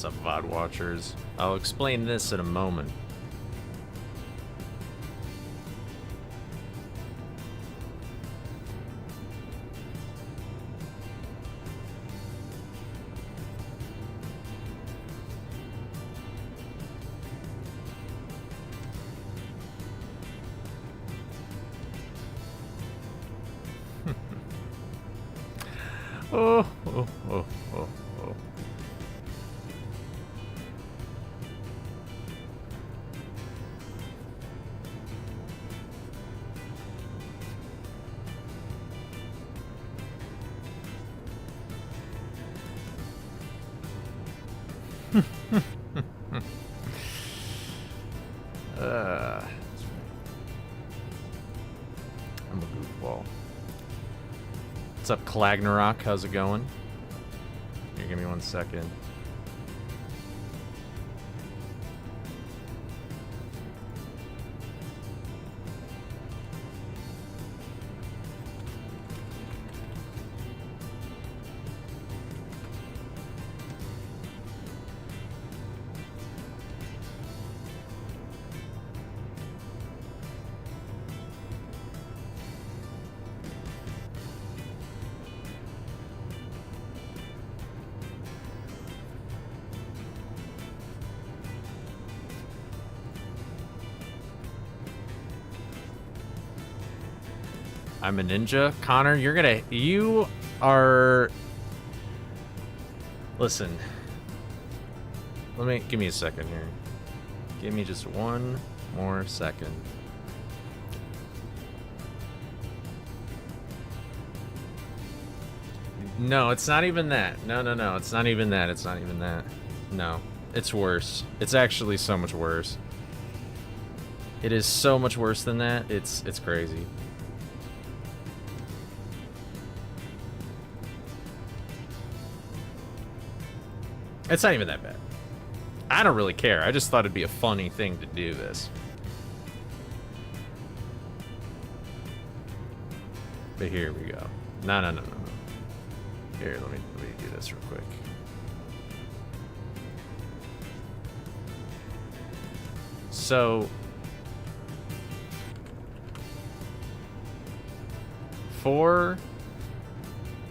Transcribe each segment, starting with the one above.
What's up, VOD watchers? I'll explain this in a moment. Oh, oh, oh, oh, oh. I'm a goofball. What's up, Clagnarok? How's it going? Here, give me 1 second. I'm a ninja. Connor, you are... Listen. Give me a second here. Give me just 1 more second. No, it's not even that. No, it's not even that. It's not even that. No, it's worse. It's actually so much worse. It is so much worse than that. It's crazy. It's not even that bad. I don't really care. I just thought it'd be a funny thing to do this. But here we go. No. Here, let me do this real quick. So,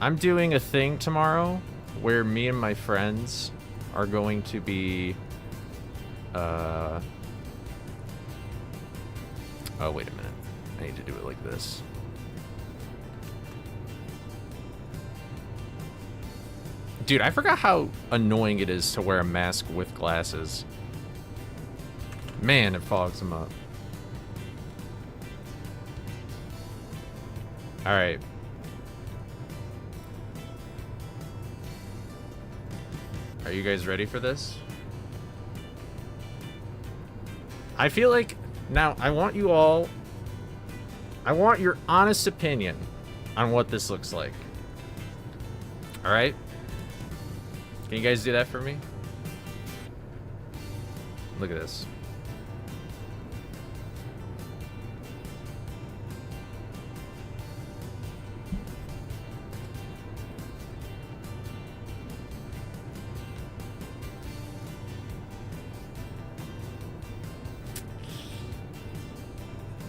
I'm doing a thing tomorrow where me and my friends are going to be, oh, wait a minute. I need to do it like this. Dude, I forgot how annoying it is to wear a mask with glasses. Man, it fogs them up. Alright. Are you guys ready for this? I feel like... Now, I want your honest opinion on what this looks like. Alright? Can you guys do that for me? Look at this.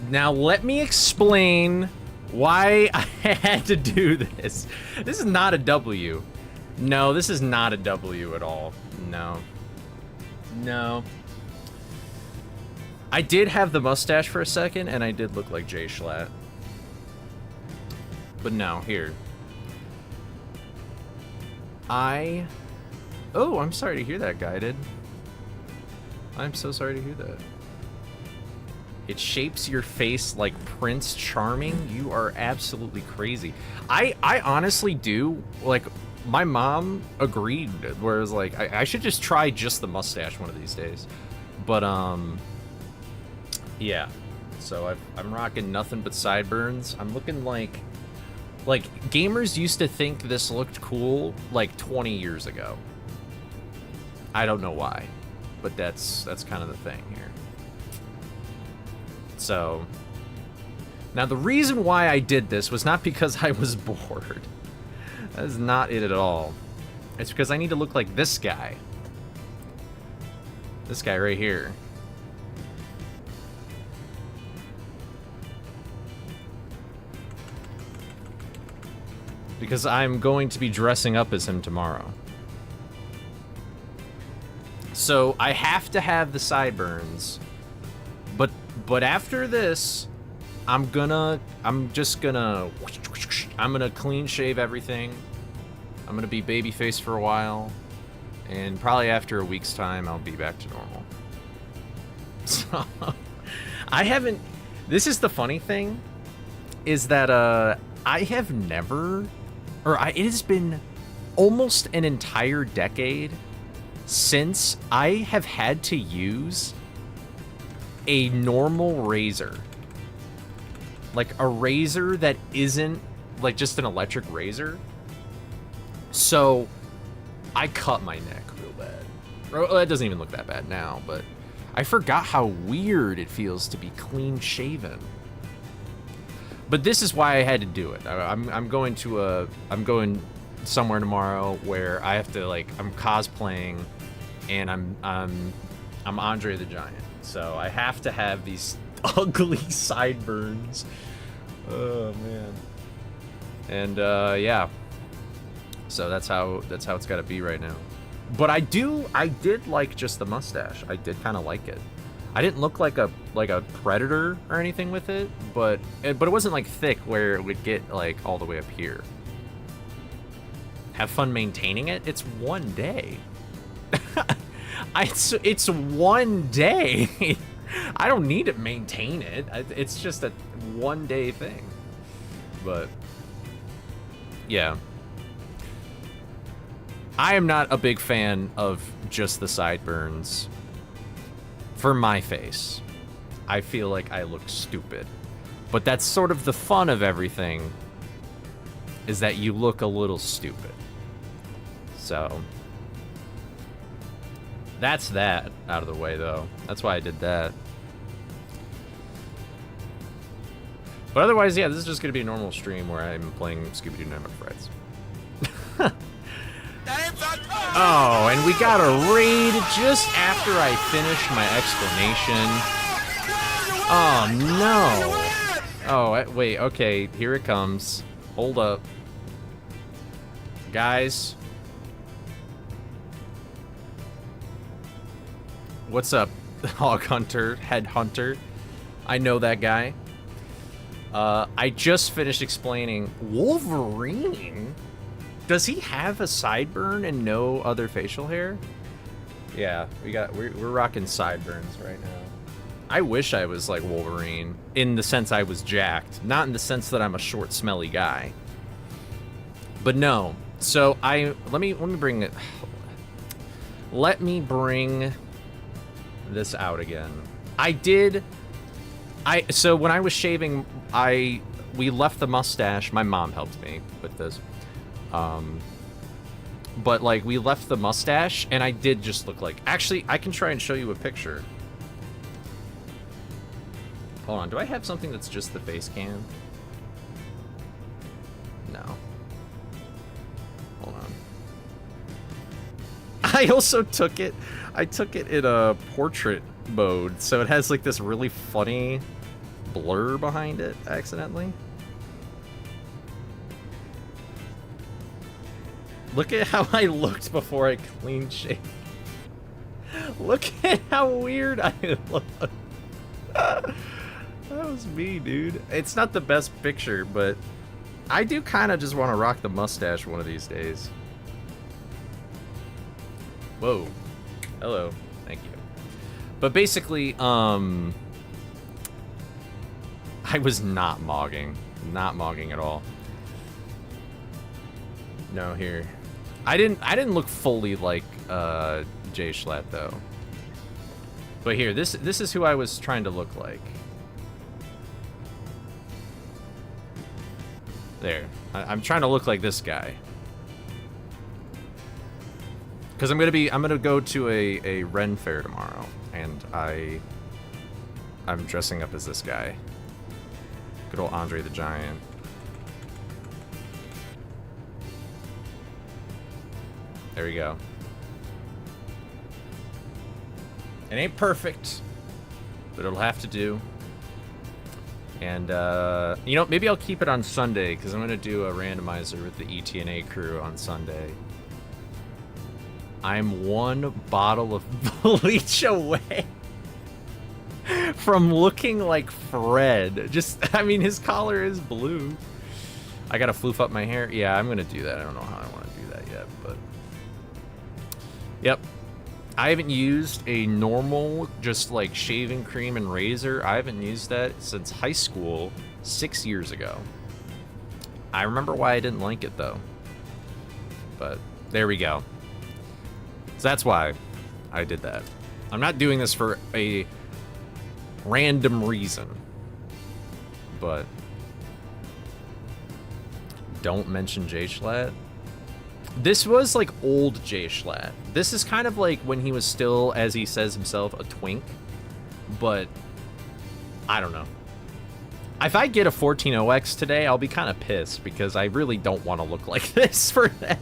Now let me explain why I had to do this. This is not a W. No, this is not a W at all. No. No. I did have the mustache for a second, and I did look like Jay Schlatt. But no, here. Oh, I'm sorry to hear that, Guided. I'm so sorry to hear that. It shapes your face like Prince Charming. You are absolutely crazy. I honestly do, like, my mom agreed, whereas, like, I should just try just the mustache one of these days. But, yeah. So I'm rocking nothing but sideburns. I'm looking like gamers used to think this looked cool, like, 20 years ago. I don't know why, but that's kind of the thing here. So, now the reason why I did this was not because I was bored. That is not it at all. It's because I need to look like this guy. This guy right here. Because I'm going to be dressing up as him tomorrow. So I have to have the sideburns. But after this, I'm gonna clean shave everything. I'm gonna be babyface for a while. And probably after a week's time, I'll be back to normal. So, I haven't... This is the funny thing, is that, I have never... it has been almost an entire decade since I have had to use a normal razor. Like, a razor that isn't, like, just an electric razor. So... I cut my neck real bad. Well, it doesn't even look that bad now, but I forgot how weird it feels to be clean shaven. But this is why I had to do it. I'm going somewhere tomorrow where I have to, like, I'm cosplaying, and I'm Andre the Giant. So I have to have these ugly sideburns. Oh man. And yeah. So that's how it's got to be right now. But I did like just the mustache. I did kind of like it. I didn't look like a predator or anything with it, but it wasn't like thick where it would get like all the way up here. Have fun maintaining it. It's one day. It's one day. I don't need to maintain it. It's just a one day thing. But yeah. I am not a big fan of just the sideburns for my face. I feel like I look stupid. But that's sort of the fun of everything, is that you look a little stupid. So, that's that out of the way, though. That's why I did that. But otherwise, yeah, this is just going to be a normal stream where I'm playing Scooby Dynamic Frights. Oh, and we got a raid just after I finished my explanation. Oh, no. Oh, wait, okay, here it comes. Hold up. Guys. What's up, Hog Hunter, Head Hunter? I know that guy. I just finished explaining Wolverine? Does he have a sideburn and no other facial hair? Yeah, we're rocking sideburns right now. I wish I was like Wolverine in the sense I was jacked, not in the sense that I'm a short, smelly guy. But no. So let me bring it. Let me bring this out again. So when I was shaving, we left the mustache. My mom helped me with this. But like we left the mustache and I did just look like, actually I can try and show you a picture. Hold on, do I have something that's just the face cam? No. Hold on. I also took it in a portrait mode, so it has like this really funny blur behind it accidentally. Look at how I looked before I clean shaved. Look at how weird I look. That was me, dude. It's not the best picture, but I do kind of just want to rock the mustache one of these days. Whoa. Hello. Thank you. But basically, I was not mogging. Not mogging at all. No, here. I didn't look fully like Jay Schlatt though. But here, this is who I was trying to look like. There. I'm trying to look like this guy. Cause I'm gonna go to a Ren fair tomorrow, and I'm dressing up as this guy. Good old Andre the Giant. There we go. It ain't perfect, but it'll have to do. And, you know, maybe I'll keep it on Sunday, because I'm going to do a randomizer with the ETNA crew on Sunday. I'm one bottle of bleach away from looking like Fred. Just, I mean, his collar is blue. I gotta floof up my hair. Yeah, I'm gonna do that. I don't know how I want to do that yet, but... Yep. I haven't used a normal, just like shaving cream and razor. I haven't used that since high school 6 years ago. I remember why I didn't like it, though. But there we go. So that's why I did that. I'm not doing this for a random reason. But don't mention J-Schlatt. This was like old J-Schlatt. This is kind of like when he was still, as he says himself, a twink. But I don't know. If I get a 14OX today, I'll be kind of pissed because I really don't want to look like this for that.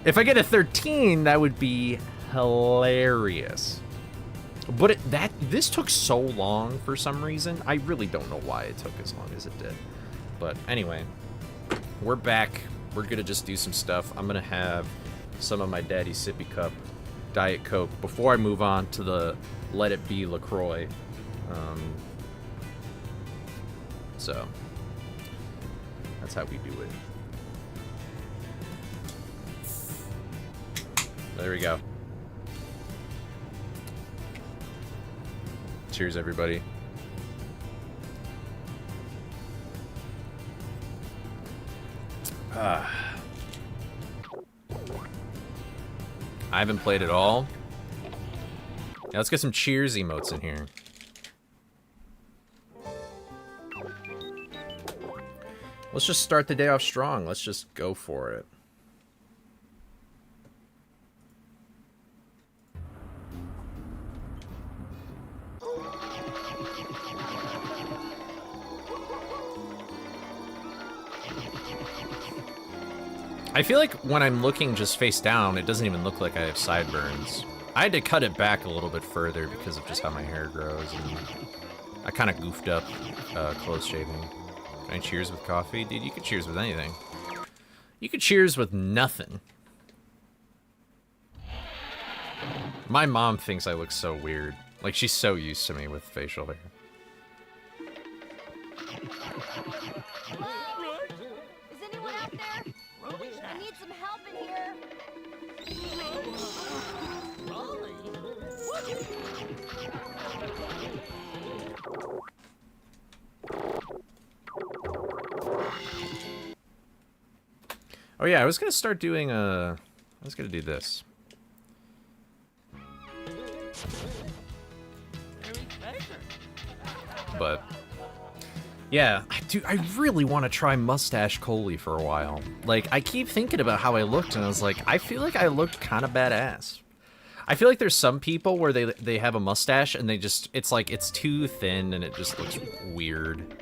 If I get a 13, that would be hilarious. But this took so long for some reason. I really don't know why it took as long as it did. But anyway, we're back. We're gonna just do some stuff. I'm gonna have some of my Daddy Sippy Cup Diet Coke before I move on to the Let It Be LaCroix. So that's how we do it. There we go. Cheers, everybody. I haven't played at all. Now let's get some cheers emotes in here. Let's just start the day off strong. Let's just go for it. I feel like when I'm looking just face down, it doesn't even look like I have sideburns. I had to cut it back a little bit further because of just how my hair grows, and I kind of goofed up close shaving. Can I cheers with coffee? Dude, you could cheers with anything. You could cheers with nothing. My mom thinks I look so weird. Like, she's so used to me with facial hair. Hello? Is anyone out there? I need some help in here. Oh yeah, I was gonna start doing I was gonna do this. But yeah, I really want to try Mustache Coley for a while. Like, I keep thinking about how I looked, and I was like, I feel like I looked kind of badass. I feel like there's some people where they have a mustache, and they just, it's like, it's too thin, and it just looks weird.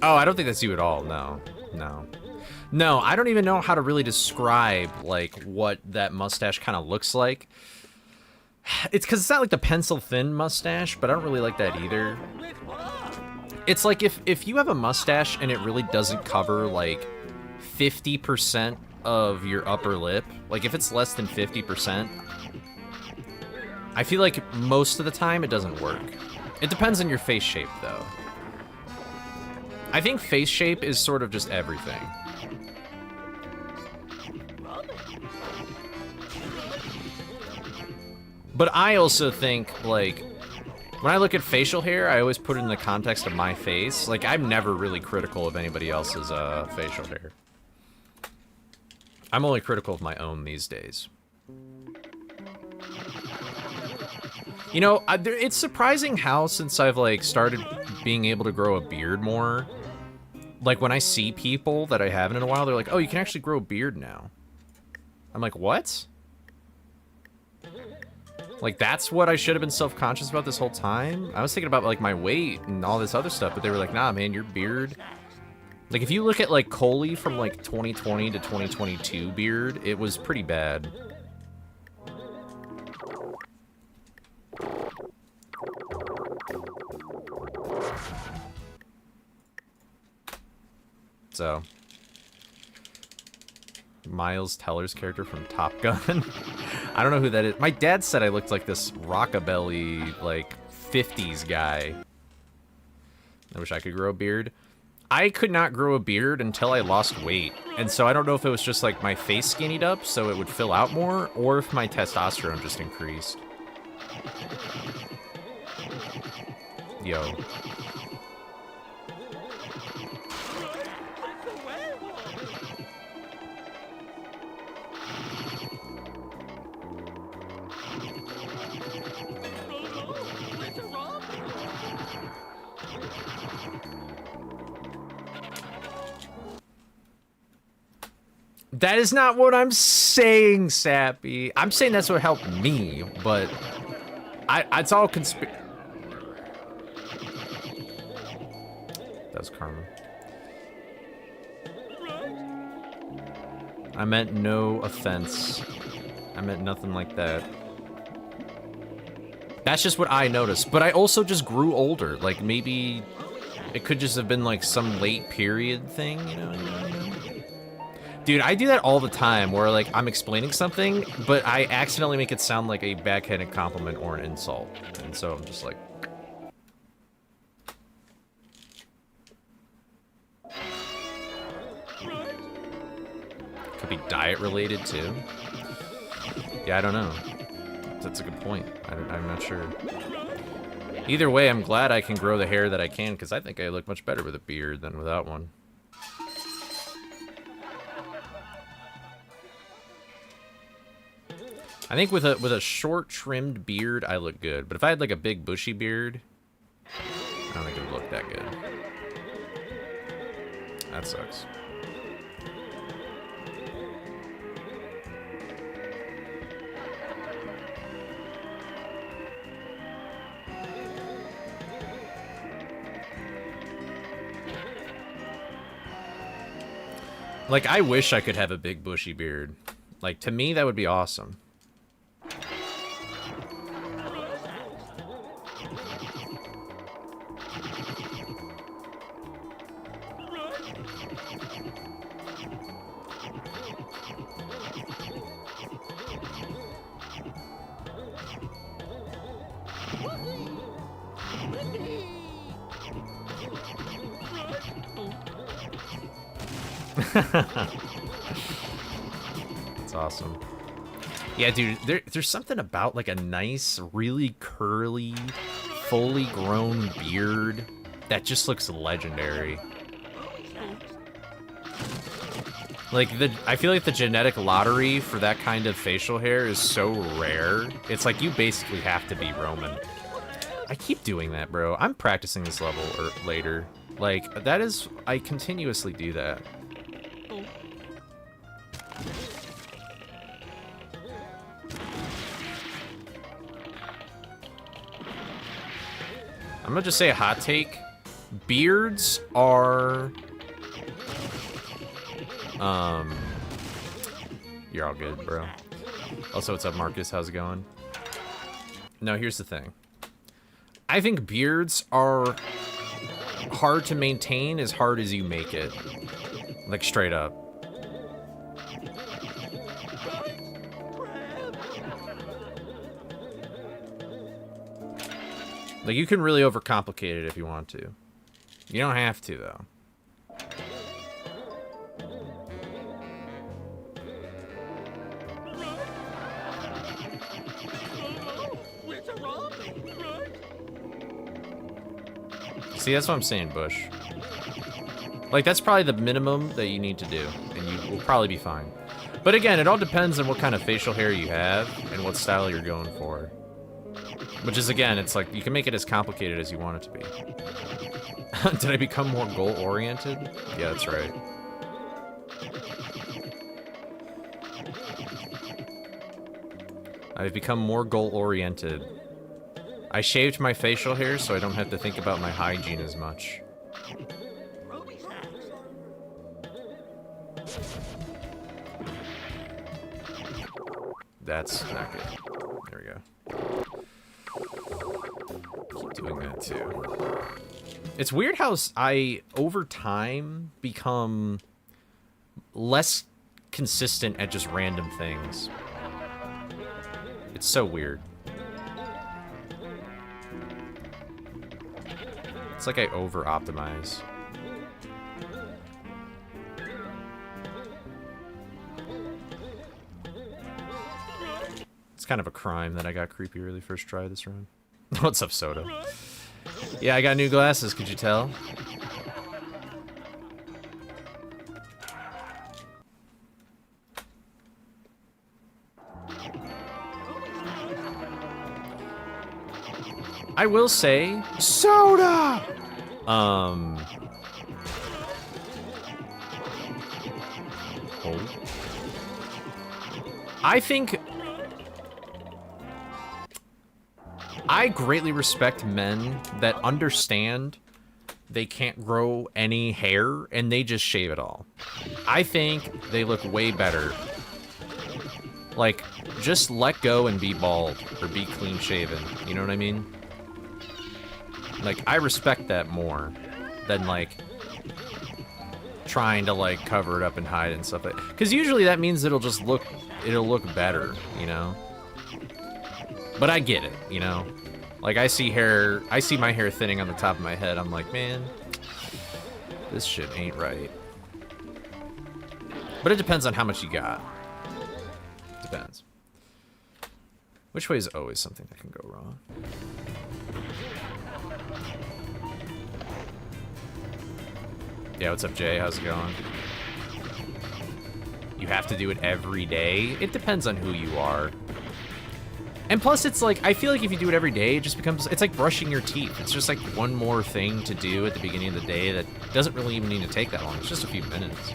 Oh, I don't think that's you at all. No, no. No, I don't even know how to really describe, like, what that mustache kind of looks like. It's because it's not like the pencil-thin mustache, but I don't really like that either. It's like if you have a mustache and it really doesn't cover, like, 50% of your upper lip, like, if it's less than 50%, I feel like most of the time it doesn't work. It depends on your face shape, though. I think face shape is sort of just everything. But I also think, like, when I look at facial hair, I always put it in the context of my face. Like, I'm never really critical of anybody else's facial hair. I'm only critical of my own these days. You know, it's surprising how, since I've, like, started being able to grow a beard more, Like, when I see people that I haven't in a while, they're like, oh, you can actually grow a beard now. I'm like, what? Like, that's what I should have been self-conscious about this whole time? I was thinking about, like, my weight and all this other stuff, but they were like, nah, man, your beard... Like, if you look at, like, Coley from, like, 2020 to 2022 beard, it was pretty bad. So... Miles Teller's character from Top Gun. I don't know who that is. My dad said I looked like this rockabilly, like, 50s guy. I wish I could grow a beard. I could not grow a beard until I lost weight. And so I don't know if it was just, like, my face skinnied up so it would fill out more, or if my testosterone just increased. Yo. That is not what I'm saying, Sappy. I'm saying that's what helped me, but it's all That's karma. I meant no offense. I meant nothing like that. That's just what I noticed. But I also just grew older. Like, maybe it could just have been, like, some late period thing, you know? Dude, I do that all the time, where, like, I'm explaining something, but I accidentally make it sound like a backhanded compliment or an insult. And so I'm just like... Could be diet-related, too? Yeah, I don't know. That's a good point. I'm not sure. Either way, I'm glad I can grow the hair that I can, because I think I look much better with a beard than without one. I think with a short trimmed beard, I look good. But if I had like a big bushy beard, I don't think it would look that good. That sucks. Like, I wish I could have a big bushy beard. Like, to me, that would be awesome. That's awesome. Yeah, dude, there's something about like a nice, really curly, fully grown beard that just looks legendary. Like, I feel like the genetic lottery for that kind of facial hair is so rare. It's like you basically have to be Roman. I keep doing that, bro. I'm practicing this level later. Like, that is, I continuously do that. I'm gonna just say a hot take. Beards are... You're all good, bro. Also, what's up, Marcus? How's it going? No, here's the thing. I think beards are hard to maintain as hard as you make it. Like, straight up. Like, you can really overcomplicate it if you want to. You don't have to, though. See, that's what I'm saying, Bush. Like, that's probably the minimum that you need to do, and you will probably be fine. But again, it all depends on what kind of facial hair you have and what style you're going for. Which is, again, it's like, you can make it as complicated as you want it to be. Did I become more goal-oriented? Yeah, that's right. I've become more goal-oriented. I shaved my facial hair so I don't have to think about my hygiene as much. That's not good. There we go. Keep doing that too. It's weird how I, over time, become less consistent at just random things. It's so weird. It's like I over-optimize. It's kind of a crime that I got creepy really first try this run. What's up, Soda? Yeah, I got new glasses, could you tell? I will say, Soda! Oh. I think I greatly respect men that understand they can't grow any hair and they just shave it all. I think they look way better. Like, just let go and be bald or be clean shaven. You know what I mean? Like, I respect that more than, like, trying to, like, cover it up and hide it and stuff like that. Because usually that means it'll look better, you know? But I get it, you know? Like, I see my hair thinning on the top of my head. I'm like, man, this shit ain't right. But it depends on how much you got. Depends. Which way is always something that can go wrong. Yeah, what's up, Jay? How's it going? You have to do it every day? It depends on who you are. And plus, it's like, I feel like if you do it every day, it just becomes, it's like brushing your teeth. It's just like one more thing to do at the beginning of the day that doesn't really even need to take that long. It's just a few minutes.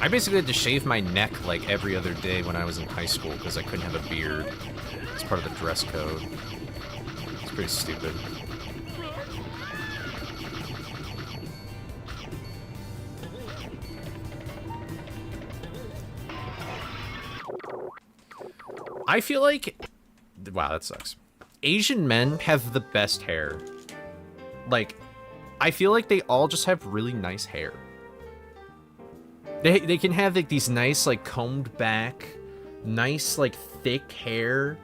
I basically had to shave my neck like every other day when I was in high school because I couldn't have a beard. It's part of the dress code. It's pretty stupid. I feel like, wow, that sucks. Asian men have the best hair. Like, I feel like they all just have really nice hair. They can have like these nice, like, combed back, nice, like, thick hair,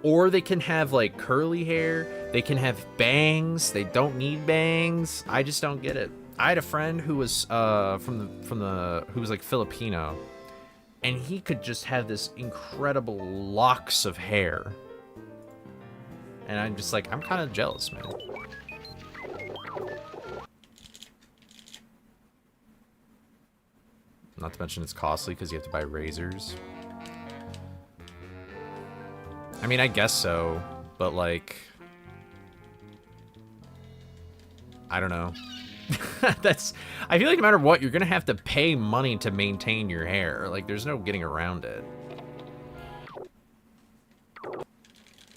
or they can have like curly hair. They can have bangs. They don't need bangs. I just don't get it. I had a friend who was who was like Filipino. And he could just have this incredible locks of hair. And I'm just like, I'm kind of jealous, man. Not to mention it's costly because you have to buy razors. I mean, I guess so, but like, I don't know. I feel like no matter what, you're gonna have to pay money to maintain your hair. Like, there's no getting around it.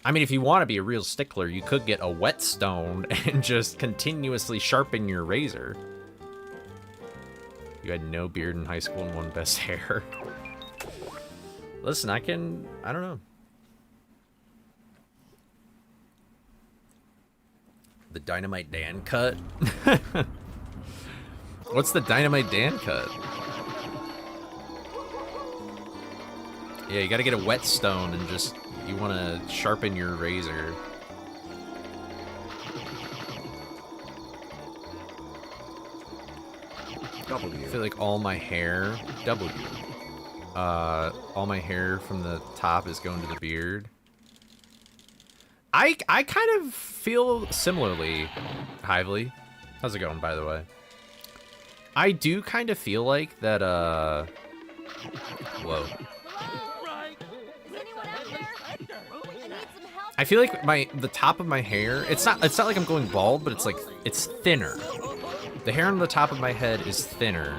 I mean, if you want to be a real stickler, you could get a whetstone and just continuously sharpen your razor. You had no beard in high school and won best hair. Listen, I don't know. The Dynamite Dan cut? What's the Dynamite Dan cut? Yeah, you gotta get a whetstone and just, you wanna sharpen your razor. W. I feel like all my hair, W. All my hair from the top is going to the beard. I kind of feel similarly, Hively. How's it going, by the way? I do kind of feel like that, whoa. Hello? Is anyone out there? I need some help I feel like the top of my hair, it's not like I'm going bald, but it's like it's thinner. The hair on the top of my head is thinner.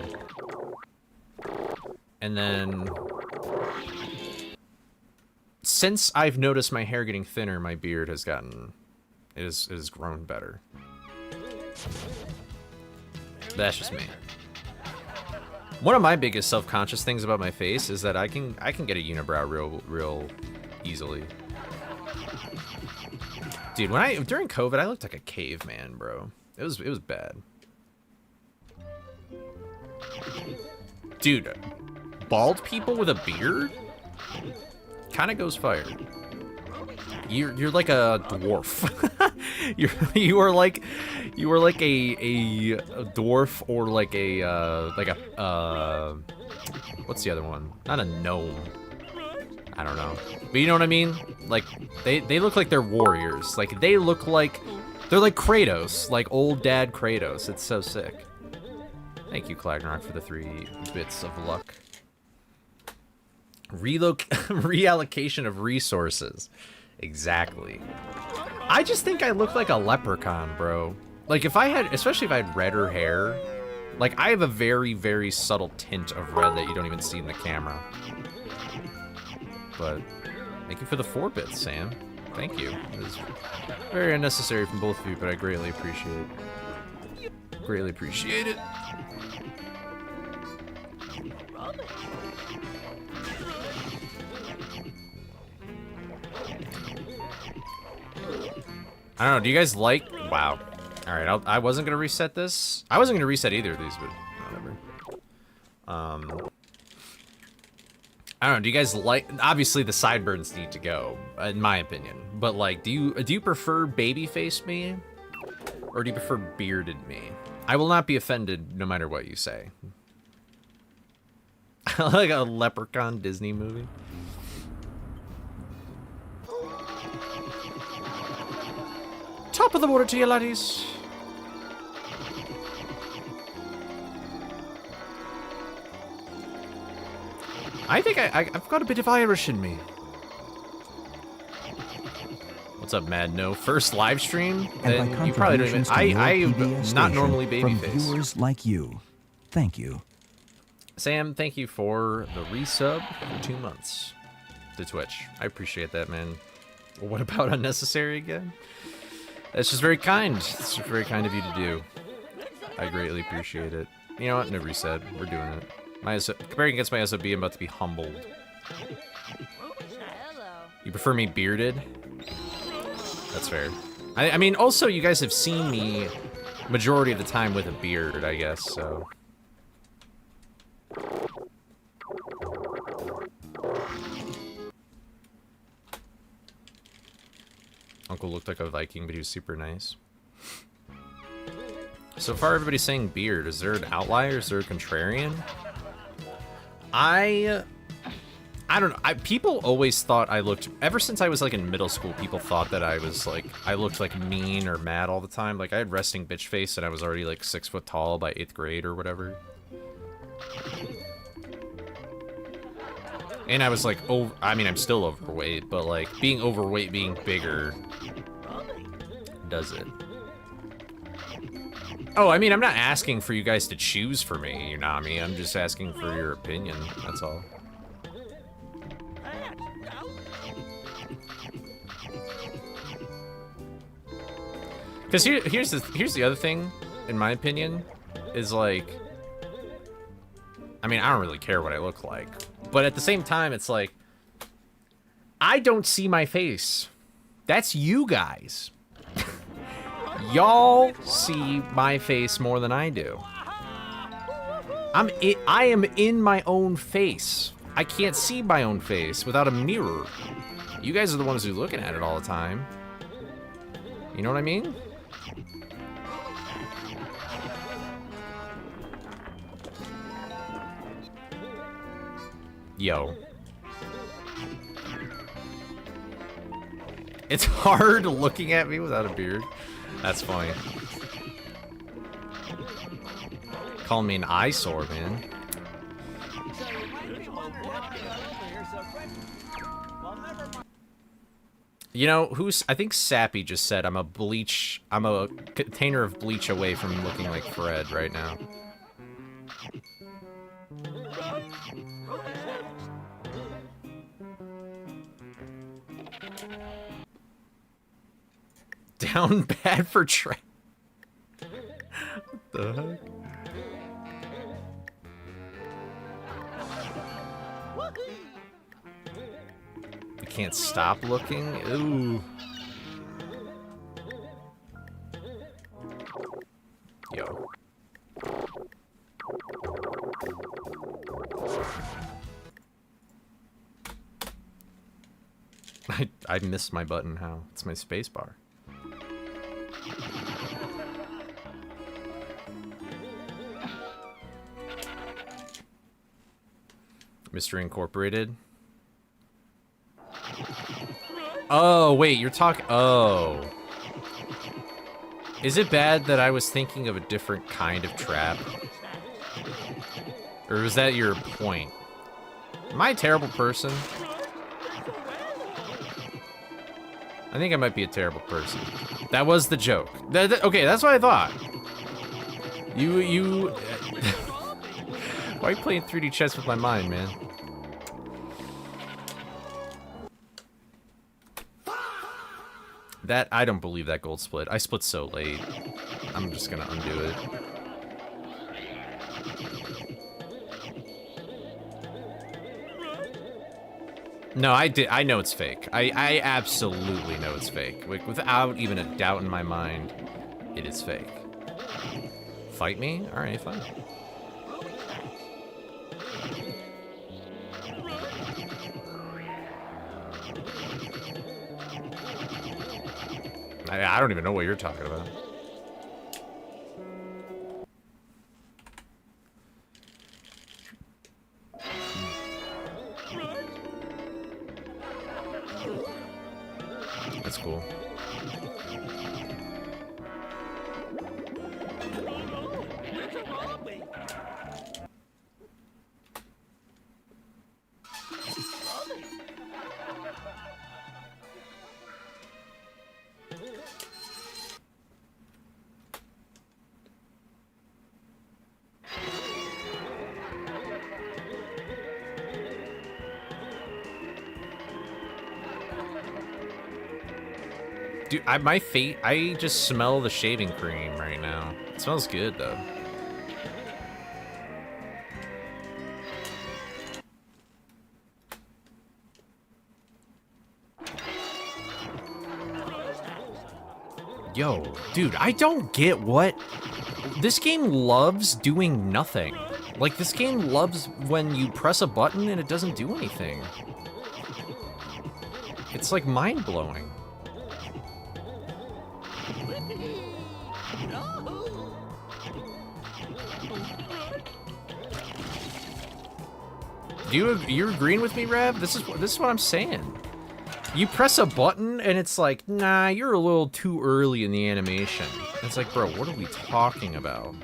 And then since I've noticed my hair getting thinner, my beard has gotten it has grown better. That's just me. One of my biggest self-conscious things about my face is that I can get a unibrow real easily. Dude, during COVID, I looked like a caveman, bro. It was bad. Dude, bald people with a beard kind of goes fire. You're like a dwarf. you are like a dwarf, or like a what's the other one? Not a gnome. I don't know. But you know what I mean? Like they look like they're warriors. Like they're like Kratos, like old dad Kratos. It's so sick. Thank you, Clagnarok, for the 3 bits of luck. Reallocation of resources. Exactly. I just think I look like a leprechaun, bro. Like especially if I had redder hair, like I have a very, very subtle tint of red that you don't even see in the camera. But thank you for the 4 bits, Sam. Thank you. It was very unnecessary from both of you, but I greatly appreciate it. Greatly appreciate it. I don't know, do you guys like... Wow. Alright, I wasn't gonna reset this. I wasn't gonna reset either of these, but whatever. I don't know, do you guys like... Obviously, the sideburns need to go, in my opinion. But, like, do you prefer baby-faced me? Or do you prefer bearded me? I will not be offended no matter what you say. Like a leprechaun Disney movie. Top of the water to you, laddies. I think I've got a bit of Irish in me. What's up, Mad No? First live stream? You probably don't even... I'm not normally babyface. From viewers like you. Thank you. Sam, thank you for the resub for 2 months to Twitch. I appreciate that, man. What about unnecessary again? That's just very kind. It's very kind of you to do. I greatly appreciate it. You know what? No reset. We're doing it. Comparing against my SOB, I'm about to be humbled. You prefer me bearded? That's fair. I mean, also, you guys have seen me majority of the time with a beard, I guess, so... Uncle looked like a Viking, but he was super nice. So far, everybody's saying beard. Is there an outlier? Is there a contrarian? I don't know. People always thought I looked... Ever since I was, like, in middle school, people thought that I was, like... I looked, like, mean or mad all the time. Like, I had resting bitch face, and I was already, like, 6 foot tall by 8th grade or whatever. And I was, like, I mean, I'm still overweight, but, like, being overweight, being bigger... does it. Oh, I mean, I'm not asking for you guys to choose for me, you know what I mean? I'm just asking for your opinion, that's all. Because here's the other thing, in my opinion, is like... I mean, I don't really care what I look like. But at the same time, it's like... I don't see my face. That's you guys. Y'all see my face more than I do. I am in my own face. I can't see my own face without a mirror. You guys are the ones who are looking at it all the time. You know what I mean? Yo. It's hard looking at me without a beard. That's funny. Call me an eyesore, man. You know, I think Sappy just said I'm a container of bleach away from looking like Fred right now. Down bad for Trey. What the heck? We can't stop looking? Ooh. Yo. I missed my button. How? It's my space bar. Mr. Incorporated. Oh, wait, you're talking... Oh. Is it bad that I was thinking of a different kind of trap? Or was that your point? Am I a terrible person? I think I might be a terrible person. That was the joke. Okay, that's what I thought. You... Why are you playing 3D chess with my mind, man? I don't believe that gold split. I split so late. I'm just gonna undo it. No, I know it's fake. I absolutely know it's fake. Like, without even a doubt in my mind, it is fake. Fight me? Alright, fine. I don't even know what you're talking about. That's cool. Dude, I just smell the shaving cream right now. It smells good, though. Yo, dude, I don't get what... This game loves doing nothing. Like, this game loves when you press a button and it doesn't do anything. It's, like, mind-blowing. You're agreeing with me, Rev? This is what I'm saying. You press a button and it's like, nah, you're a little too early in the animation. It's like, bro, what are we talking about?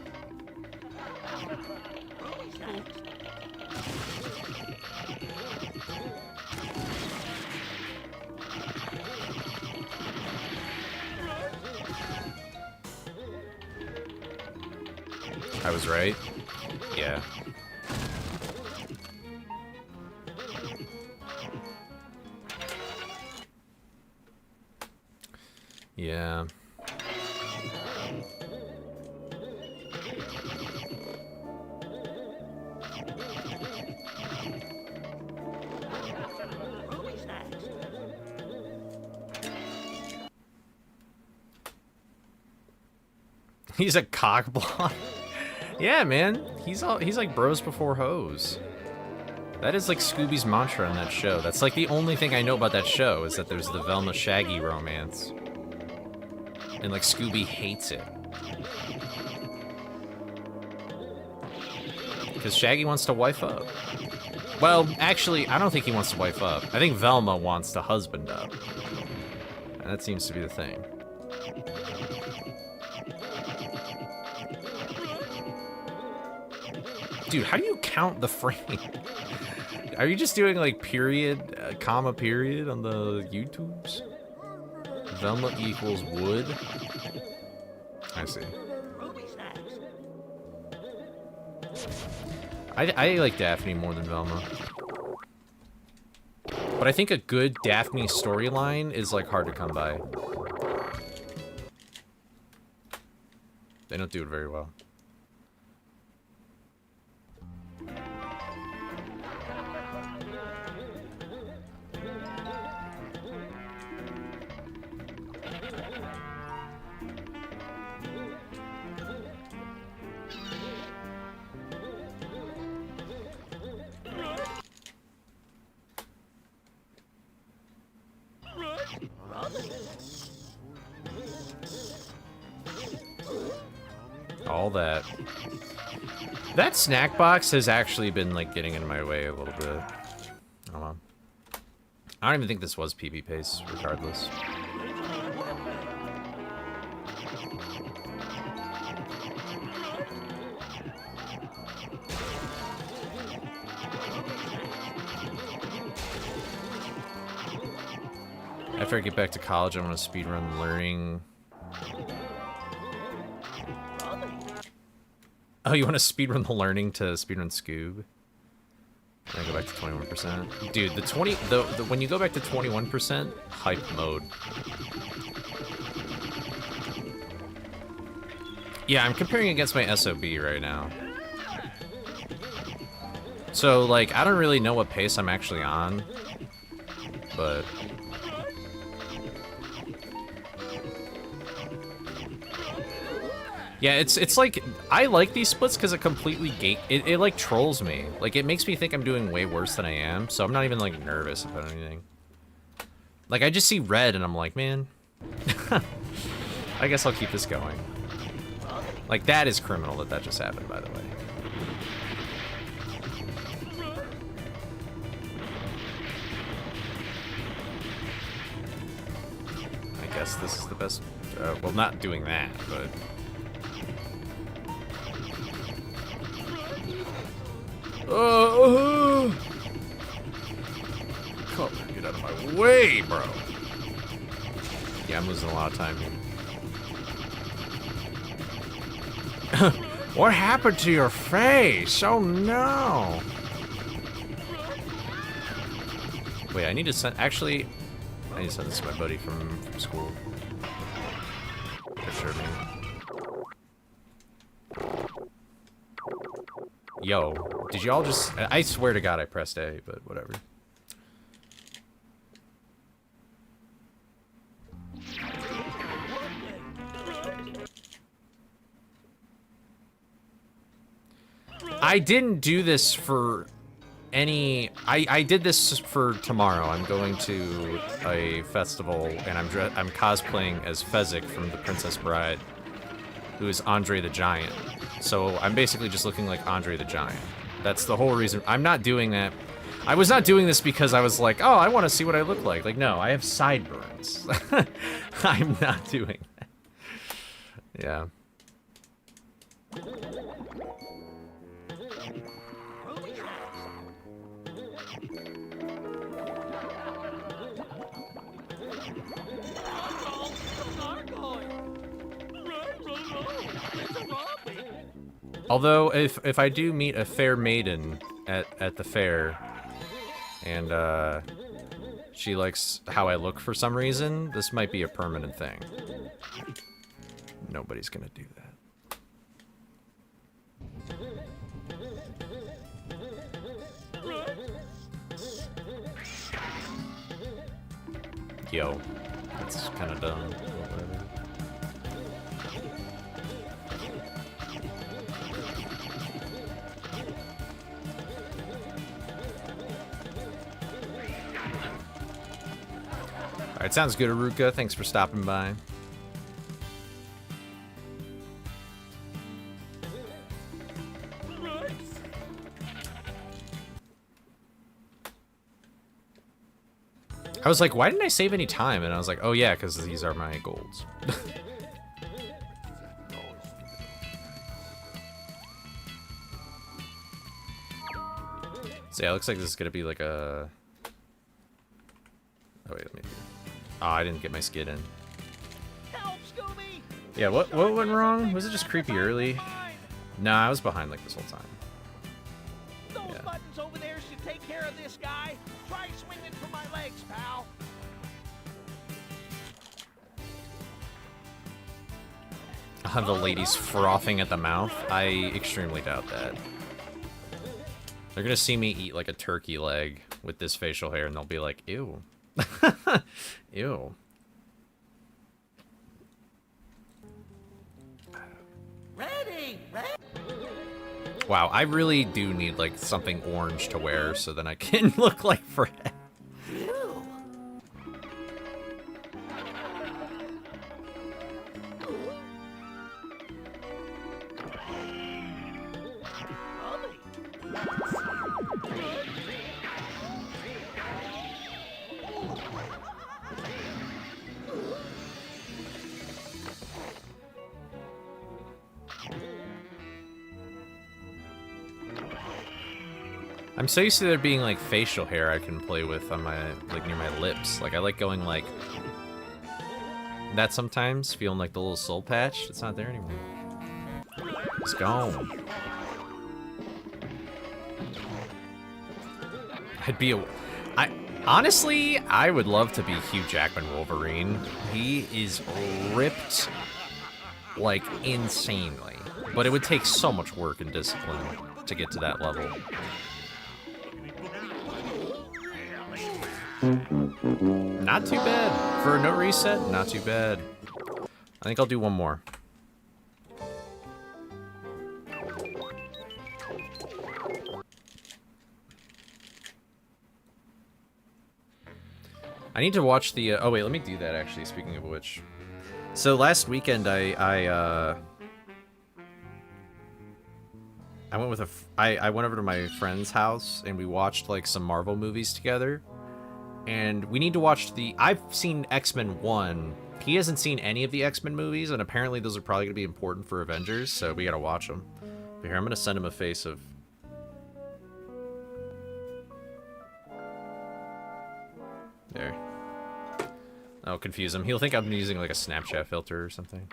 I was right. Yeah. Yeah. He's a cockblock. Yeah, man. He's like bros before hoes. That is like Scooby's mantra on that show. That's like the only thing I know about that show is that there's the Velma Shaggy romance. And like Scooby hates it. Because Shaggy wants to wife up. Well, actually, I don't think he wants to wife up. I think Velma wants to husband up. And that seems to be the thing. Dude, how do you count the frame? Are you just doing like period, comma period on the YouTubes? Velma equals wood. I see. I like Daphne more than Velma. But I think a good Daphne storyline is, like, hard to come by. They don't do it very well. All that. That snack box has actually been, like, getting in my way a little bit. Oh well. I don't even think this was PB pace, regardless. After I get back to college, I want to speedrun learning. Oh, you want to speedrun the learning to speedrun Scoob? And go back to 21%. Dude, when you go back to 21%, hype mode. Yeah, I'm comparing against my SOB right now. So, like, I don't really know what pace I'm actually on, but... Yeah, it's like, I like these splits because it completely it like trolls me. Like, it makes me think I'm doing way worse than I am, so I'm not even, like, nervous about anything. Like, I just see red and I'm like, man, I guess I'll keep this going. Like, that is criminal that just happened, by the way. I guess this is the best, well, not doing that, but... Come on, get out of my way, bro. Yeah, I'm losing a lot of time here. What happened to your face? Oh no. Wait, I need to send. Actually, I need to send this to my buddy from school. For sure, man. Yo, did y'all just... I swear to God I pressed A, but whatever. I didn't do this for any... I did this for tomorrow. I'm going to a festival, and I'm cosplaying as Fezzik from The Princess Bride, who is Andre the Giant. So I'm basically just looking like Andre the Giant. That's the whole reason. I'm not doing that. I was not doing this because I was like, oh, I want to see what I look like. Like, no, I have sideburns. I'm not doing that. Yeah. Although, if I do meet a fair maiden at the fair, and she likes how I look for some reason, this might be a permanent thing. Nobody's gonna do that. Yo, that's kind of dumb. Alright, sounds good, Aruka. Thanks for stopping by. I was like, why didn't I save any time? And I was like, oh yeah, because these are my golds. So yeah, it looks like this is gonna be like a... Oh wait, let me... Oh, I didn't get my skid in. Scooby? Yeah, what went wrong? Was it just creepy early? No, I was behind like this whole time. Those Yeah. buttons over there should take care of this guy. Try swinging for my legs, pal. I'll have the ladies frothing at the mouth. I extremely doubt that. They're gonna see me eat like a turkey leg with this facial hair and they'll be like, ew. Ew. Ready, ready. Wow, I really do need like something orange to wear so then I can look like Fred. I'm so used to there being like facial hair I can play with on my, like near my lips. Like I like going like that sometimes, feeling like the little soul patch. It's not there anymore. It's gone. Honestly, I would love to be Hugh Jackman Wolverine. He is ripped like insanely, but it would take so much work and discipline to get to that level. Not too bad. For a no reset, not too bad. I think I'll do one more. I need to watch the, oh wait, let me do that actually, speaking of which. So last weekend I went with I went over to my friend's house and we watched like some Marvel movies together. And we need to watch I've seen X-Men 1. He hasn't seen any of the X-Men movies, and apparently those are probably going to be important for Avengers, so we gotta watch them. But here, I'm going to send him a face of... There. I'll confuse him. He'll think I'm using like a Snapchat filter or something.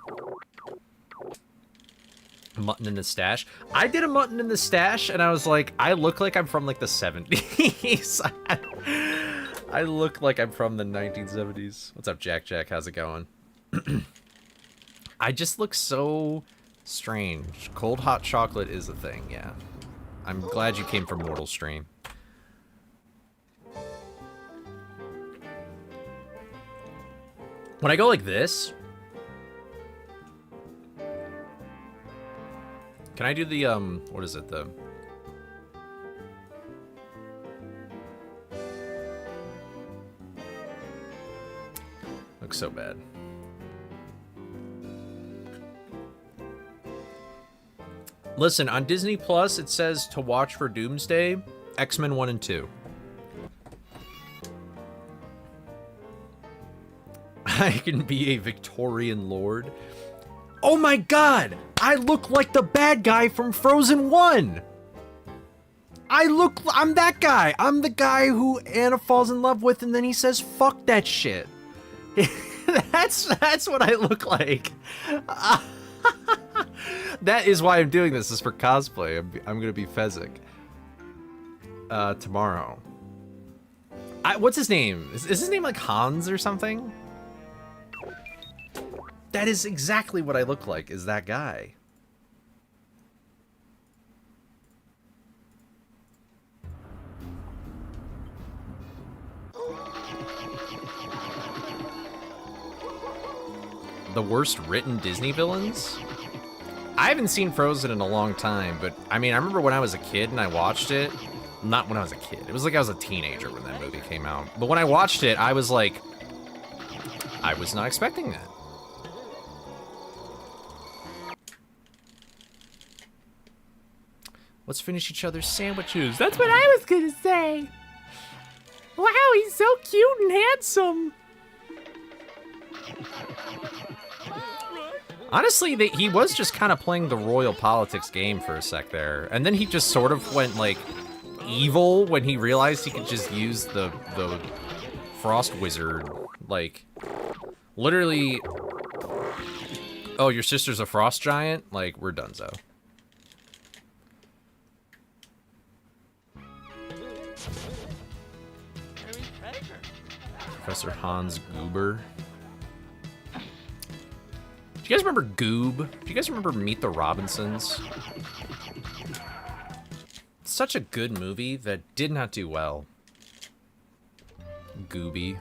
Mutton in the stash. I did a mutton in the stash, and I was like, I look like I'm from like the 70s. I look like I'm from the 1970s. What's up, Jack? How's it going? I just look so strange. Cold hot chocolate is a thing, yeah. I'm glad you came from Mortal Stream. When I go like this... Can I do the, what is it, the... Looks so bad. Listen, on Disney Plus, it says to watch for Doomsday, X-Men 1 and 2. I can be a Victorian lord. Oh my god! I look like the bad guy from Frozen 1! I'm that guy! I'm the guy who Anna falls in love with and then he says, fuck that shit. That's what I look like. That is why I'm doing this, is for cosplay. I'm gonna be Fezzik. Tomorrow. What's his name? Is his name like Hans or something? That is exactly what I look like, is that guy. The worst written Disney villains? I haven't seen Frozen in a long time, but I mean, I remember when I was a kid and I watched it. Not when I was a kid. It was like I was a teenager when that movie came out. But when I watched it, I was like, I was not expecting that. Let's finish each other's sandwiches. That's what I was gonna say. Wow, he's so cute and handsome. Honestly, he was just kind of playing the royal politics game for a sec there. And then he just sort of went, like, evil when he realized he could just use the Frost Wizard. Like, literally, Oh, your sister's a frost giant? Like, we're donezo. Professor Hans Goober. Do you guys remember Goob? Do you guys remember Meet the Robinsons? Such a good movie that did not do well. Gooby.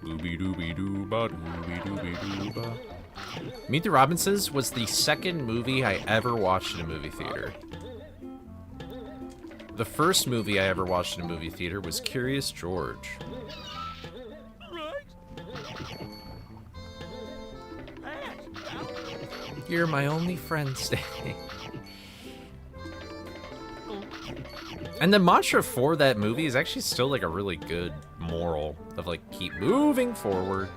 Gooby dooby dooba dooby dooby dooba. Meet the Robinsons was the second movie I ever watched in a movie theater. The first movie I ever watched in a movie theater was Curious George. You're my only friend, stay. And the mantra for that movie is actually still like a really good moral of like keep moving forward.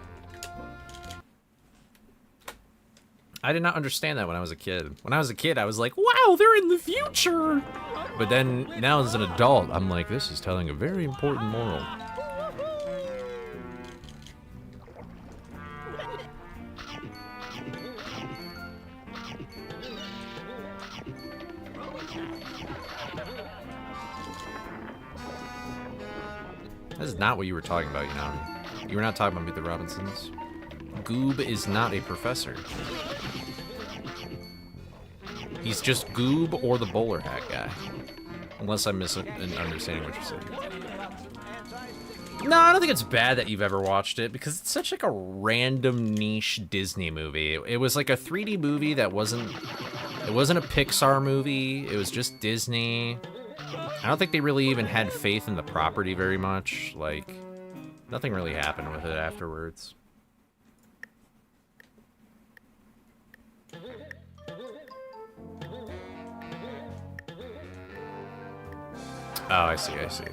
I did not understand that when I was a kid. When I was a kid, I was like, wow, they're in the future. But then now as an adult, I'm like, this is telling a very important moral. That is not what you were talking about, Yanami. You were not talking about Meet the Robinsons. Goob is not a professor. He's just Goob or the bowler hat guy. Unless I'm misunderstanding what you're saying. No, I don't think it's bad that you've ever watched it because it's such like a random niche Disney movie. It was like a 3D movie that wasn't a Pixar movie. It was just Disney. I don't think they really even had faith in the property very much. Like, nothing really happened with it afterwards. Oh, I see, I see.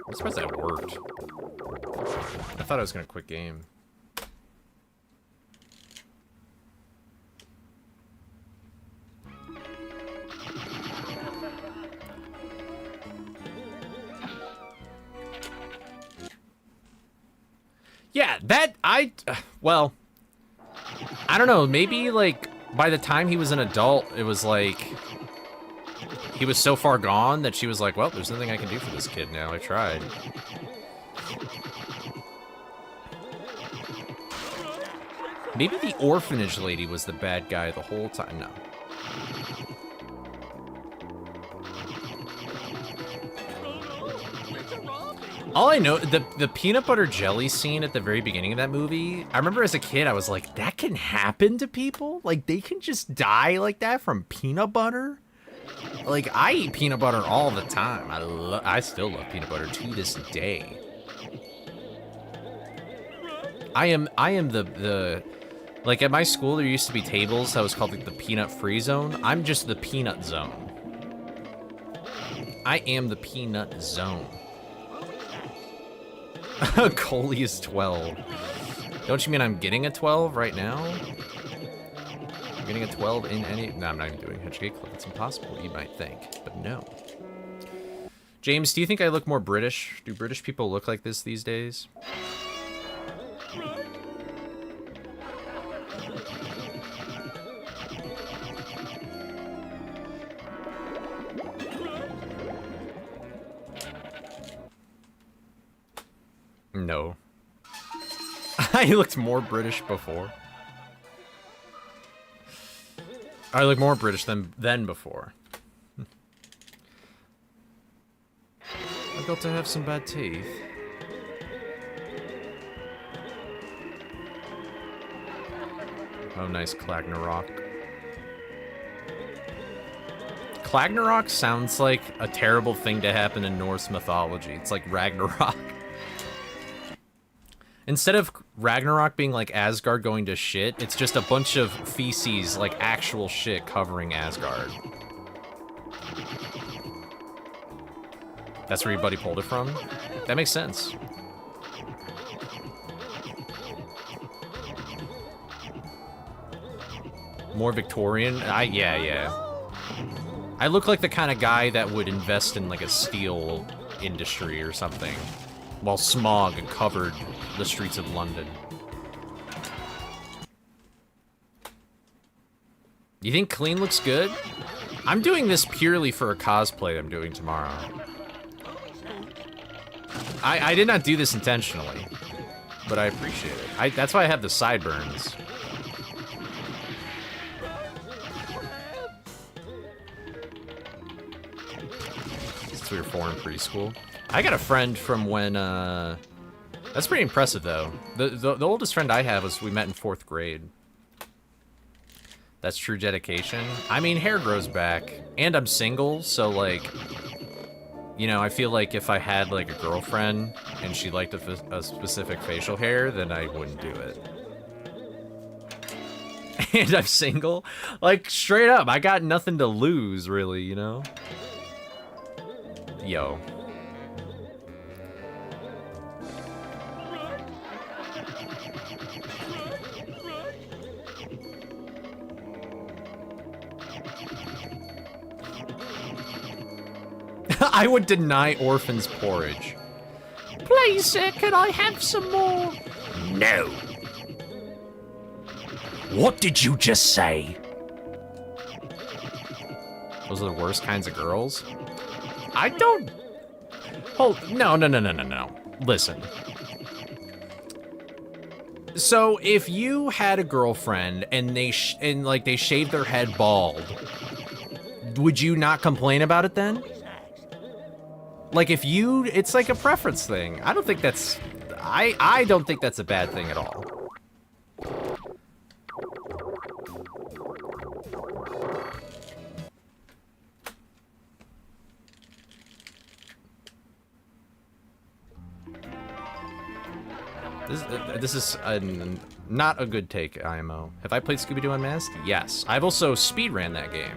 I'm surprised that worked. I thought I was gonna quit game. Yeah, well, I don't know, maybe, like, by the time he was an adult, it was like, he was so far gone that she was like, well, there's nothing I can do for this kid now, I tried. Maybe the orphanage lady was the bad guy the whole time, no. All I know, the peanut butter jelly scene at the very beginning of that movie, I remember as a kid, I was like, that can happen to people? Like, they can just die like that from peanut butter? Like, I eat peanut butter all the time. I still love peanut butter to this day. I am the like, at my school, there used to be tables that was called, like, the peanut free zone. I'm just the peanut zone. I am the peanut zone. Coley is 12. Don't you mean I'm getting a 12 right now? I'm getting a 12 in any... No, I'm not even doing HK Club. It's impossible, you might think. But no. James, do you think I look more British? Do British people look like this these days? No. I looked more British before. I look more British than before. I got to have some bad teeth. Oh, nice Clagnarok. Clagnarok sounds like a terrible thing to happen in Norse mythology. It's like Ragnarok. Instead of Ragnarok being like Asgard going to shit, it's just a bunch of feces, like actual shit covering Asgard. That's where your buddy pulled it from? That makes sense. More Victorian? Yeah. I look like the kind of guy that would invest in like a steel industry or something, while smog covered the streets of London. You think clean looks good? I'm doing this purely for a cosplay I'm doing tomorrow. I did not do this intentionally, but I appreciate it. That's why I have the sideburns. It's 3 or 4 in preschool. I got a friend from when, that's pretty impressive though. The oldest friend I have was, we met in 4th grade. That's true dedication. I mean, hair grows back, and I'm single, so like, you know, I feel like if I had like a girlfriend and she liked a specific facial hair, then I wouldn't do it. And I'm single? Like, straight up, I got nothing to lose, really, you know? Yo. I would deny orphans porridge. Please, sir, can I have some more? No. What did you just say? Those are the worst kinds of girls? I don't... Oh, no. Listen. So, if you had a girlfriend and they shaved their head bald, would you not complain about it then? Like, if you... It's like a preference thing. I don't think that's... I don't think that's a bad thing at all. This is not a good take, IMO. Have I played Scooby-Doo Unmasked? Yes. I've also speedran that game.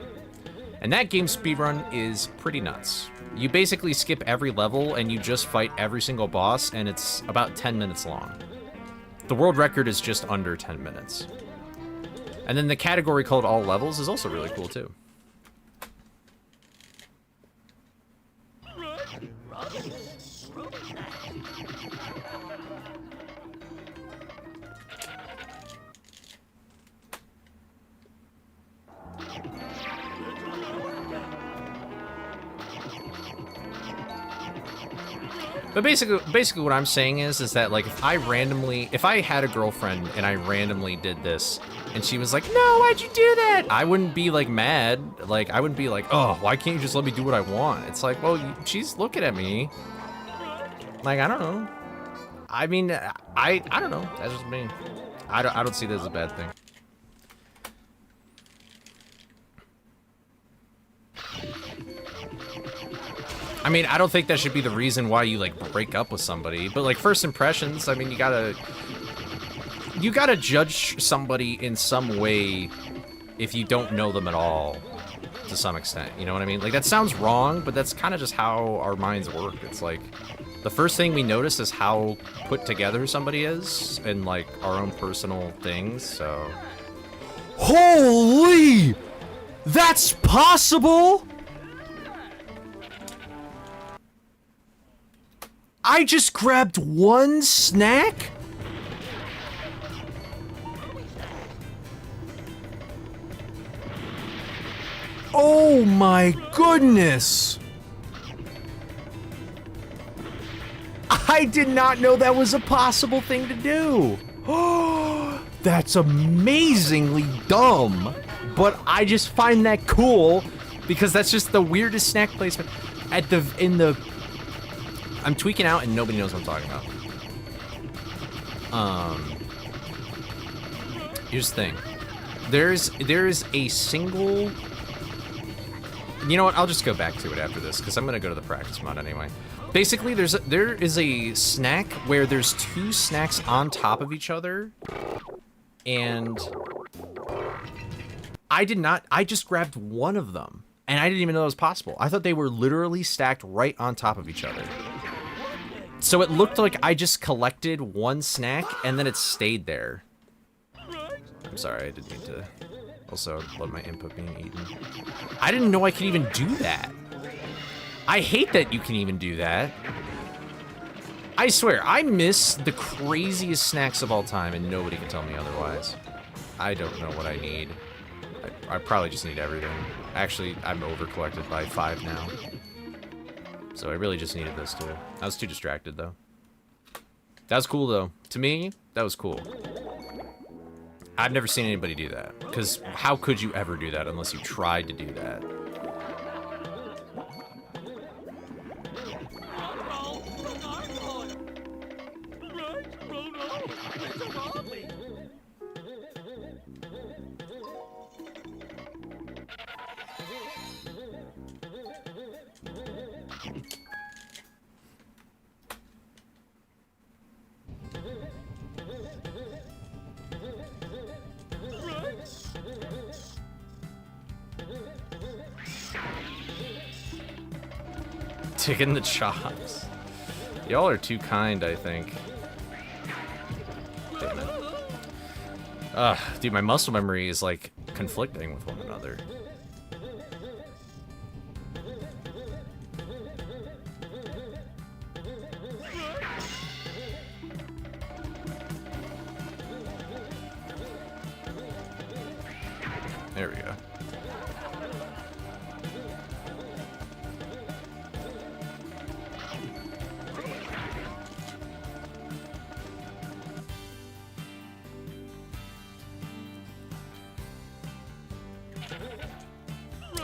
And that game speedrun is pretty nuts. You basically skip every level and you just fight every single boss, and it's about 10 minutes long. The world record is just under 10 minutes. And then the category called All Levels is also really cool too. But basically what I'm saying is that like if I had a girlfriend and I randomly did this and she was like, no, why'd you do that? I wouldn't be like mad. Like I wouldn't be like, oh, why can't you just let me do what I want? It's like, well, she's looking at me. Like, I don't know. I mean, I don't know. That's just me. I don't see this as a bad thing. I mean, I don't think that should be the reason why you, like, break up with somebody. But, like, first impressions, I mean, you gotta judge somebody in some way if you don't know them at all, to some extent. You know what I mean? Like, that sounds wrong, but that's kind of just how our minds work. It's like, the first thing we notice is how put together somebody is, and, like, our own personal things, so... Holy! That's possible? I just grabbed one snack? Oh my goodness! I did not know that was a possible thing to do. Oh, that's amazingly dumb. But I just find that cool because that's just the weirdest snack placement I'm tweaking out and nobody knows what I'm talking about. Here's the thing. There's a single... You know what? I'll just go back to it after this because I'm gonna go to the practice mod anyway. Basically, there is a snack where there's 2 snacks on top of each other, and I just grabbed one of them, and I didn't even know it was possible. I thought they were literally stacked right on top of each other. So it looked like I just collected one snack, and then it stayed there. I'm sorry, I didn't mean to Also, love my input being eaten. I didn't know I could even do that. I hate that you can even do that. I swear, I miss the craziest snacks of all time, and nobody can tell me otherwise. I don't know what I need. I probably just need everything. Actually, I'm over-collected by 5 now. So I really just needed those two. I was too distracted, though. That was cool, though. To me, that was cool. I've never seen anybody do that. Because how could you ever do that unless you tried to do that? Taking the chops. Y'all are too kind, I think. Damn it. Dude, my muscle memory is like conflicting with one another. There we go.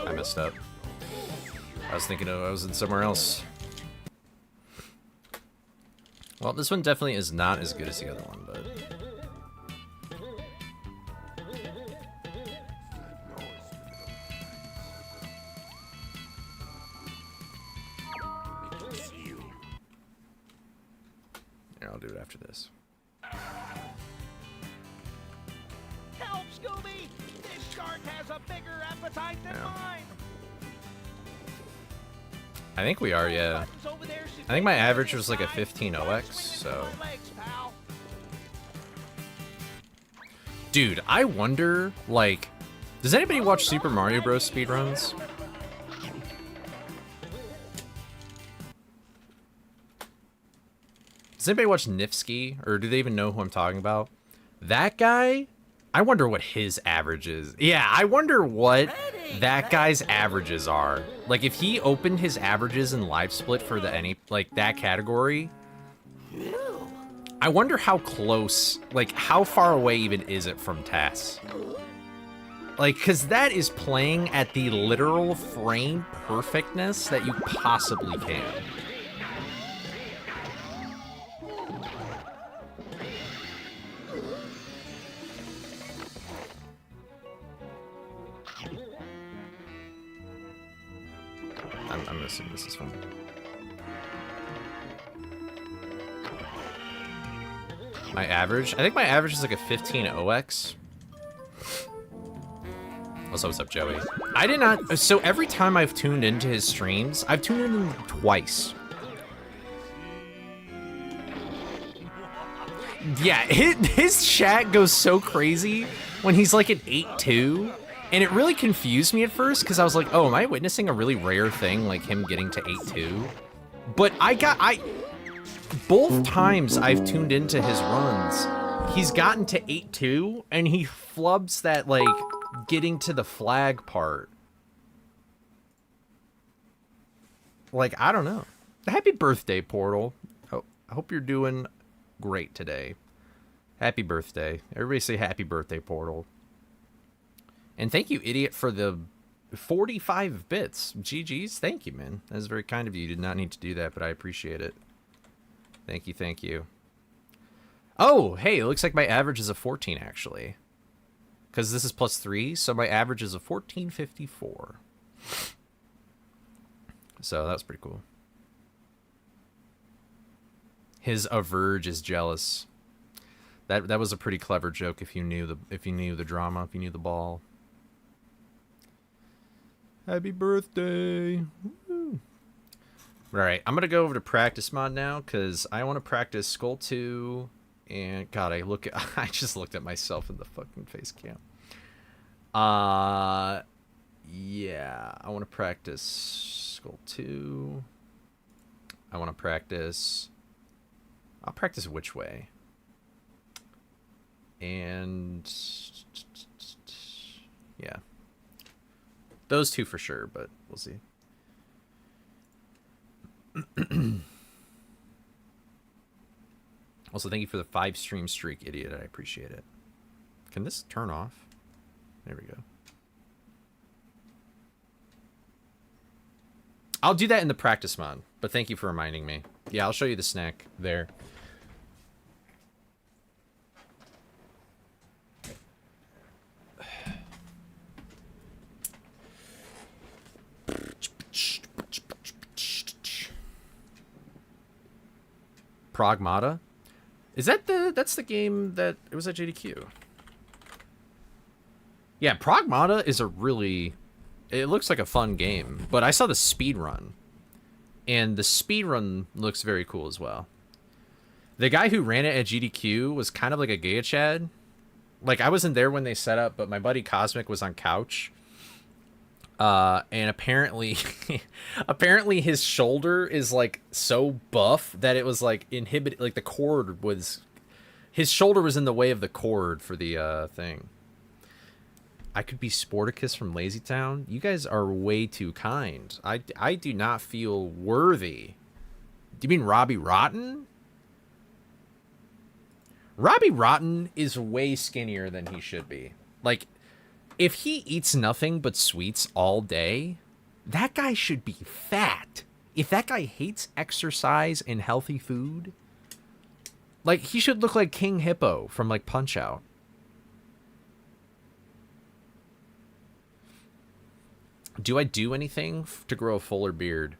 I messed up. I was thinking I was in somewhere else. Well, this one definitely is not as good as the other one, but... Yeah, I'll do it after this. Help, Scooby! This shark has a bigger appetite than mine. I think we are, yeah. I think my average was like a 15 OX, so... Dude, I wonder, like... Does anybody watch Super Mario Bros. Speedruns? Does anybody watch Nifsky? Or do they even know who I'm talking about? That guy... I wonder what his average is. Yeah, I wonder what that guy's averages are. Like, if he opened his averages in live split for the that category, I wonder how close, like, how far away even is it from Tess? Like, because that is playing at the literal frame perfectness that you possibly can. I'm gonna assume this is fun. My average? I think my average is like a 15 OX. Also, what's up, Joey? I did not... So every time I've tuned into his streams, I've tuned in them twice. Yeah, his chat goes so crazy when he's like an 8-2. And it really confused me at first, because I was like, oh, am I witnessing a really rare thing, like him getting to 8-2? But both times I've tuned into his runs, he's gotten to 8-2, and he flubs that, like, getting to the flag part. Like, I don't know. Happy birthday, Portal. I hope you're doing great today. Happy birthday. Everybody say happy birthday, Portal. And thank you, Idiot, for the 45 bits. GG's. Thank you, man. That is very kind of you. You did not need to do that, but I appreciate it. Thank you, thank you. Oh, hey, it looks like my average is a 14, actually. Because this is +3, so my average is a 1454. So that's pretty cool. His average is jealous. That was a pretty clever joke if you knew the drama, if you knew the ball. Happy birthday. Woo. All right, I'm going to go over to practice mod now because I want to practice Skull 2. And God, I just looked at myself in the fucking face cam. Yeah, I want to practice Skull 2. I want to practice... I'll practice Which Way. And... yeah. Those two for sure, but we'll see. Also, thank you for the 5 stream streak, idiot. I appreciate it. Can this turn off? There we go. I'll do that in the practice mod, but thank you for reminding me. Yeah, I'll show you the snack there. Pragmata? Is that that's the game that it was at JDQ? Yeah, Pragmata is a really, it looks like a fun game, but I saw the speedrun, and the speedrun looks very cool as well. The guy who ran it at GDQ was kind of like a Giga Chad. Like, I wasn't there when they set up, but my buddy Cosmic was on couch. And apparently, apparently his shoulder is like so buff that it was like inhibited, like the cord was, his shoulder was in the way of the cord for the thing. I could be Sporticus from Lazy Town. You guys are way too kind. I do not feel worthy. Do you mean Robbie Rotten? Robbie Rotten is way skinnier than he should be. Like, if he eats nothing but sweets all day, that guy should be fat. If that guy hates exercise and healthy food, like, he should look like King Hippo from, like, Punch-Out. Do I do anything to grow a fuller beard?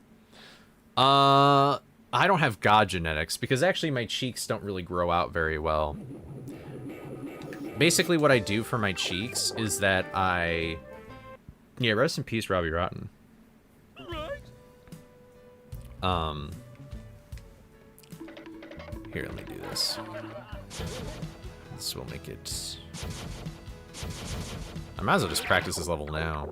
I don't have god genetics, because actually my cheeks don't really grow out very well. Basically what I do for my cheeks is that I... yeah, rest in peace, Robbie Rotten. Here, let me do this. This will make it... I might as well just practice this level now.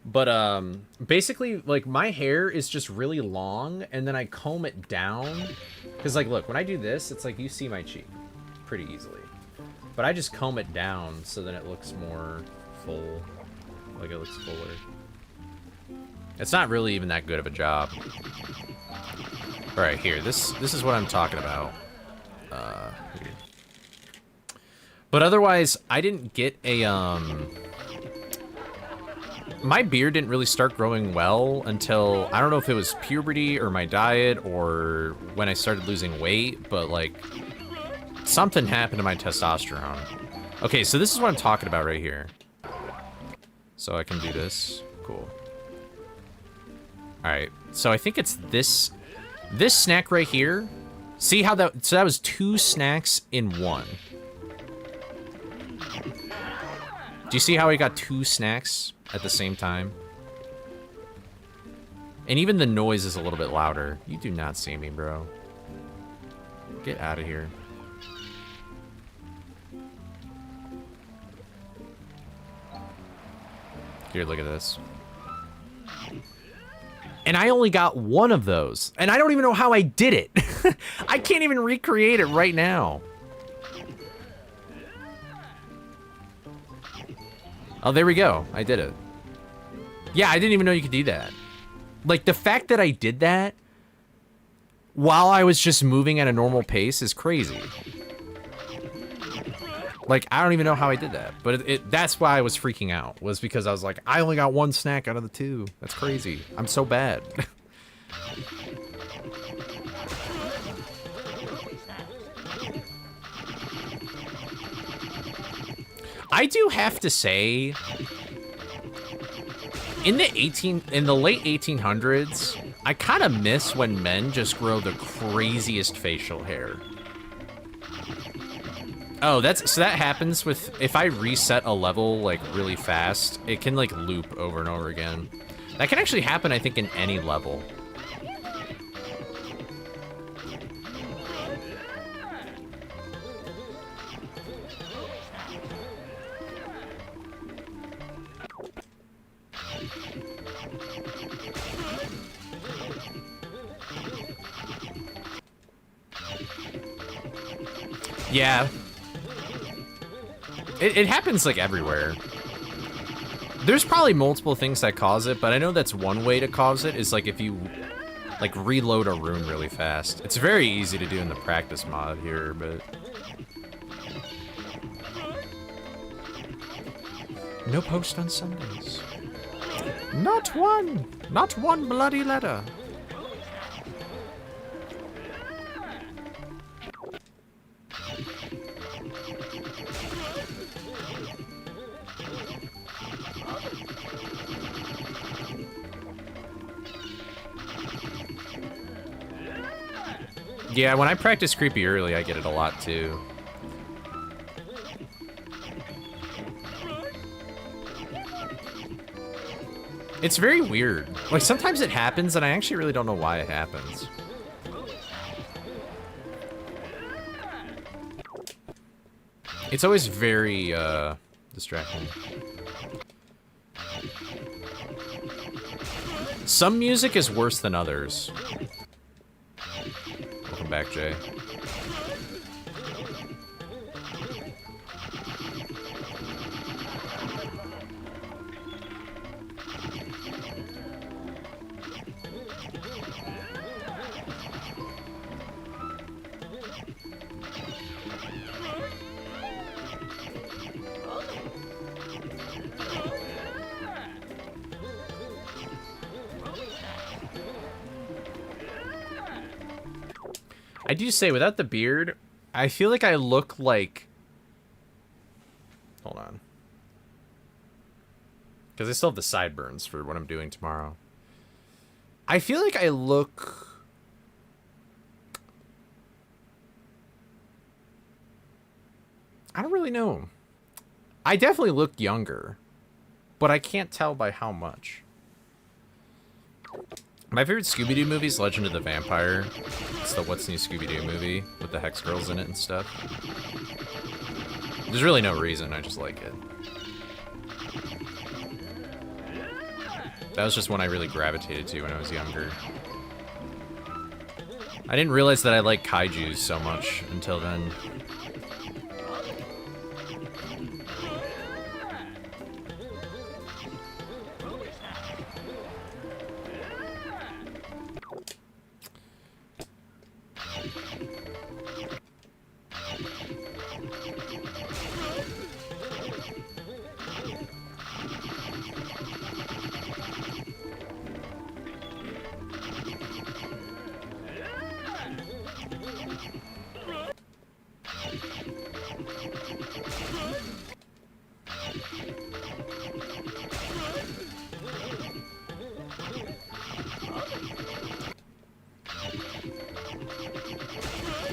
But, basically, like, my hair is just really long, and then I comb it down. Because, like, look, when I do this, it's like you see my cheek pretty easily. But I just comb it down so that it looks more full. Like, it looks fuller. It's not really even that good of a job. Alright, here. This is what I'm talking about. Here. But otherwise, I didn't get a, my beard didn't really start growing well until, I don't know if it was puberty or my diet or when I started losing weight, but, like, something happened to my testosterone. Okay, so this is what I'm talking about right here. So I can do this. Cool. Alright, so I think it's this snack right here. See how that, so that was 2 snacks in 1. Do you see how I got 2 snacks at the same time? And even the noise is a little bit louder. You do not see me, bro. Get out of here. Here, look at this. And I only got 1 of those. And I don't even know how I did it. I can't even recreate it right now. Oh, there we go. I did it. Yeah, I didn't even know you could do that. Like, the fact that I did that while I was just moving at a normal pace is crazy. Like, I don't even know how I did that. But that's why I was freaking out. Was because I was like, I only got 1 snack out of the 2. That's crazy. I'm so bad. I do have to say, in the late 1800s, I kind of miss when men just grow the craziest facial hair. Oh, so that happens with, if I reset a level, like, really fast, it can, like, loop over and over again. That can actually happen, I think, in any level. Yeah. It happens, like, everywhere. There's probably multiple things that cause it, but I know that's one way to cause it, is, like, if you, like, reload a room really fast. It's very easy to do in the practice mod here, but... No post on Sundays. Not one! Not one bloody letter. Yeah, when I practice creepy early, I get it a lot too. It's very weird. Like, sometimes it happens, and I actually really don't know why it happens. It's always very, distracting. Some music is worse than others. Welcome back, Jay. I do say, without the beard, I feel like I look like... Hold on. Because I still have the sideburns for what I'm doing tomorrow. I feel like I look... I don't really know. I definitely look younger, but I can't tell by how much. My favorite Scooby-Doo movie is Legend of the Vampire. It's the What's New Scooby-Doo movie with the Hex Girls in it and stuff. There's really no reason, I just like it. That was just one I really gravitated to when I was younger. I didn't realize that I liked kaijus so much until then.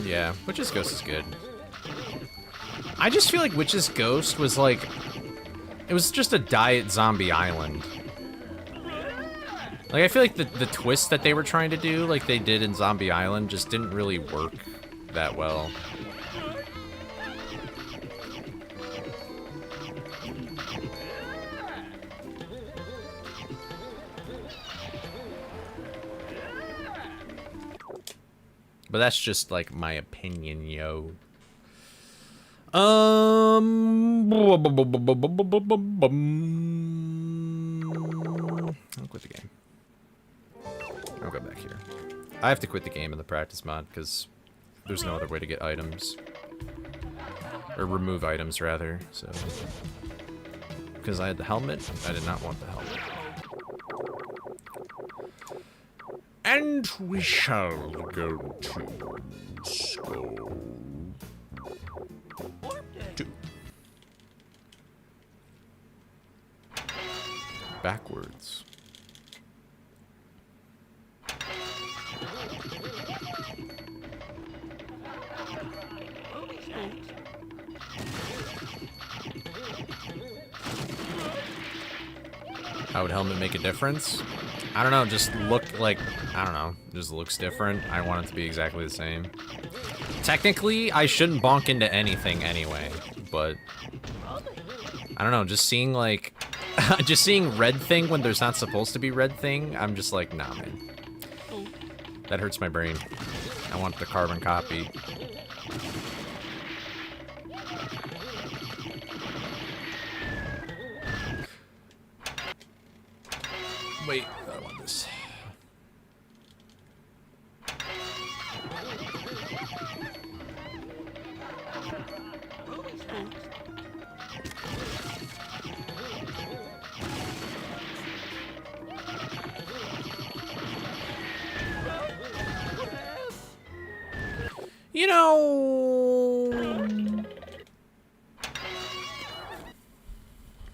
Yeah, Witch's Ghost is good. I just feel like Witch's Ghost was like... It was just a diet zombie island. Like, I feel like the twist that they were trying to do, like they did in Zombie Island, just didn't really work that well. But that's just, like, my opinion, yo. I'll quit the game. I'll go back here. I have to quit the game in the practice mod, because there's no other way to get items. Or remove items, rather, so... Because I had the helmet, I did not want the helmet. And we shall go to Skull 2. Backwards. How would helmet make a difference? I don't know, just look like, I don't know, just looks different. I want it to be exactly the same. Technically, I shouldn't bonk into anything anyway, but I don't know, just seeing like, just seeing red thing when there's not supposed to be red thing, I'm just like, nah, man. That hurts my brain. I want the carbon copy. You know,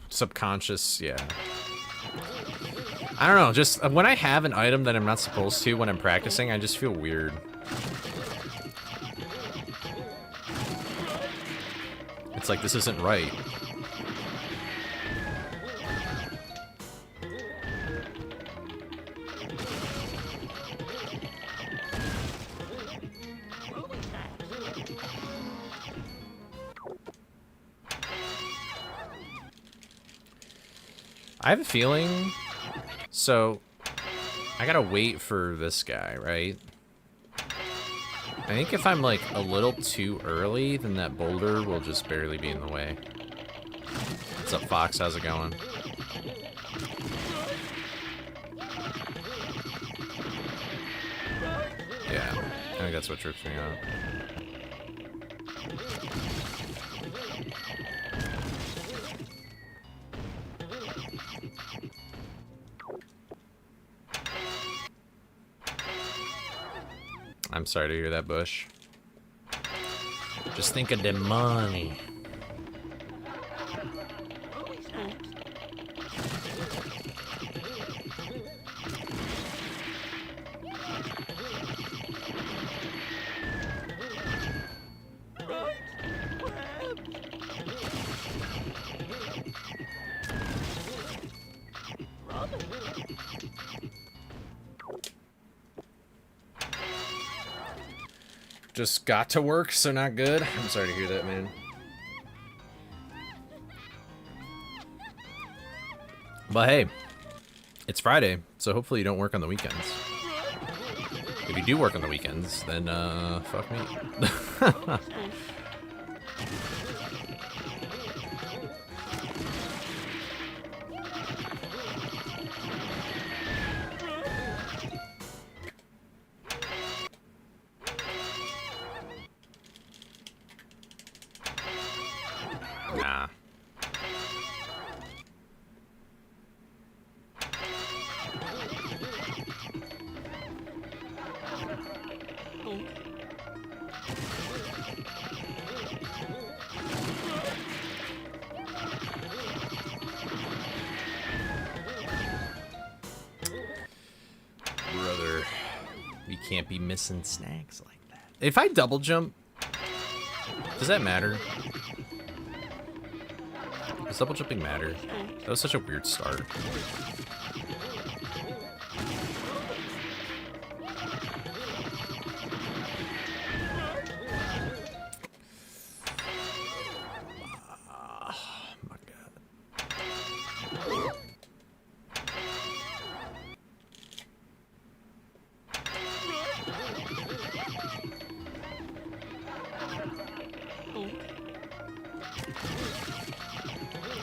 subconscious, yeah. I don't know, just when I have an item that I'm not supposed to when I'm practicing, I just feel weird. It's like, this isn't right. I have a feeling, so I gotta wait for this guy, right? I think if I'm like a little too early, then that boulder will just barely be in the way. What's up, Fox? How's it going? Yeah, I think that's what trips me out. I'm sorry to hear that, Bush. Just think of the money. Just got to work, so not good. I'm sorry to hear that, man. But hey, it's Friday, so hopefully you don't work on the weekends. If you do work on the weekends, then fuck me. Nah. Brother, we can't be missing snacks like that. If I double jump, does that matter? Does double jumping matter? That was such a weird start. Oh my god.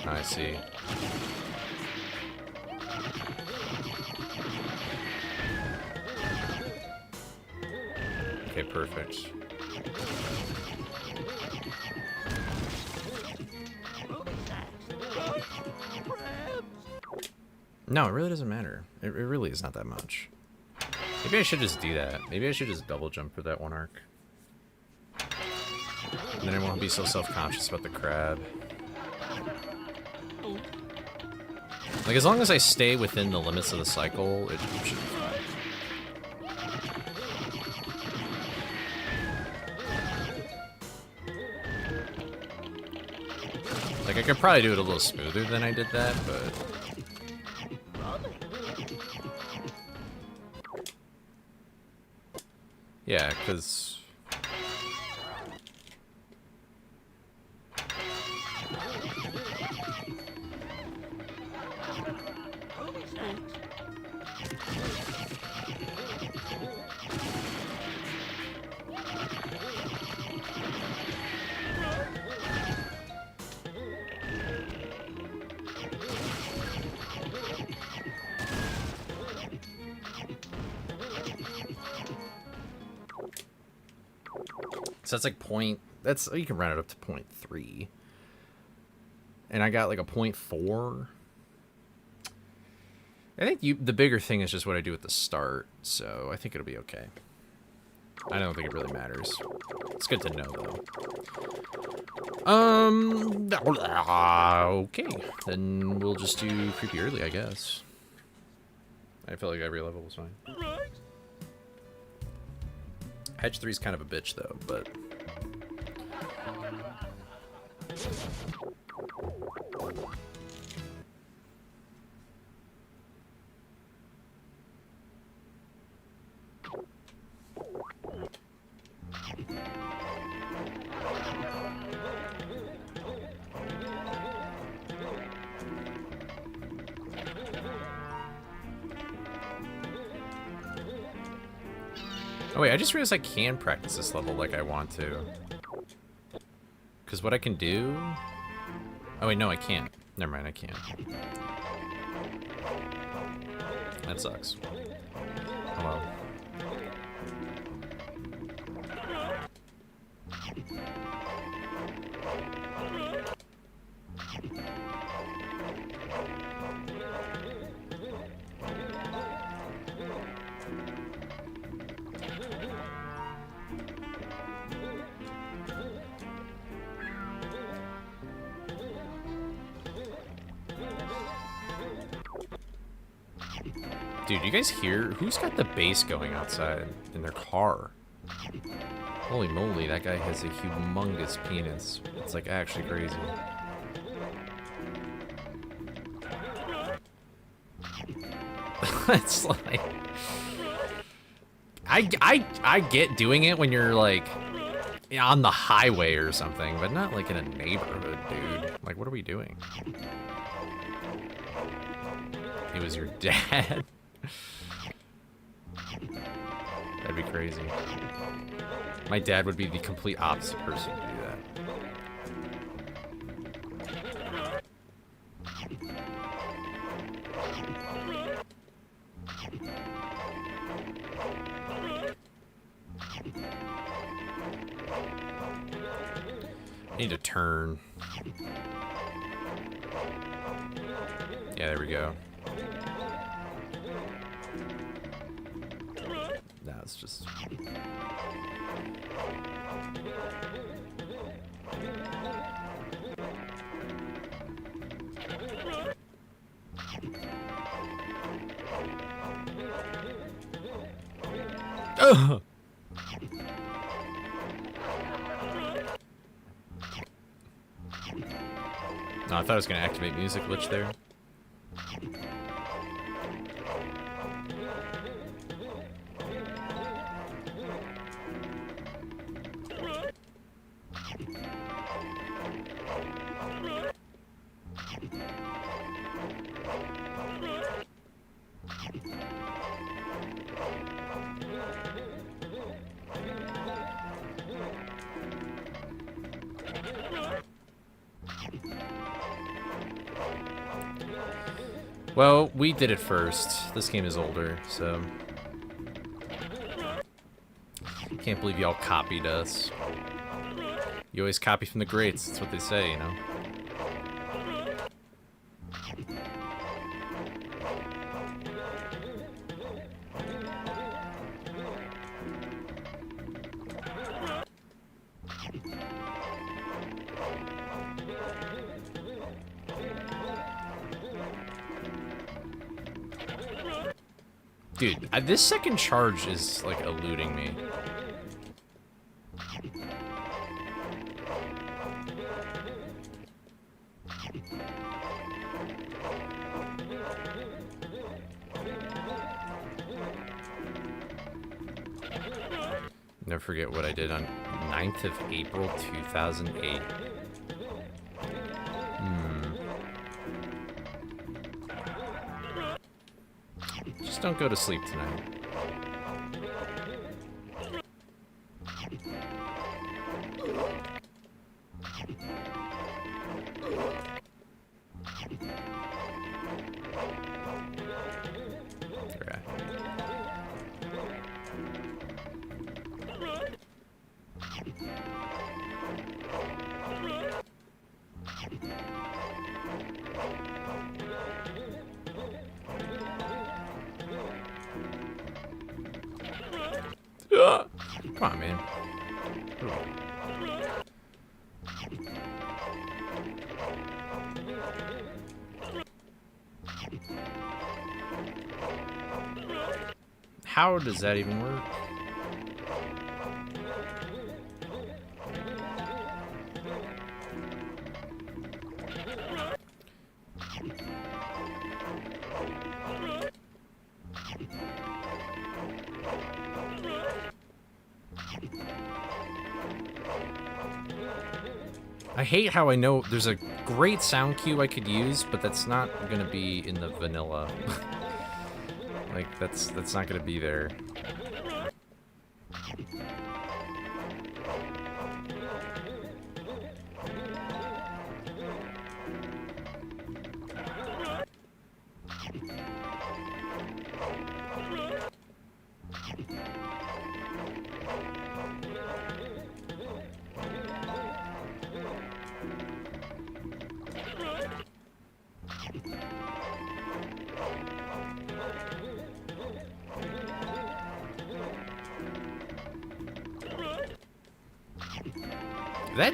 I see. Okay, perfect. No, it really doesn't matter. It really is not that much. Maybe I should just do that. Maybe I should just double jump for that one arc. And then I won't be so self-conscious about the crab. Like, as long as I stay within the limits of the cycle, it should be fine. Like, I could probably do it a little smoother than I did that, but... yeah, because... so that's like point That's, you can round it up to 0.3. And I got like a 0.4. I think the bigger thing is just what I do at the start, so I think it'll be okay. I don't think it really matters. It's good to know, though. Okay. Then we'll just do creepy early, I guess. I feel like every level was fine. Hedge 3 is kind of a bitch, though, but... Oh wait, I just realized I can practice this level like I want to. Because what I can do... Oh wait, no, I can't. Never mind, I can't. That sucks. Oh well. Dude, you guys hear? Who's got the bass going outside in their car? Holy moly, that guy has a humongous penis. It's like actually crazy. It's like... I get doing it when you're like on the highway or something, but not like in a neighborhood, dude. Like, what are we doing? It was your dad? That'd be crazy. My dad would be the complete opposite person to do that. I need to turn. Yeah, there we go. No, it's just... Ugh! No, I thought I was going to activate music glitch there. Well, we did it first. This game is older, so... Can't believe y'all copied us. You always copy from the greats, that's what they say, you know? Dude, this second charge is, like, eluding me. Never forget what I did on 9th of April, 2008. Just don't go to sleep tonight. Okay. Come on, man. How does that even work? I hate how I know there's a great sound cue I could use, but that's not gonna be in the vanilla. Like, that's not gonna be there.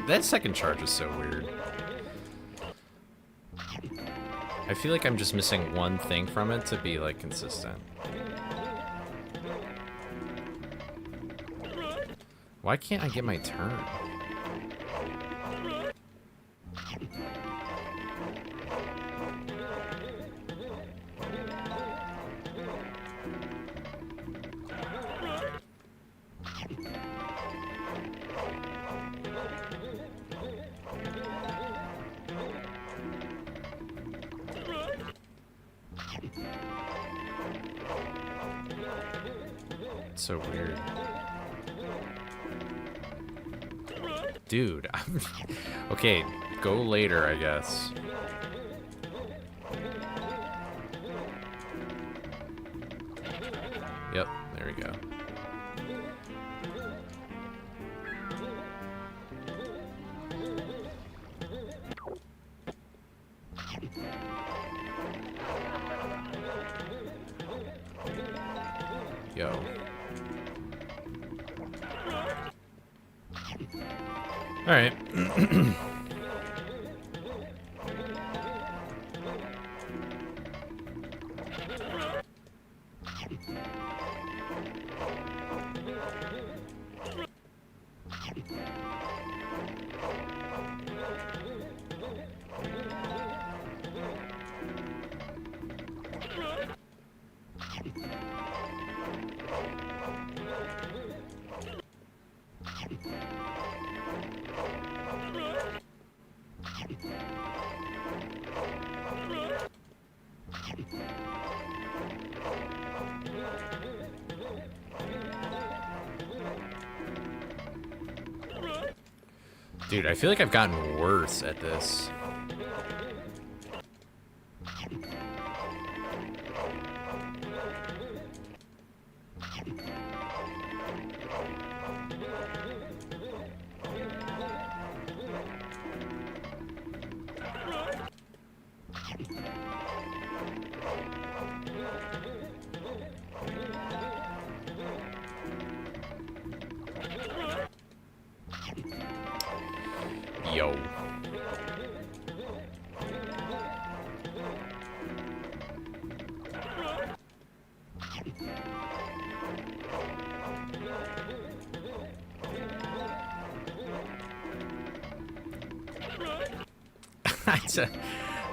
That second charge is so weird. I feel like I'm just missing one thing from it to be, like, consistent. Why can't I get my turn? So weird. Dude, okay, go later, I guess. Yep, there we go. Yo. All right. Dude, I feel like I've gotten worse at this. Yo.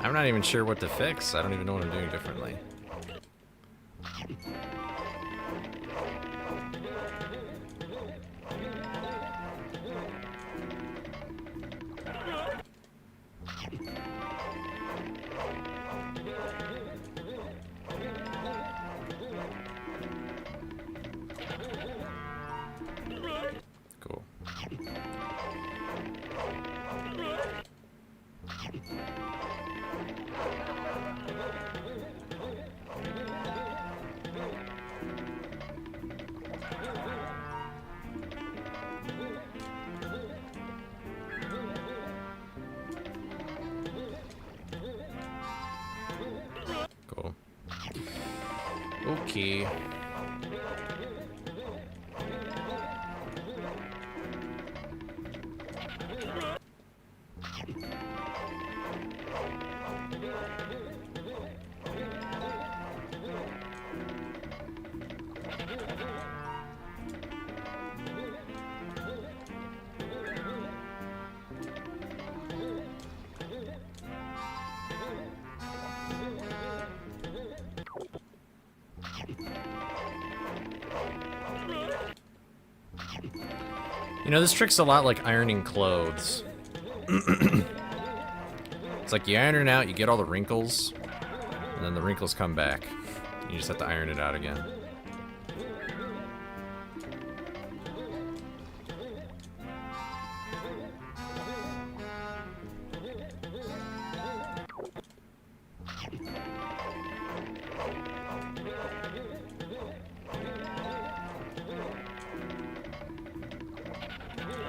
I'm not even sure what to fix. I don't even know what I'm doing differently. Cool. Cool. Okay. You know, this trick's a lot like ironing clothes. It's like you iron it out, you get all the wrinkles, and then the wrinkles come back. You just have to iron it out again.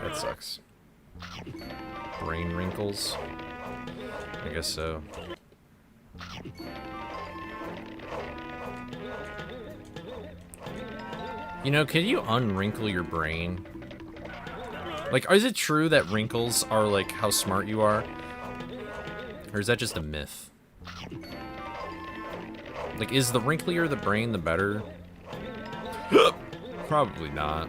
That sucks. Brain wrinkles. I guess so. You know, can you unwrinkle your brain? Like, is it true that wrinkles are like how smart you are? Or is that just a myth? Like, is the wrinklier the brain, the better? Probably not.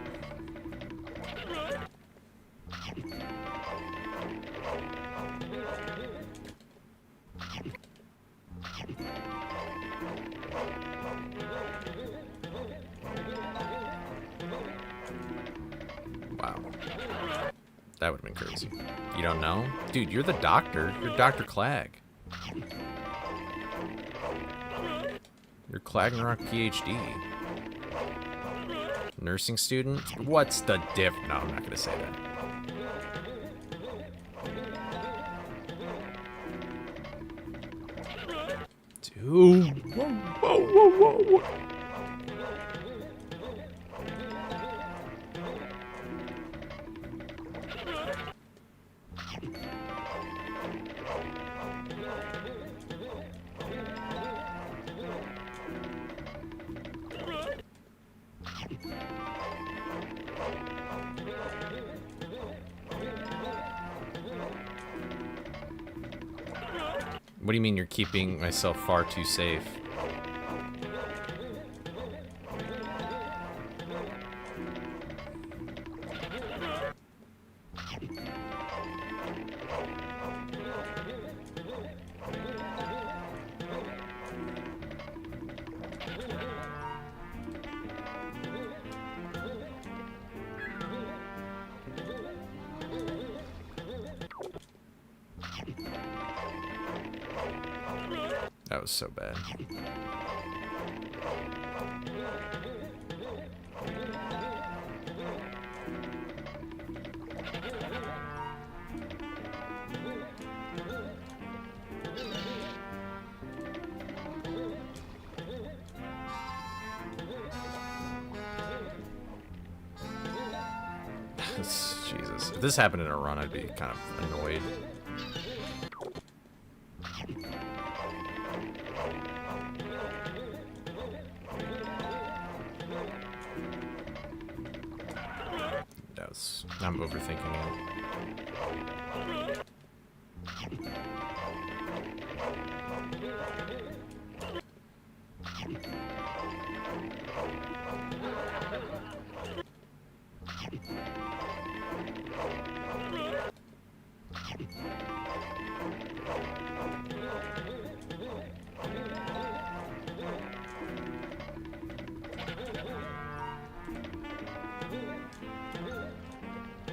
Wow. That would have been crazy. You don't know? Dude, you're the doctor. You're Dr. Clag. You're Clagnrock PhD. Nursing student? What's the diff? No, I'm not gonna say that. Dude. Whoa, whoa, whoa, whoa. What do you mean you're keeping myself far too safe? That was so bad. Jesus. If this happened in a run, I'd be kind of annoyed. I'm overthinking it.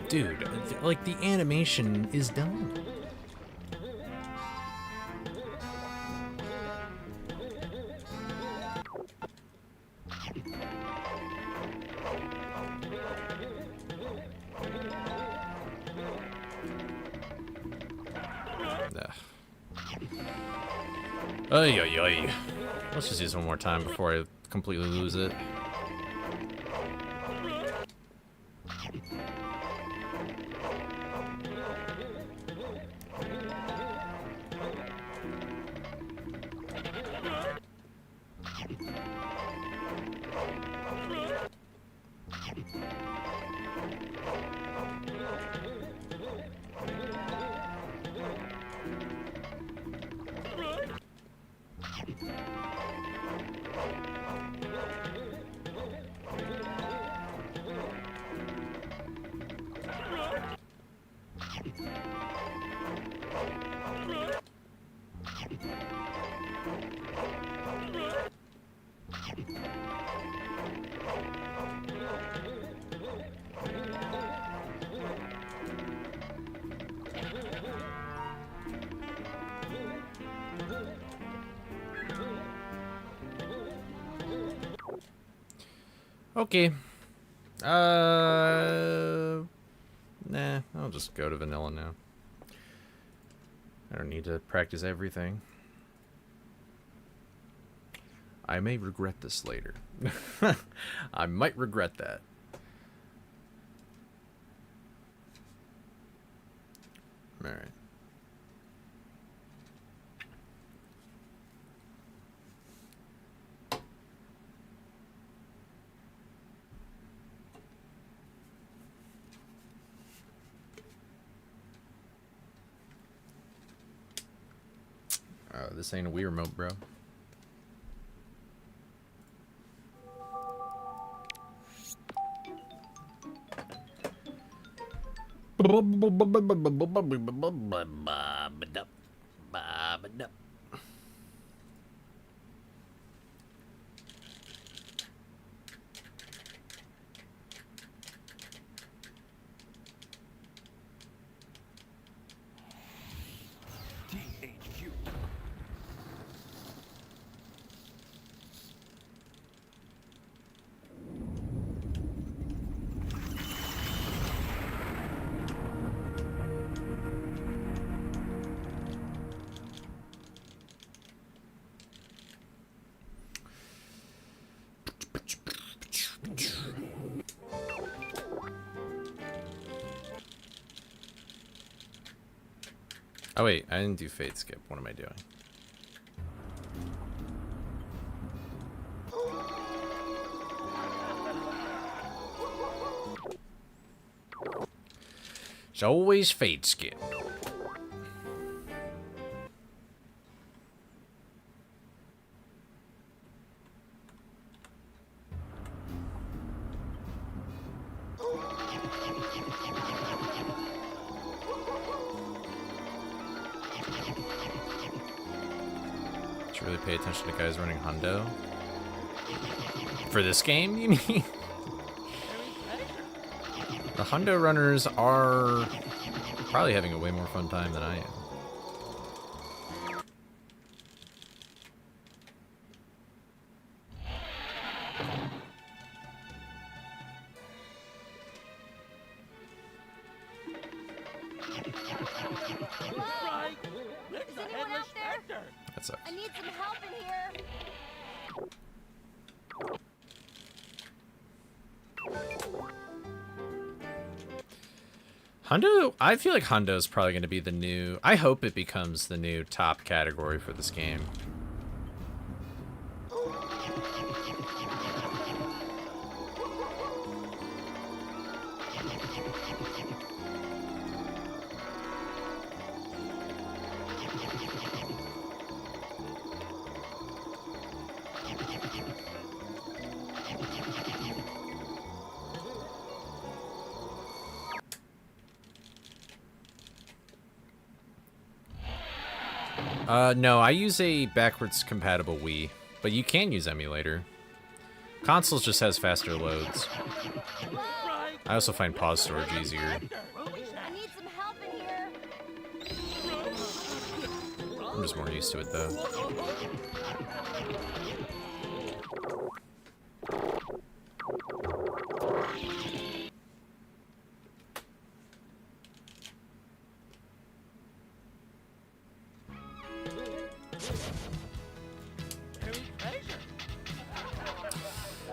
Dude, like, the animation is done. Ay, ay, ay. Let's just use one more time before I completely lose it. Okay. Nah, I'll just go to vanilla now. I don't need to practice everything. I may regret this later. I might regret that. Alright. This ain't a Wii remote, bro. Oh wait, I didn't do Fate Skip. What am I doing? It's always Fate Skip. Should really pay attention to guys running hundo. For this game, you mean? The hundo runners are probably having a way more fun time than I am. Right. It's Is the anyone headless out there? specter. That sucks. I need some help in here. Hundo, I feel like Hundo is probably going to be the new... I hope it becomes the new top category for this game. No, I use a backwards compatible Wii, but you can use emulator. Consoles just has faster loads. Right. I also find pause storage easier. I need some help in here. I'm just more used to it though.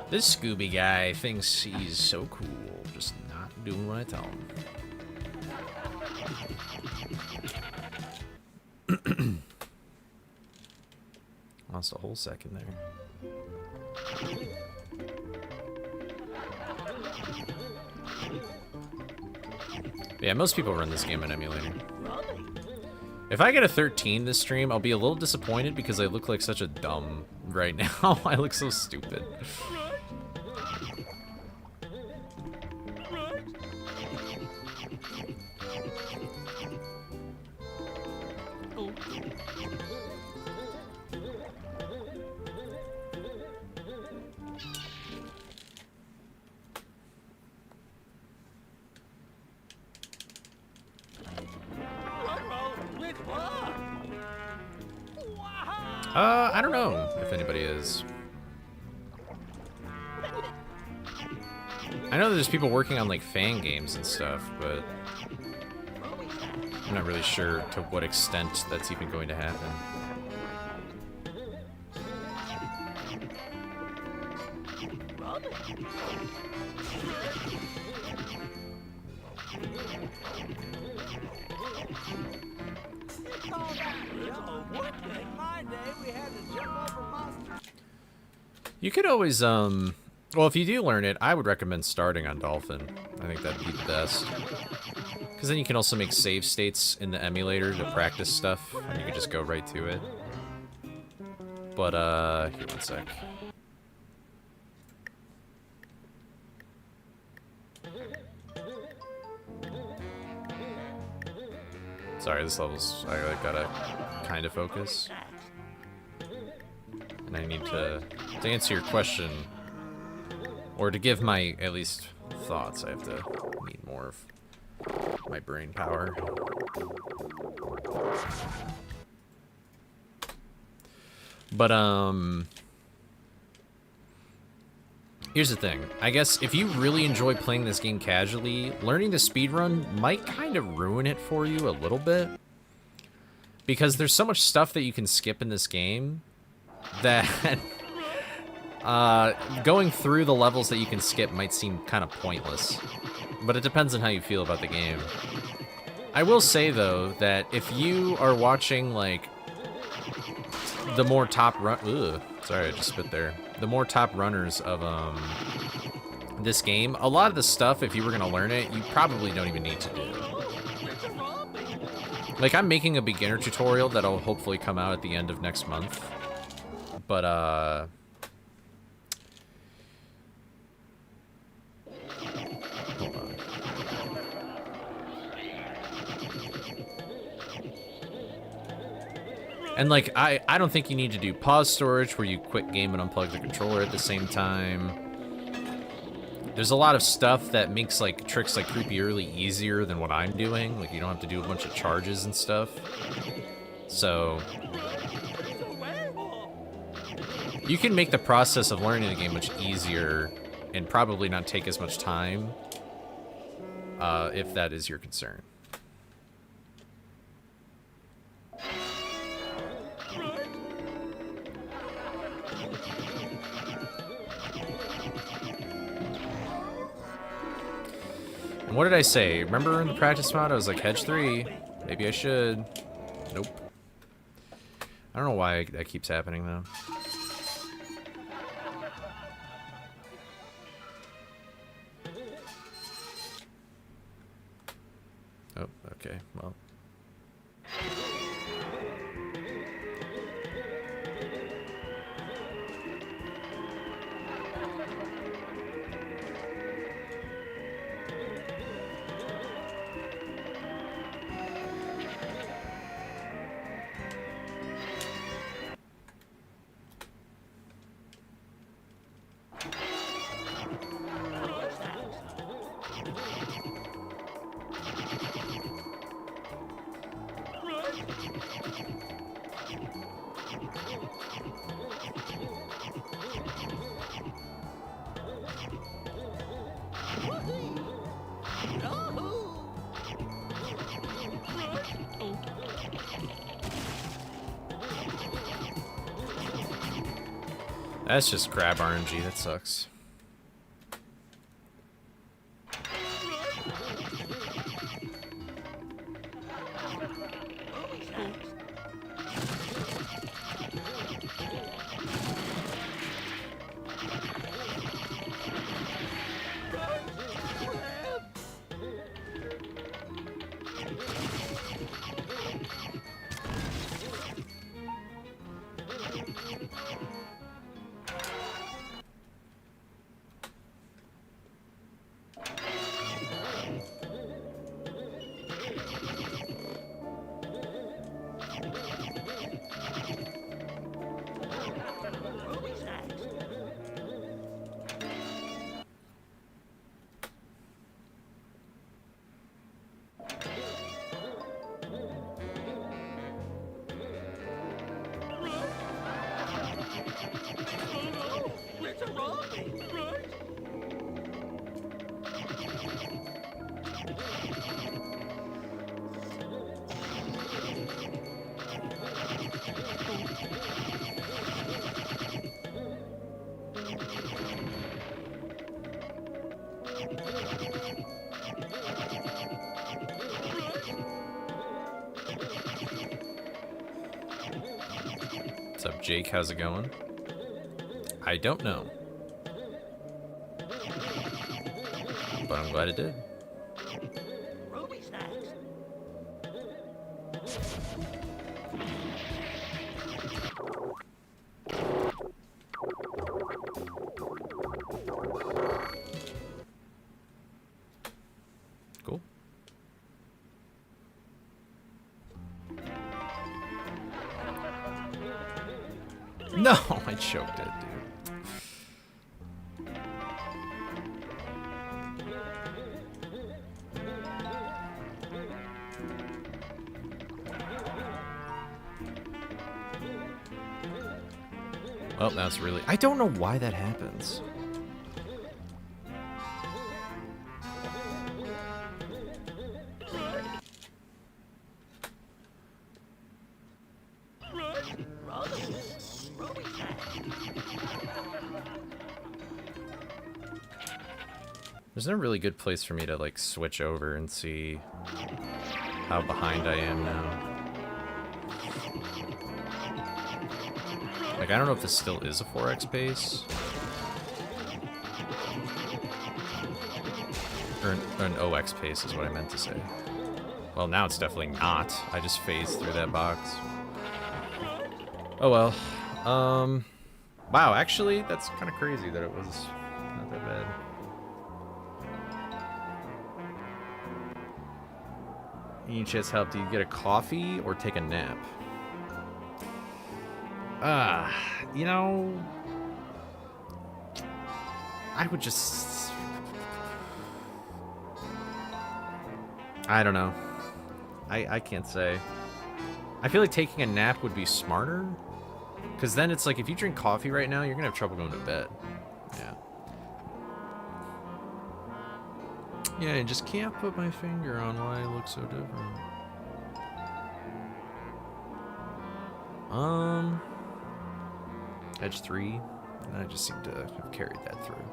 This Scooby guy thinks he's so cool, just not doing what I tell him. Lost a whole second there. Yeah, most people run this game on emulator. If I get a 13 this stream, I'll be a little disappointed because I look like such a dumb right now. I look so stupid. I don't know if anybody is. I know there's people working on like fan games and stuff, but I'm not really sure to what extent that's even going to happen. You could always, well, if you do learn it, I would recommend starting on Dolphin. I think that'd be the best. Because then you can also make save states in the emulator to practice stuff, and you can just go right to it. But, here, one sec. Sorry, this level's, I gotta kind of focus. And I need to answer your question, or to give my, at least, thoughts, I have to need more of my brain power. But, here's the thing. I guess if you really enjoy playing this game casually, learning the speedrun might kind of ruin it for you a little bit. Because there's so much stuff that you can skip in this game that going through the levels that you can skip might seem kind of pointless. But it depends on how you feel about the game. I will say, though, that if you are watching, like, the more top run... Ugh, sorry, I just spit there. The more top runners of this game, a lot of the stuff, if you were going to learn it, you probably don't even need to do. Like, I'm making a beginner tutorial that'll hopefully come out at the end of next month. But, hold on. And, like, I don't think you need to do pause storage where you quit game and unplug the controller at the same time. There's a lot of stuff that makes, like, tricks like Creepy Early easier than what I'm doing. Like, you don't have to do a bunch of charges and stuff. So you can make the process of learning the game much easier and probably not take as much time, if that is your concern. And what did I say? Remember in the practice mod, I was like, hedge 3. Maybe I should. Nope. I don't know why that keeps happening, though. Oh, okay, well. That's just crab RNG, that sucks. What's up, Jake? How's it going? I don't know. But I'm glad it did. Ruby snacks. Cool. No, I choked it, dude. Well, that's really... I don't know why that happens. There's no really good place for me to, like, switch over and see how behind I am now. Like, I don't know if this still is a 4x pace. Or an OX pace is what I meant to say. Well, now it's definitely not. I just phased through that box. Oh well. Wow, actually, that's kind of crazy that it was not that bad. Any chance help? Do you get a coffee or take a nap? You know, I would just... I don't know. I can't say. I feel like taking a nap would be smarter. Because then it's like, if you drink coffee right now, you're going to have trouble going to bed. Yeah. Yeah, I just can't put my finger on why I look so different. Edge 3. And I just seem to have carried that through.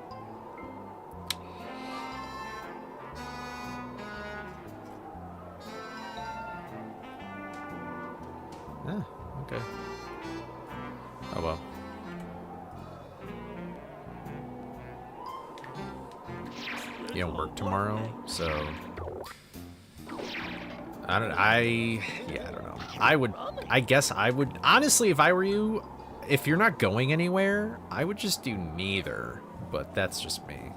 Ah, okay. Oh well. You don't work tomorrow, so I don't know. I guess I would honestly, if I were you, if you're not going anywhere, I would just do neither, but that's just me.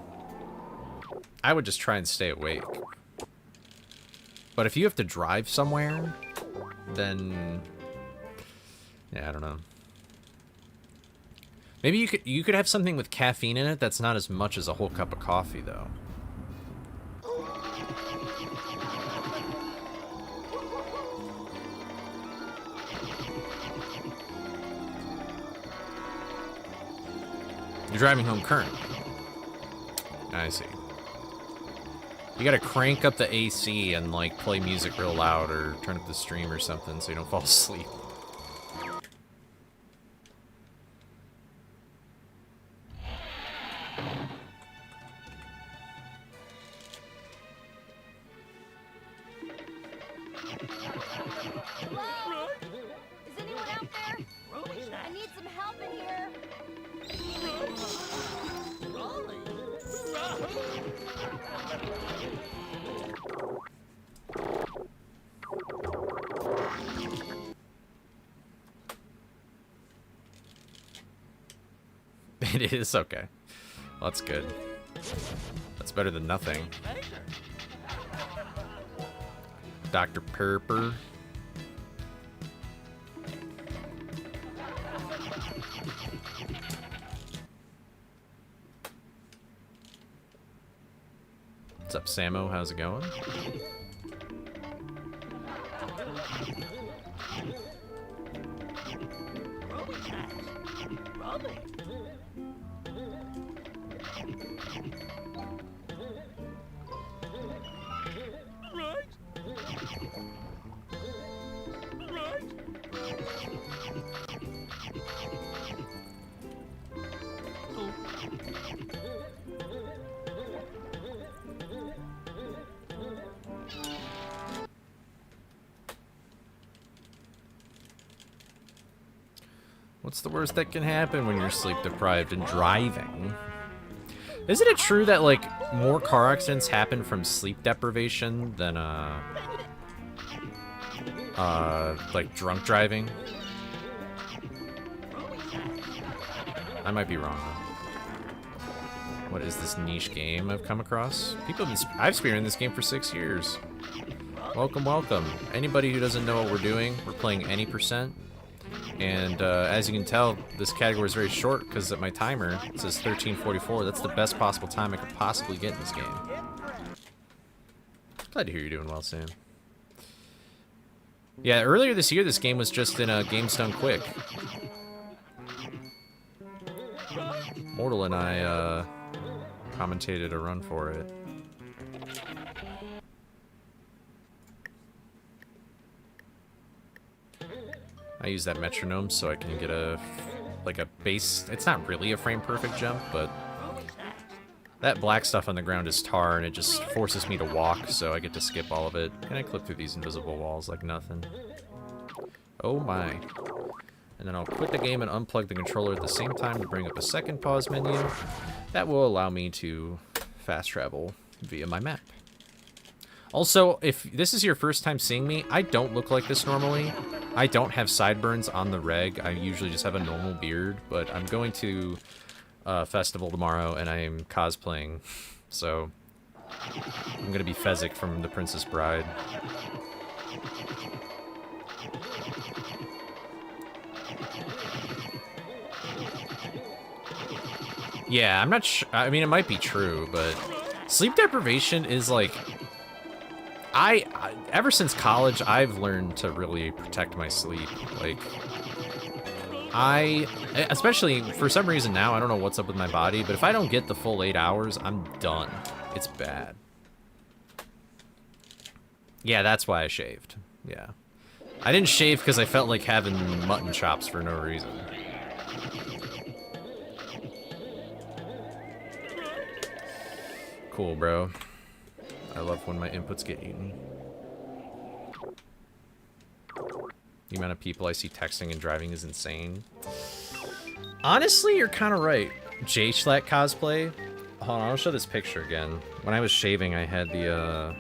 I would just try and stay awake. But if you have to drive somewhere, then yeah, I don't know. Maybe you could have something with caffeine in it that's not as much as a whole cup of coffee, though. You're driving home current. I see. You gotta crank up the AC and, like, play music real loud or turn up the stream or something so you don't fall asleep. Hello? Is anyone out there? I need some help in here. It is okay. Well, that's good. That's better than nothing. Dr. Purper. What's up, Samo? How's it going? What's the worst that can happen when you're sleep deprived and driving? Isn't it true that, like, more car accidents happen from sleep deprivation than, like, drunk driving? I might be wrong, though. What is this niche game I've come across? People have been, I've spearrun this game for 6 years. Welcome, welcome. Anybody who doesn't know what we're doing, we're playing any percent. And as you can tell, this category is very short because at my timer it says 13:44. That's the best possible time I could possibly get in this game. Glad to hear you're doing well, Sam. Yeah, earlier this year, this game was just in a Games Done Quick. Mortal and I commentated a run for it. I use that metronome so I can get a, like a base. It's not really a frame perfect jump, but that black stuff on the ground is tar and it just forces me to walk, so I get to skip all of it. And I clip through these invisible walls like nothing. Oh my. And then I'll quit the game and unplug the controller at the same time to bring up a second pause menu. That will allow me to fast travel via my map. Also, if this is your first time seeing me, I don't look like this normally. I don't have sideburns on the reg. I usually just have a normal beard, but I'm going to a festival tomorrow and I am cosplaying, so I'm gonna be Fezzik from The Princess Bride. Yeah, I'm not sure. I mean, it might be true, but sleep deprivation is like... ever since college, I've learned to really protect my sleep. Like, especially for some reason now, I don't know what's up with my body, but if I don't get the full 8 hours, I'm done. It's bad. Yeah, that's why I shaved. Yeah. I didn't shave because I felt like having mutton chops for no reason. Cool, bro. I love when my inputs get eaten. The amount of people I see texting and driving is insane. Honestly, you're kind of right. J-Schlatt cosplay. Hold on, I'll show this picture again. When I was shaving, I had the,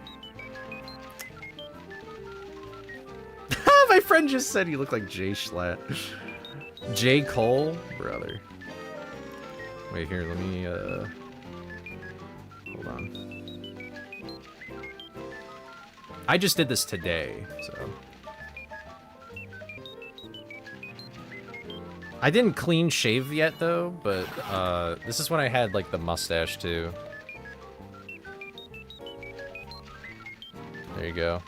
My friend just said he looked like J-Schlatt. J. Cole? Brother. Wait, here, let me, hold on. I just did this today, so... I didn't clean shave yet, though, but, this is when I had, like, the mustache, too. There you go.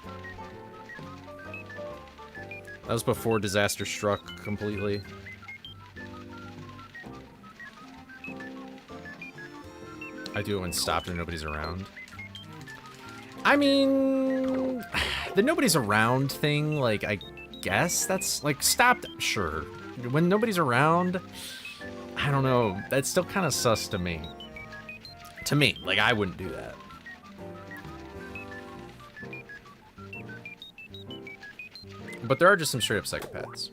That was before disaster struck completely. I do it when stopped and nobody's around. I mean, the nobody's around thing, like, I guess that's, like, stopped, sure. When nobody's around, I don't know, that's still kind of sus to me. To me, like, I wouldn't do that. But there are just some straight up psychopaths.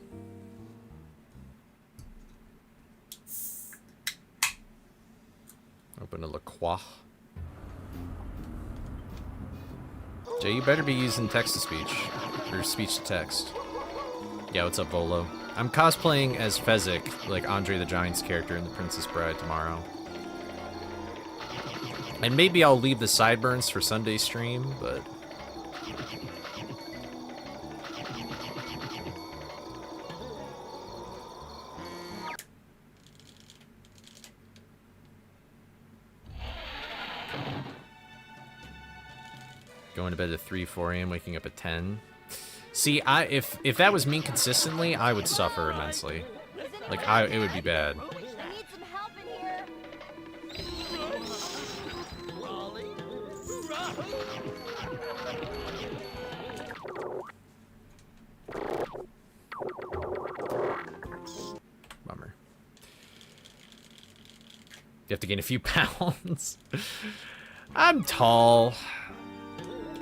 Open a La Croix. Jay, you better be using text-to-speech. Or speech-to-text. Yeah, what's up, Volo? I'm cosplaying as Fezzik, like Andre the Giant's character in The Princess Bride tomorrow. And maybe I'll leave the sideburns for Sunday's stream, but... Going to bed at 3, 4 a.m., waking up at 10. See, if that was me consistently, I would suffer immensely. Like, it would be bad. I need some help in here. Bummer. You have to gain a few pounds. I'm tall.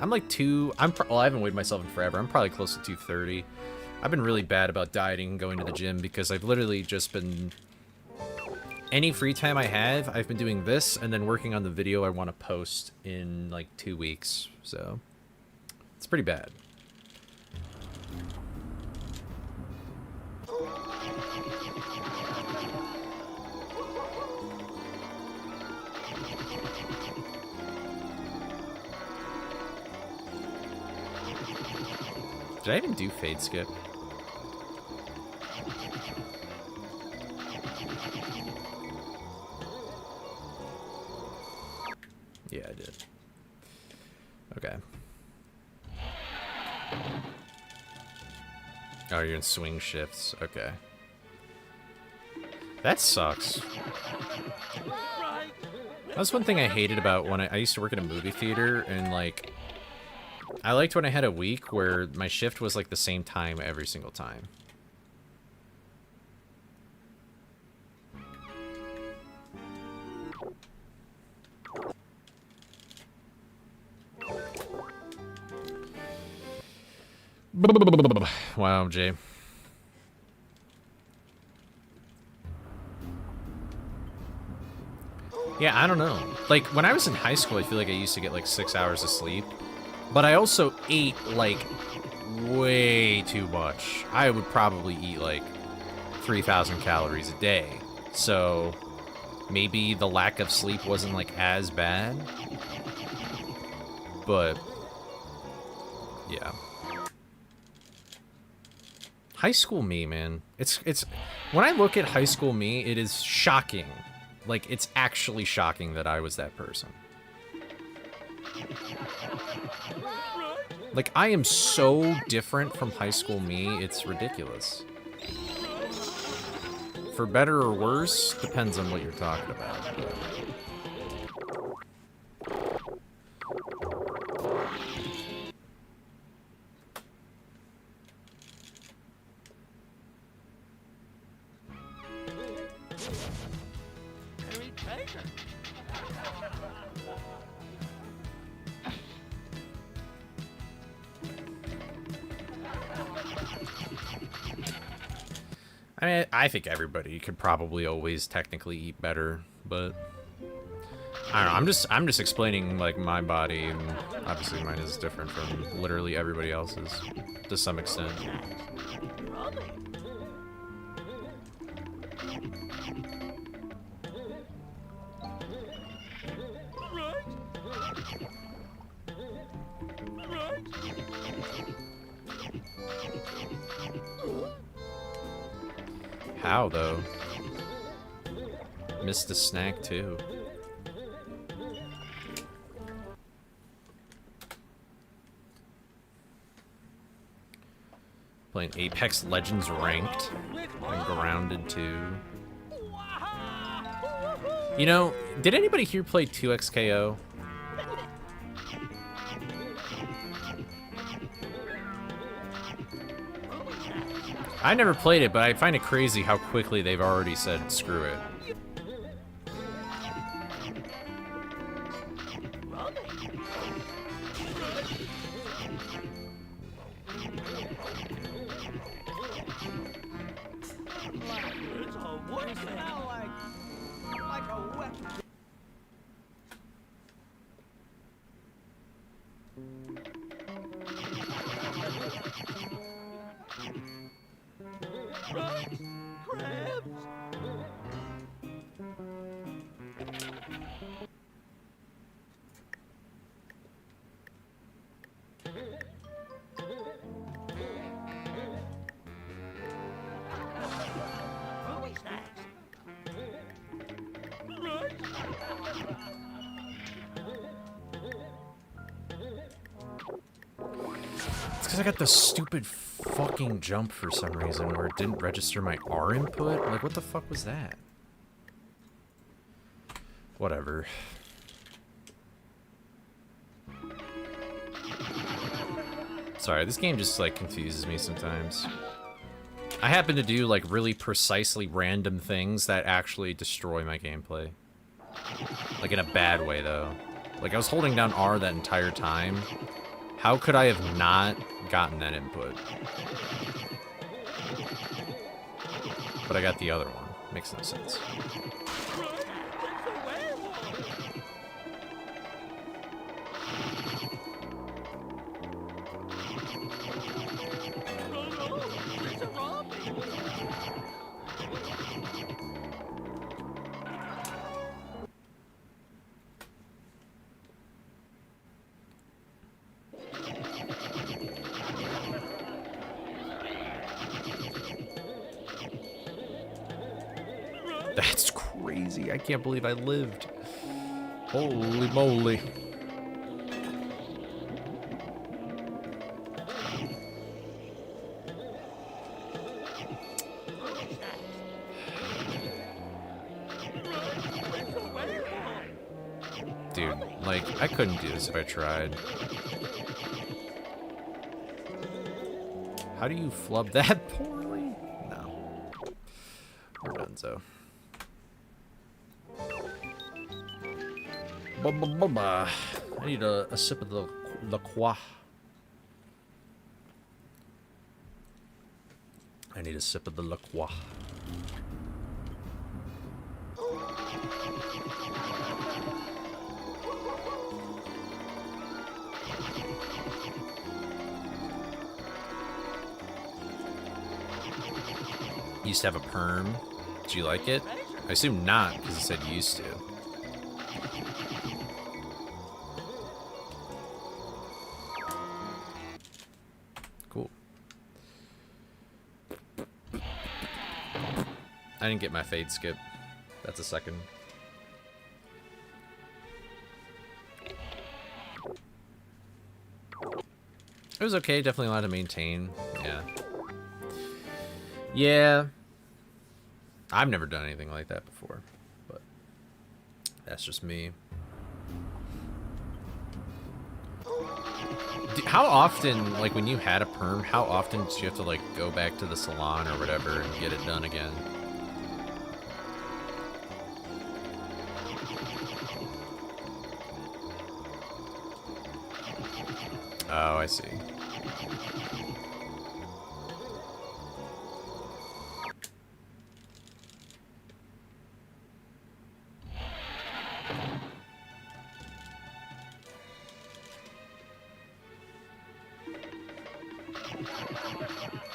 I'm like well, I haven't weighed myself in forever. I'm probably close to 230. I've been really bad about dieting and going to the gym because I've literally just been... Any free time I have, I've been doing this and then working on the video I want to post in like 2 weeks. So, it's pretty bad. Did I even do fade skip? Yeah, I did. Okay. Oh, you're in swing shifts. Okay. That sucks. That's one thing I hated about when I used to work at a movie theater, and like... I liked when I had a week where my shift was like the same time every single time. Wow, Jay. Yeah, I don't know. Like, when I was in high school, I feel like I used to get like 6 hours of sleep. But I also ate, like, way too much. I would probably eat, like, 3,000 calories a day. So, maybe the lack of sleep wasn't, like, as bad. But, yeah. High school me, man. It's when I look at high school me, it is shocking. Like, it's actually shocking that I was that person. Like, I am so different from high school me, it's ridiculous. For better or worse, depends on what you're talking about. But... I mean, I think everybody could probably always technically eat better, but I don't know. I'm just explaining like my body, and obviously mine is different from literally everybody else's to some extent. How, though? Missed a snack, too. Playing Apex Legends Ranked. And Grounded, too. You know, did anybody here play 2XKO? I never played it, but I find it crazy how quickly they've already said, screw it. It's because I got the stupid fucking jump for some reason where it didn't register my R input. Like, what the fuck was that? Whatever. Sorry, this game just, like, confuses me sometimes. I happen to do, like, really precisely random things that actually destroy my gameplay. Like, in a bad way, though. Like, I was holding down R that entire time. How could I have not gotten that input? but I got the other one. Makes no sense. That's crazy. I can't believe I lived. Holy moly. Dude, like, I couldn't do this if I tried. How do you flub that poorly? No. We're done, so. I need a sip of the La Croix. I need a sip of the La Croix. Used to have a perm. Do you like it? I assume not, because it said used to. Cool. I didn't get my fade skip. That's a second. It was okay, definitely allowed to maintain. Yeah. Yeah. I've never done anything like that before, but that's just me. How often, like when you had a perm, how often did you have to like go back to the salon or whatever and get it done again? Oh, I see.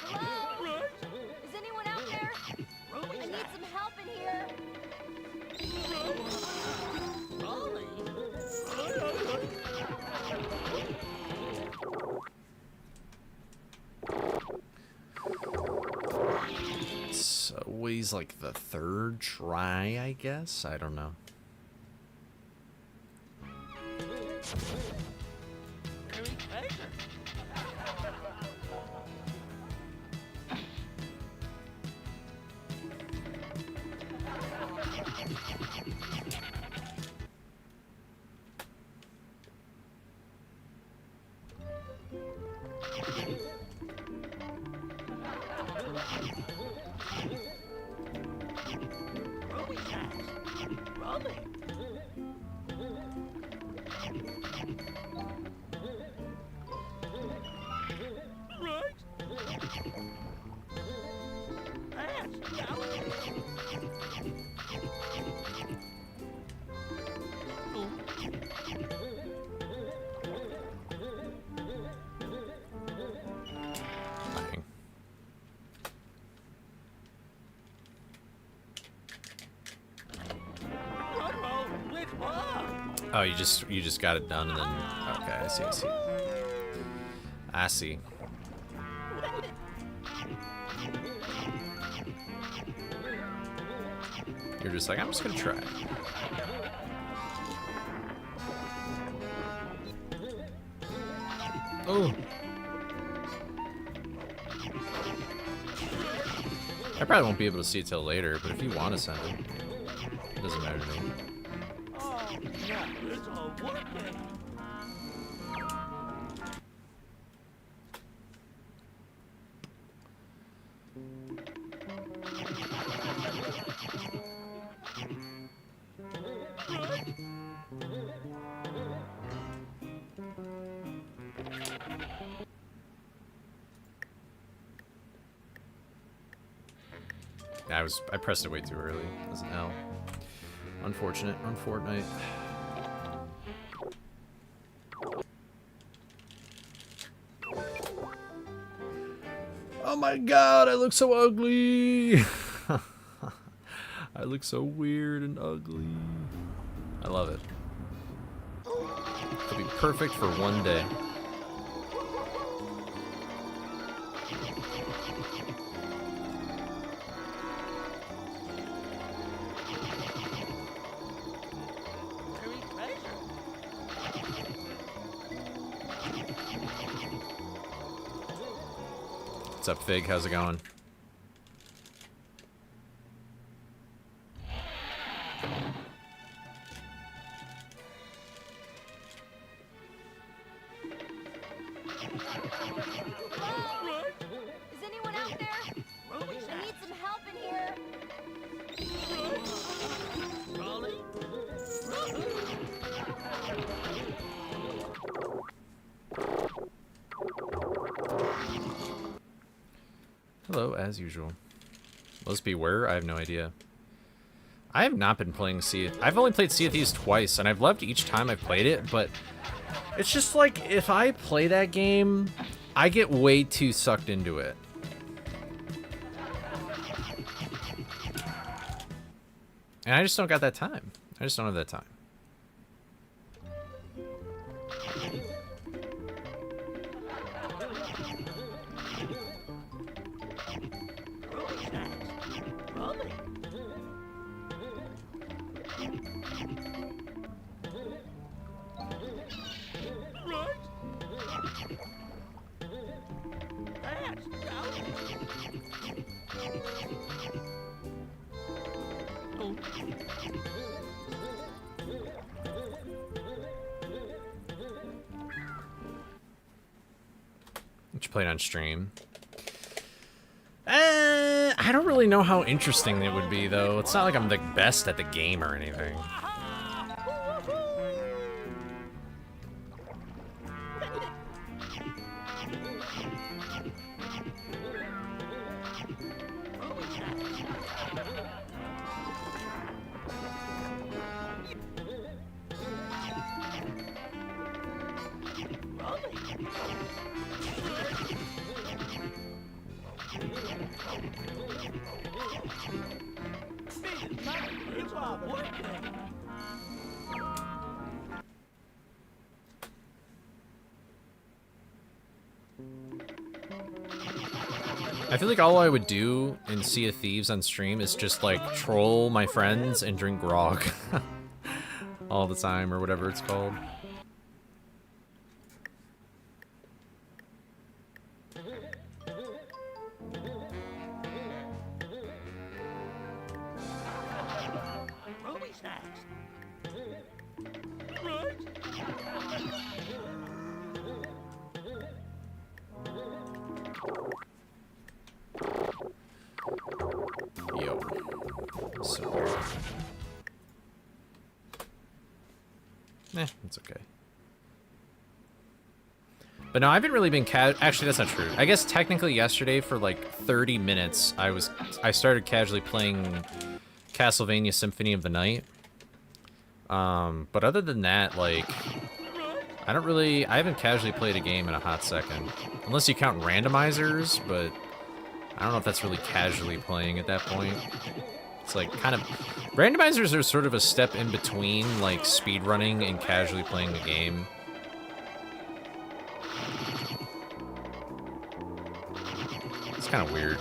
Hello? Is anyone out there? I need some help in here. It's always like the third try, I guess. I don't know. Dang. Oh, you just got it done and then okay, I see, I see. I see. You're just like, I'm just gonna try. Oh. I probably won't be able to see it till later, but if you want to send it, it doesn't matter to me. I pressed it way too early. As an L. Unfortunate on Fortnite. Oh my god, I look so ugly. I look so weird and ugly. I love it. It'll be perfect for one day. What's up, Fig? How's it going? Is anyone out there? I need some help in here. Hello, as usual. Let's be where? I have no idea. I have not been playing I've only played Sea of Thieves twice, and I've loved each time I've played it, but it's just like, if I play that game, I get way too sucked into it. And I just don't got that time. I just don't have that time. What you played on stream? I don't really know how interesting it would be, though. It's not like I'm the best at the game or anything. I feel like all I would do in Sea of Thieves on stream is just like troll my friends and drink grog all the time, or whatever it's called. Yo. So weird. It's okay. But no, I haven't really been actually, that's not true. I guess technically yesterday for like 30 minutes, I started casually playing Castlevania Symphony of the Night. But other than that, like, I haven't casually played a game in a hot second. Unless you count randomizers, but I don't know if that's really casually playing at that point. It's like kind of... Randomizers are sort of a step in between, like, speedrunning and casually playing the game. It's kind of weird.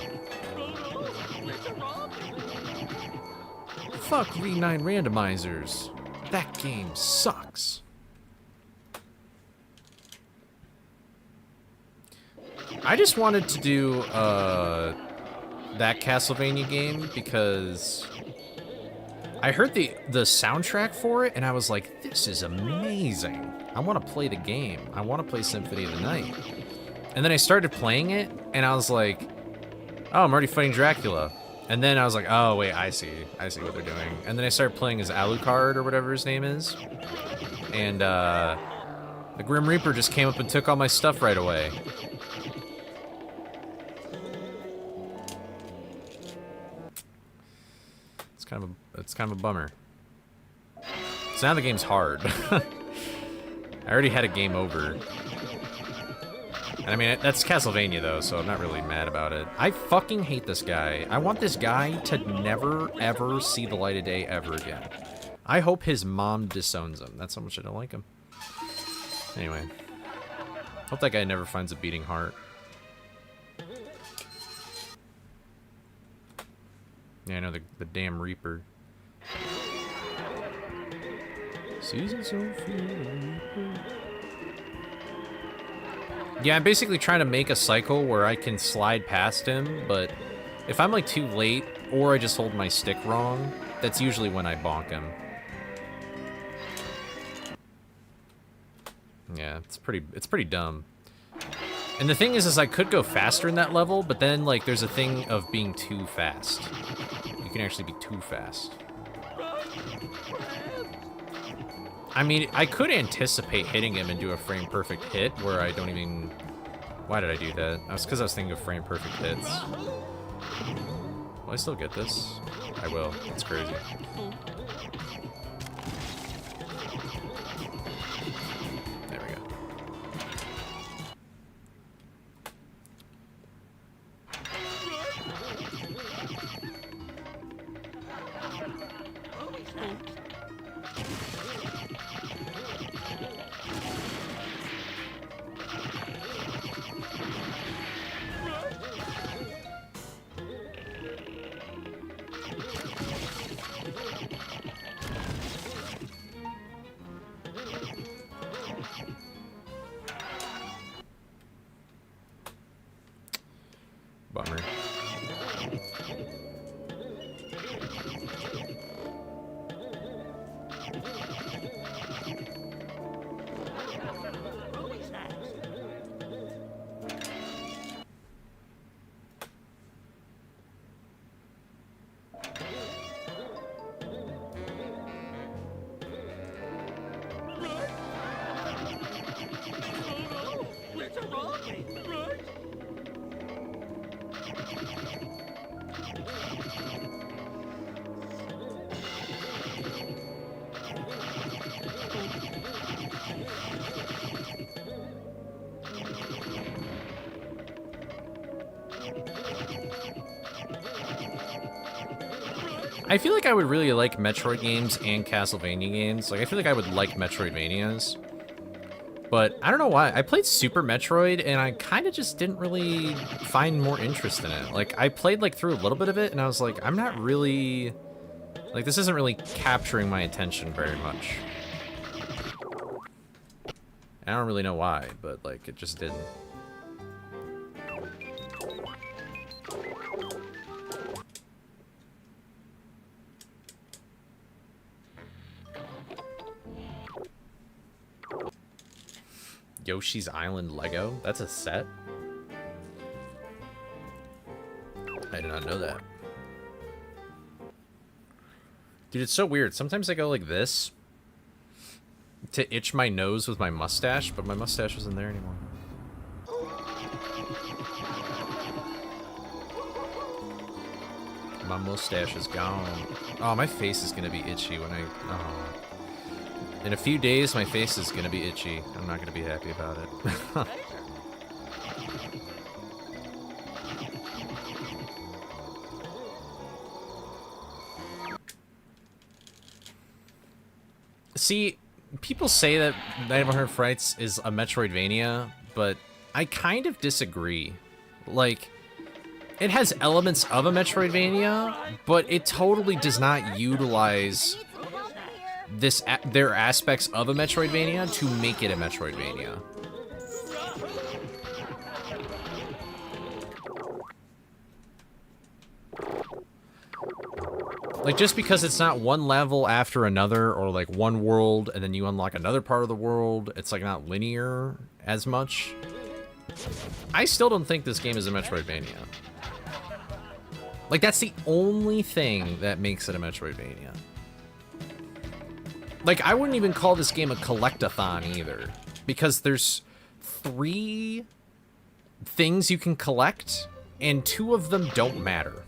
Fuck V9 randomizers. That game sucks. I just wanted to do that Castlevania game because I heard the soundtrack for it and I was like, this is amazing. I want to play the game. I want to play Symphony of the Night. And then I started playing it and I was like, oh, I'm already fighting Dracula. And then I was like, oh wait, I see what they're doing. And then I started playing as Alucard or whatever his name is. And the Grim Reaper just came up and took all my stuff right away. It's kind of a bummer. So now the game's hard. I already had a game over. And I mean, that's Castlevania though, so I'm not really mad about it. I fucking hate this guy. I want this guy to never, ever see the light of day ever again. I hope his mom disowns him. That's how much I don't like him. Anyway. Hope that guy never finds a beating heart. Yeah, I know, the damn Reaper. Susan Sophie. Yeah, I'm basically trying to make a cycle where I can slide past him, but if I'm like too late or I just hold my stick wrong, that's usually when I bonk him. Yeah, it's pretty dumb. And the thing is I could go faster in that level, but then like there's a thing of being too fast. You can actually be too fast. I mean, I could anticipate hitting him and do a frame perfect hit where I don't even... Why did I do that? Because I was thinking of frame perfect hits. Will I still get this? I will. It's crazy. There we go. Bummer. I feel like I would really like Metroid games and Castlevania games. Like, I feel like I would like Metroidvanias. But I don't know why. I played Super Metroid, and I kind of just didn't really find more interest in it. Like, I played, like, through a little bit of it, and I was like, I'm not really... Like, this isn't really capturing my attention very much. I don't really know why, but, like, it just didn't. Yoshi's Island Lego? That's a set? I did not know that. Dude, it's so weird. Sometimes I go like this to itch my nose with my mustache, but my mustache isn't there anymore. My mustache is gone. Oh, my face is gonna be itchy when I... Oh. In a few days, my face is gonna be itchy. I'm not gonna be happy about it. See, people say that Night of 100 Frights is a Metroidvania, but I kind of disagree. Like, it has elements of a Metroidvania, but it totally does not utilize their aspects of a Metroidvania to make it a Metroidvania. Like, just because it's not one level after another, or like one world and then you unlock another part of the world, it's like not linear as much. I still don't think this game is a Metroidvania. Like, that's the only thing that makes it a Metroidvania. Like, I wouldn't even call this game a collect-a-thon either, because there's 3 things you can collect, and 2 of them don't matter.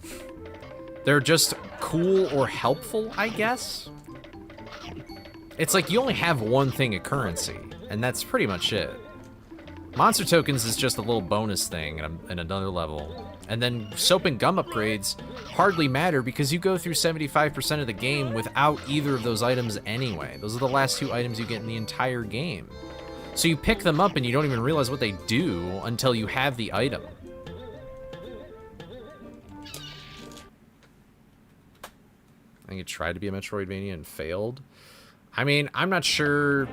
They're just cool or helpful, I guess. It's like you only have one thing at currency, and that's pretty much it. Monster tokens is just a little bonus thing in another level. And then soap and gum upgrades hardly matter because you go through 75% of the game without either of those items anyway. Those are the last 2 items you get in the entire game. So you pick them up and you don't even realize what they do until you have the item. I think it tried to be a Metroidvania and failed. I mean, I'm not sure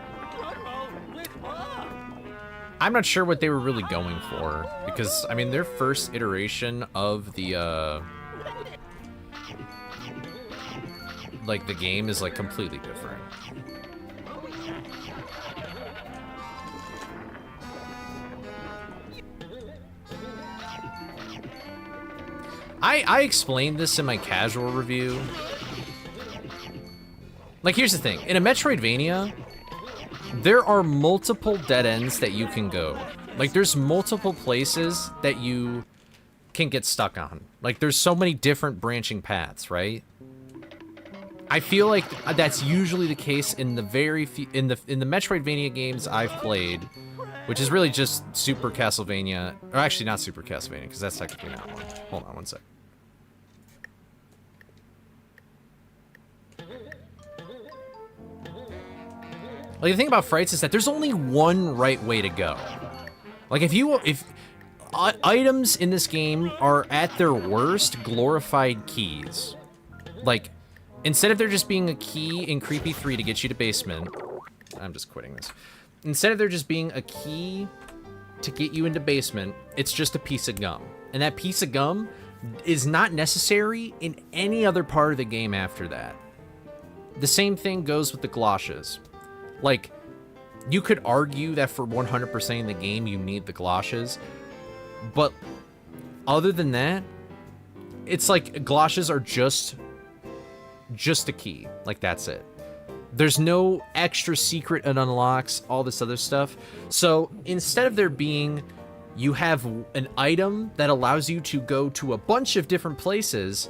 what they were really going for, because, I mean, their first iteration of the, like, the game is, like, completely different. I explained this in my casual review. Like, here's the thing. In a Metroidvania, there are multiple dead ends that you can go. Like, there's multiple places that you can get stuck on. Like, there's so many different branching paths, right? I feel like that's usually the case in the very few, in the Metroidvania games I've played, which is really just Super Castlevania, or actually not Super Castlevania, because that's technically not one. Hold on one sec. Like, the thing about Frights is that there's only one right way to go. Like, if items in this game are at their worst glorified keys. Like, instead of there just being a key in Creepy 3 to get you to basement, I'm just quitting this. Instead of there just being a key to get you into basement, it's just a piece of gum. And that piece of gum is not necessary in any other part of the game after that. The same thing goes with the galoshes. Like, you could argue that for 100% of the game you need the galoshes, but other than that, it's like galoshes are just a key. Like, that's it. There's no extra secret and unlocks, all this other stuff. So instead of there being, you have an item that allows you to go to a bunch of different places,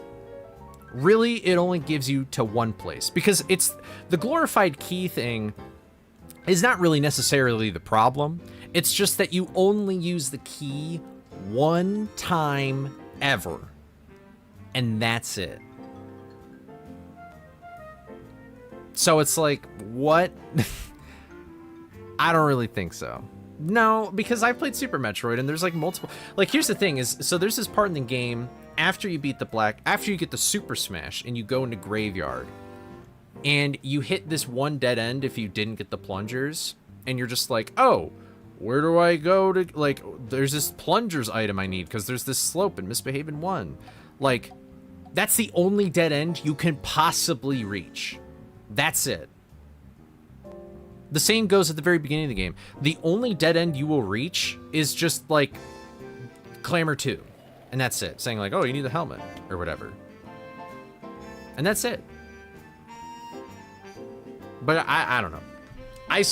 really it only gives you to one place. Because it's the glorified key thing is not really necessarily the problem. It's just that you only use the key one time ever. And that's it. So it's like, what? I don't really think so. No, because I played Super Metroid and there's like multiple, like, here's the thing is, so there's this part in the game after you beat after you get the Super Smash and you go into Graveyard and you hit this one dead end if you didn't get the plungers, and you're just like, oh, where do I go to, like, there's this plungers item I need because there's this slope in Misbehavin' 1. Like, that's the only dead end you can possibly reach. That's it. The same goes at the very beginning of the game. The only dead end you will reach is just, like, Clamor 2. And that's it. Saying, like, oh, you need the helmet, or whatever. And that's it. But I don't know. I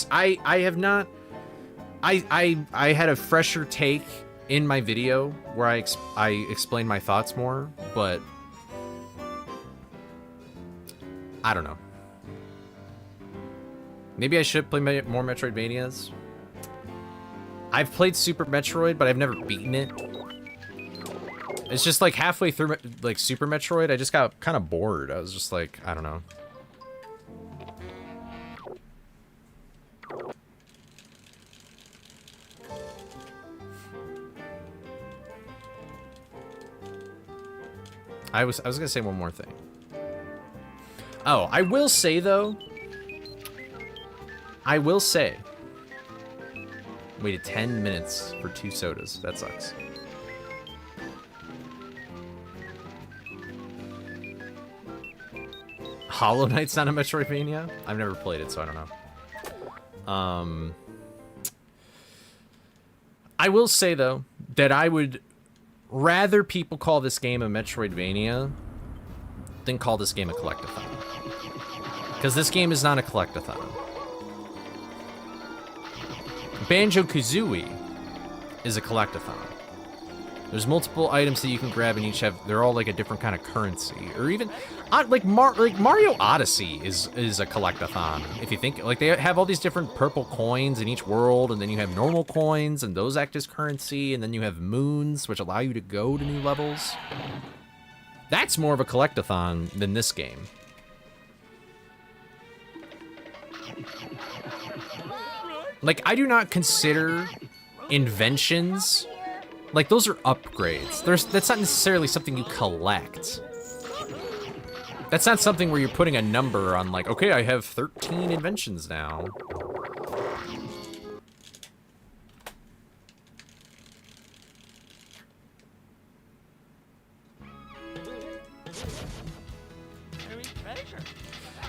have not... I had a fresher take in my video where I explained my thoughts more, but... I don't know. Maybe I should play more Metroidvanias. I've played Super Metroid, but I've never beaten it. It's just like halfway through, like, Super Metroid, I just got kind of bored. I was just like, I don't know. I was gonna say one more thing. Oh, I will say though. Waited 10 minutes for 2 sodas. That sucks. Hollow Knight's not a Metroidvania? I've never played it, so I don't know. I will say though that I would rather people call this game a Metroidvania than call this game a collectathon. Because this game is not a collectathon. Banjo-Kazooie is a collectathon. There's multiple items that you can grab, and they're all like a different kind of currency. Or even, like Mario Odyssey is a collectathon. If you think, like, they have all these different purple coins in each world, and then you have normal coins, and those act as currency, and then you have moons, which allow you to go to new levels. That's more of a collectathon than this game. Like, I do not consider inventions, like, those are upgrades. That's not necessarily something you collect. That's not something where you're putting a number on, like, okay, I have 13 inventions now.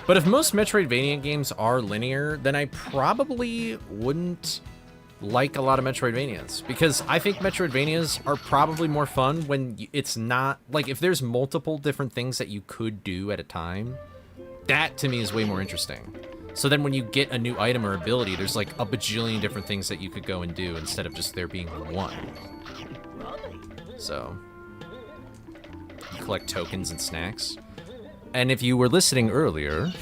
But if most Metroidvania games are linear, then I probably wouldn't like a lot of Metroidvanias, because I think Metroidvanias are probably more fun when it's not, like, if there's multiple different things that you could do at a time, that to me is way more interesting. So then when you get a new item or ability, there's like a bajillion different things that you could go and do instead of just there being one. So, you collect tokens and snacks. And if you were listening earlier,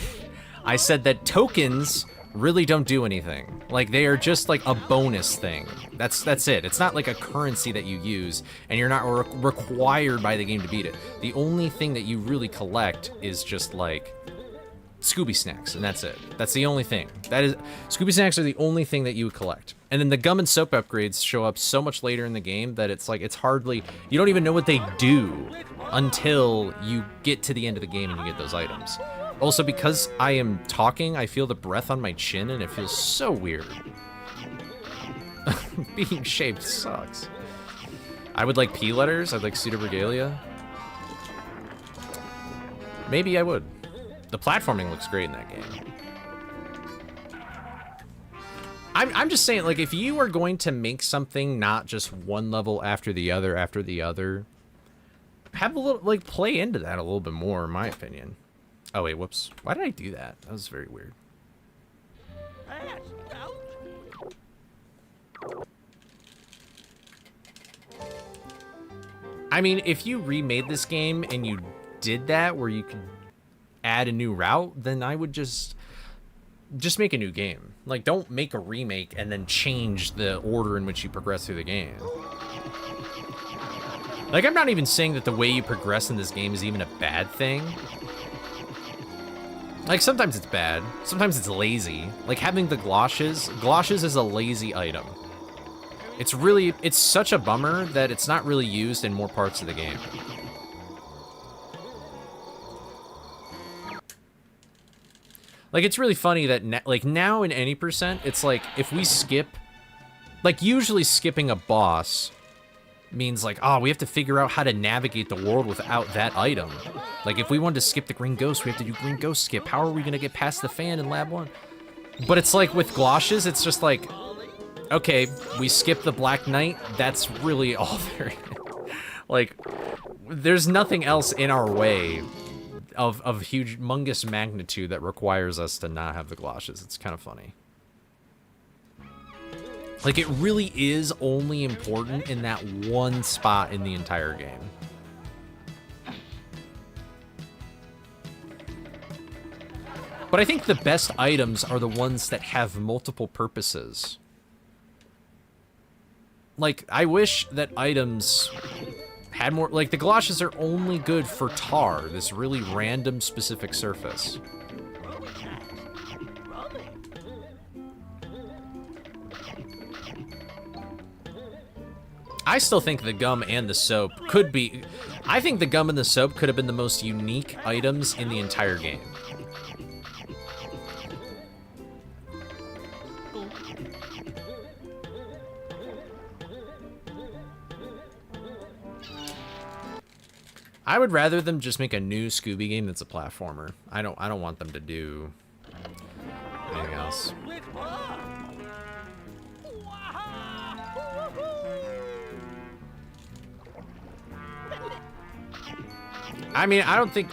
I said that tokens really don't do anything. Like, they are just like a bonus thing. That's it. It's not like a currency that you use, and you're not required by the game to beat it. The only thing that you really collect is just like Scooby snacks, and that's it. That's the only thing. Scooby snacks are the only thing that you would collect. And then the gum and soap upgrades show up so much later in the game that it's like, it's hardly, you don't even know what they do until you get to the end of the game and you get those items. Also, because I am talking, I feel the breath on my chin, and it feels so weird. Being shaved sucks. I would like P letters. I'd like pseudo-regalia. Maybe I would. The platforming looks great in that game. I'm just saying, like, if you are going to make something not just one level after the other, have a little, like, play into that a little bit more, in my opinion. Oh, wait, whoops. Why did I do that? That was very weird. I mean, if you remade this game and you did that where you could add a new route, then I would just make a new game. Like, don't make a remake and then change the order in which you progress through the game. Like, I'm not even saying that the way you progress in this game is even a bad thing. Like, sometimes it's bad. Sometimes it's lazy. Like, having the galoshes. Galoshes is a lazy item. It's such a bummer that it's not really used in more parts of the game. Like, it's really funny that, now in any percent, it's like, if we skip... Like, usually skipping a boss means, like, oh, we have to figure out how to navigate the world without that item. Like, if we wanted to skip the Green Ghost, we have to do Green Ghost skip. How are we gonna get past the fan in Lab 1? But it's like, with galoshes, it's just like, okay, we skip the Black Knight, that's really all there is. Like, there's nothing else in our way of humongous magnitude that requires us to not have the galoshes. It's kind of funny. Like, it really is only important in that one spot in the entire game. But I think the best items are the ones that have multiple purposes. Like, I wish that items had more... Like, the galoshes are only good for tar, this really random specific surface. I still think the gum and the soap could be... I think the gum and the soap could have been the most unique items in the entire game. I would rather them just make a new Scooby game that's a platformer. I don't want them to do anything else. I mean, I don't think...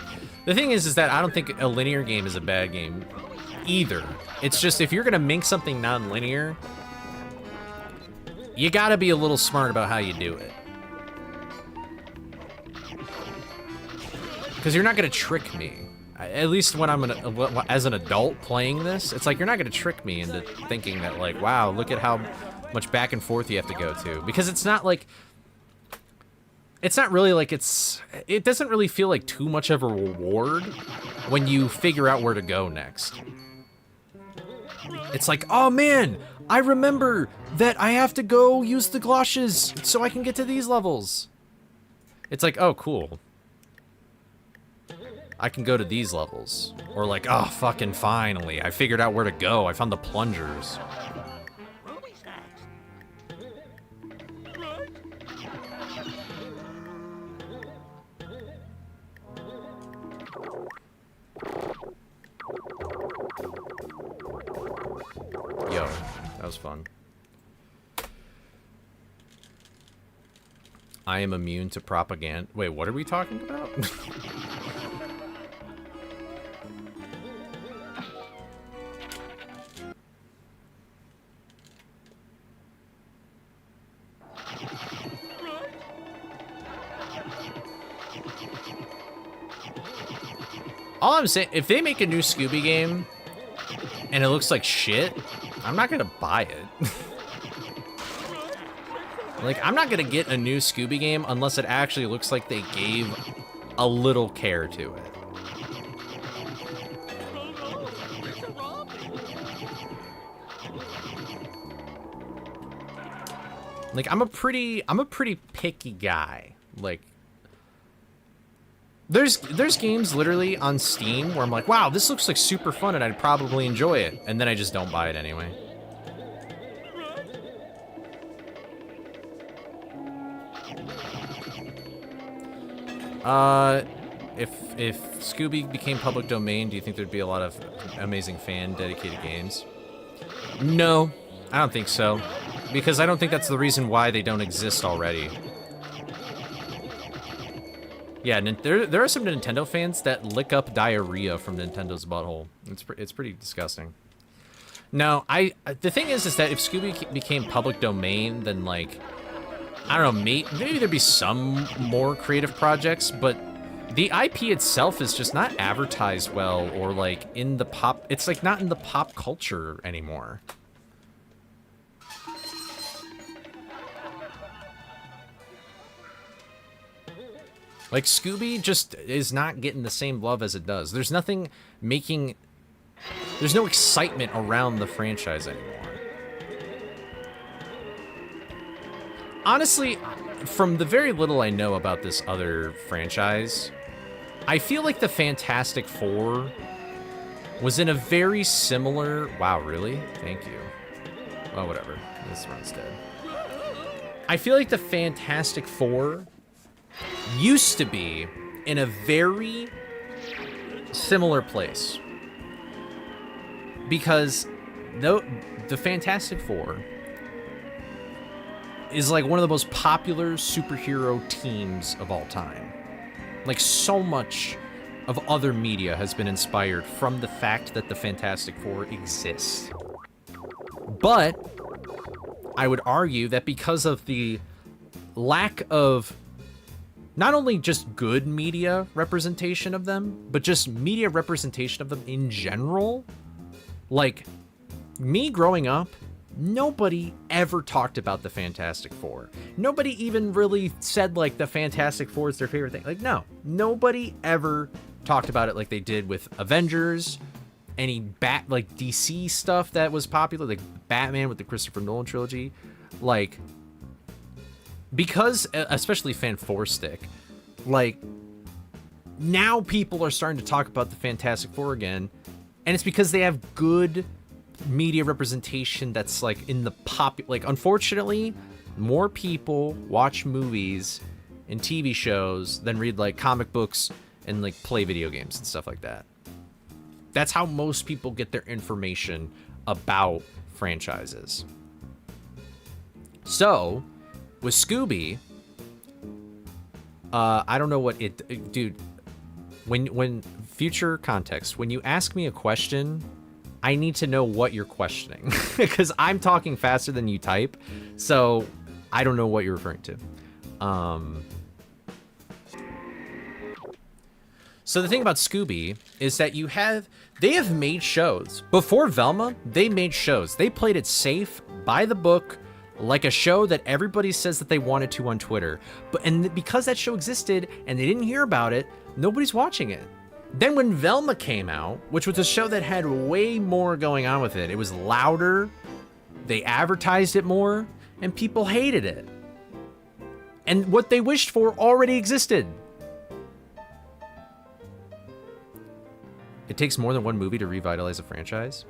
The thing is that I don't think a linear game is a bad game either. It's just, if you're gonna make something non-linear, you gotta be a little smart about how you do it. Because you're not gonna trick me. At least when I'm as an adult playing this, it's like you're not gonna trick me into thinking that like, wow, look at how much back and forth you have to go to. Because it's not like, it's not really like it doesn't really feel like too much of a reward when you figure out where to go next. It's like, oh man, I remember that I have to go use the galoshes so I can get to these levels. It's like, oh, cool. I can go to these levels. Or like, oh, fucking finally, I figured out where to go. I found the plungers. Ruby snacks. Yo, that was fun. I am immune to propaganda. Wait, what are we talking about? All I'm saying, if they make a new Scooby game and it looks like shit, I'm not gonna buy it. Like, I'm not gonna get a new Scooby game unless it actually looks like they gave a little care to it. Like, I'm a pretty picky guy. Like, there's games literally on Steam where I'm like, wow, this looks like super fun and I'd probably enjoy it, and then I just don't buy it anyway. If Scooby became public domain, do you think there'd be a lot of amazing fan-dedicated games? No, I don't think so. Because I don't think that's the reason why they don't exist already. Yeah, there are some Nintendo fans that lick up diarrhea from Nintendo's butthole. It's pretty disgusting. No, the thing is that if Scooby became public domain, then like, I don't know, maybe there'd be some more creative projects, but the IP itself is just not advertised well, or like in the pop, it's like not in the pop culture anymore. Like, Scooby just is not getting the same love as it does. There's no excitement around the franchise anymore. Honestly, from the very little I know about this other franchise, I feel like the Fantastic Four was in a very similar... Wow, really? Thank you. Oh, whatever. This run's dead. I feel like the Fantastic Four used to be in a very similar place, because the Fantastic Four is like one of the most popular superhero teams of all time. Like, so much of other media has been inspired from the fact that the Fantastic Four exists. But I would argue that because of the lack of not only just good media representation of them, but just media representation of them in general. Like, me growing up, nobody ever talked about the Fantastic Four. Nobody even really said, like, the Fantastic Four is their favorite thing. Like, no. Nobody ever talked about it like they did with Avengers, any like, DC stuff that was popular, like Batman with the Christopher Nolan trilogy. Like, because, especially Fan 4 Stick, like, now people are starting to talk about the Fantastic Four again, and it's because they have good media representation that's, like, in the pop... Like, unfortunately, more people watch movies and TV shows than read, like, comic books and, like, play video games and stuff like that. That's how most people get their information about franchises. So, with Scooby, I don't know what it... Dude, when future context, when you ask me a question, I need to know what you're questioning. Because I'm talking faster than you type, so I don't know what you're referring to. So the thing about Scooby is that they have made shows. Before Velma, they made shows. They played it safe, by the book, like a show that everybody says that they wanted to on Twitter. And because that show existed and they didn't hear about it, nobody's watching it. Then when Velma came out, which was a show that had way more going on with it, it was louder, they advertised it more, and people hated it. And what they wished for already existed. It takes more than one movie to revitalize a franchise?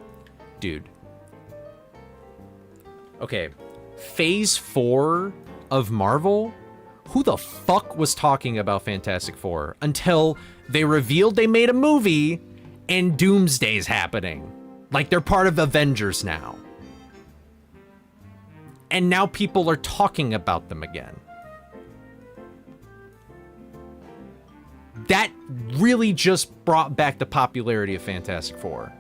Dude. Okay, Phase 4 of Marvel? Who the fuck was talking about Fantastic Four until they revealed they made a movie and Doomsday's happening? Like, they're part of Avengers now. And now people are talking about them again. That really just brought back the popularity of Fantastic Four.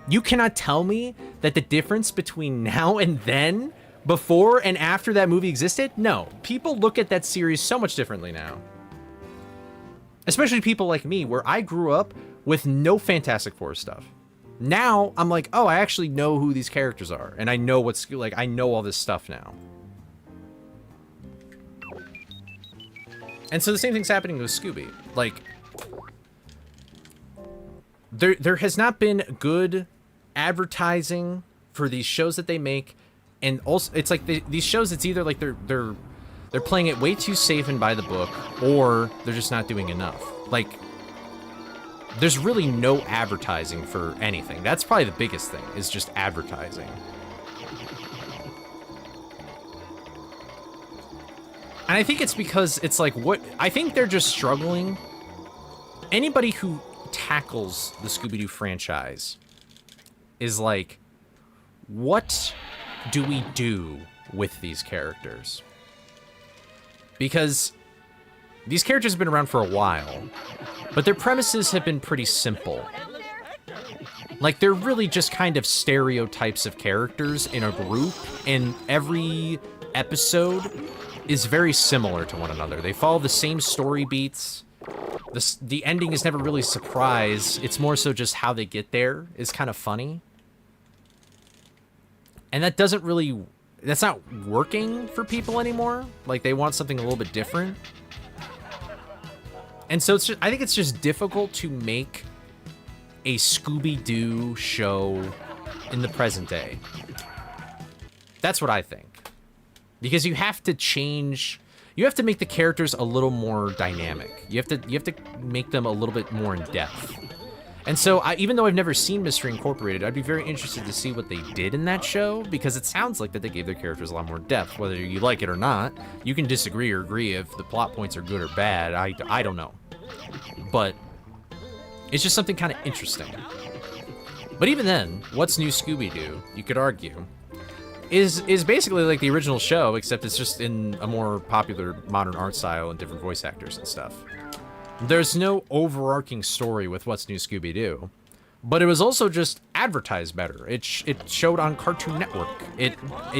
You cannot tell me that the difference between now and then, before and after that movie existed? No, people look at that series so much differently now. Especially people like me, where I grew up with no Fantastic Four stuff. Now, I'm like, oh, I actually know who these characters are, and I know what's, like, I know all this stuff now. And so the same thing's happening with Scooby. Like, there has not been good advertising for these shows that they make, and also it's like these shows. It's either like they're playing it way too safe and by the book, or they're just not doing enough. Like, there's really no advertising for anything. That's probably the biggest thing, is just advertising. And I think it's because it's like I think they're just struggling. Anybody who tackles the Scooby-Doo franchise is like, what do we do with these characters? Because these characters have been around for a while, but their premises have been pretty simple. Like, they're really just kind of stereotypes of characters in a group, and every episode is very similar to one another. They follow the same story beats. The ending is never really a surprise. It's more so just how they get there is kind of funny. And that doesn't really... That's not working for people anymore. Like, they want something a little bit different. And so it's just, I think it's just difficult to make a Scooby-Doo show in the present day. That's what I think. Because you have to change, you have to make the characters a little more dynamic. You have to make them a little bit more in depth. And so, even though I've never seen Mystery Incorporated, I'd be very interested to see what they did in that show, because it sounds like that they gave their characters a lot more depth, whether you like it or not. You can disagree or agree if the plot points are good or bad. I don't know. But it's just something kind of interesting. But even then, what's new Scooby-Doo, you could argue, is basically like the original show, except it's just in a more popular modern art style and different voice actors and stuff. There's no overarching story with What's New Scooby-Doo, but it was also just advertised better. It showed on Cartoon Network. It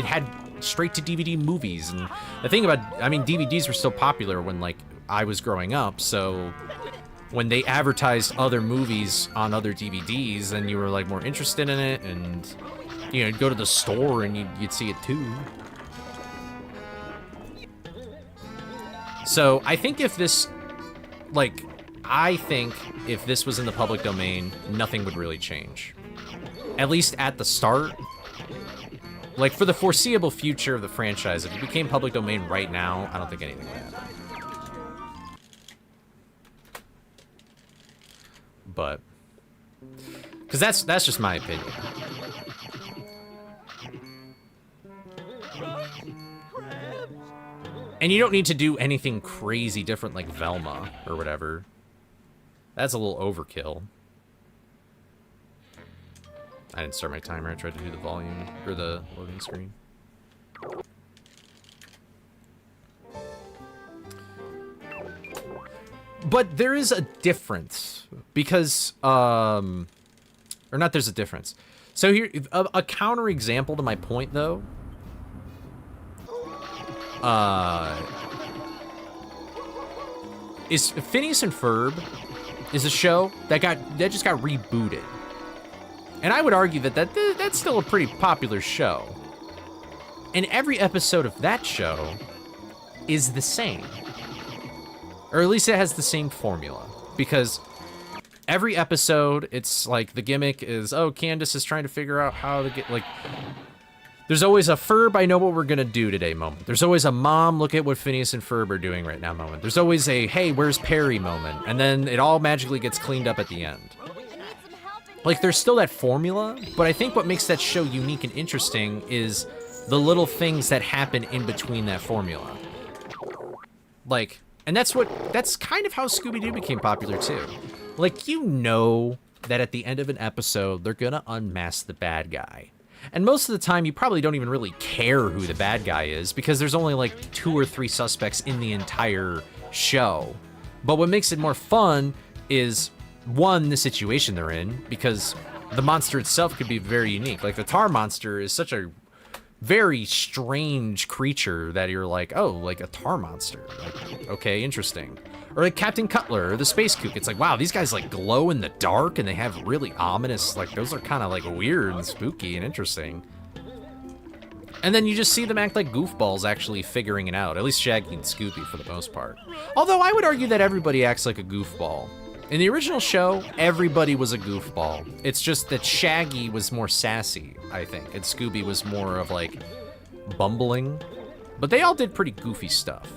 had straight-to-DVD movies, and the thing about, I mean, DVDs were still popular when, like, I was growing up, so when they advertised other movies on other DVDs, then you were, like, more interested in it, and, you know, you'd go to the store and you'd see it too. So, I think if this... Like, I think if this was in the public domain, nothing would really change. At least at the start. Like, for the foreseeable future of the franchise, if it became public domain right now, I don't think anything would happen. But... because that's just my opinion. And you don't need to do anything crazy different like Velma or whatever. That's a little overkill. I didn't start my timer. I tried to do the volume or the loading screen. But there is a difference because, or not there's a difference. So here, a counter example to my point though, is Phineas and Ferb is a show that just got rebooted. And I would argue that's still a pretty popular show. And every episode of that show is the same. Or at least it has the same formula. Because every episode, it's like the gimmick is, oh, Candace is trying to figure out how to get, like... There's always a Ferb, I know what we're gonna do today moment. There's always a Mom, look at what Phineas and Ferb are doing right now moment. There's always a, hey, where's Perry moment. And then it all magically gets cleaned up at the end. Like, there's still that formula, but I think what makes that show unique and interesting is the little things that happen in between that formula. Like, and that's kind of how Scooby-Doo became popular too. Like, you know that at the end of an episode, they're gonna unmask the bad guy. And most of the time, you probably don't even really care who the bad guy is because there's only like 2 or 3 suspects in the entire show. But what makes it more fun is, one, the situation they're in, because the monster itself could be very unique. Like the tar monster is such a very strange creature that you're like, oh, like a tar monster. Like, okay, interesting. Or like Captain Cutler or the Space Kook. It's like, wow, these guys like glow in the dark and they have really ominous, like those are kind of like weird and spooky and interesting. And then you just see them act like goofballs actually figuring it out. At least Shaggy and Scooby for the most part. Although I would argue that everybody acts like a goofball. In the original show, everybody was a goofball. It's just that Shaggy was more sassy, I think, and Scooby was more of like bumbling. But they all did pretty goofy stuff.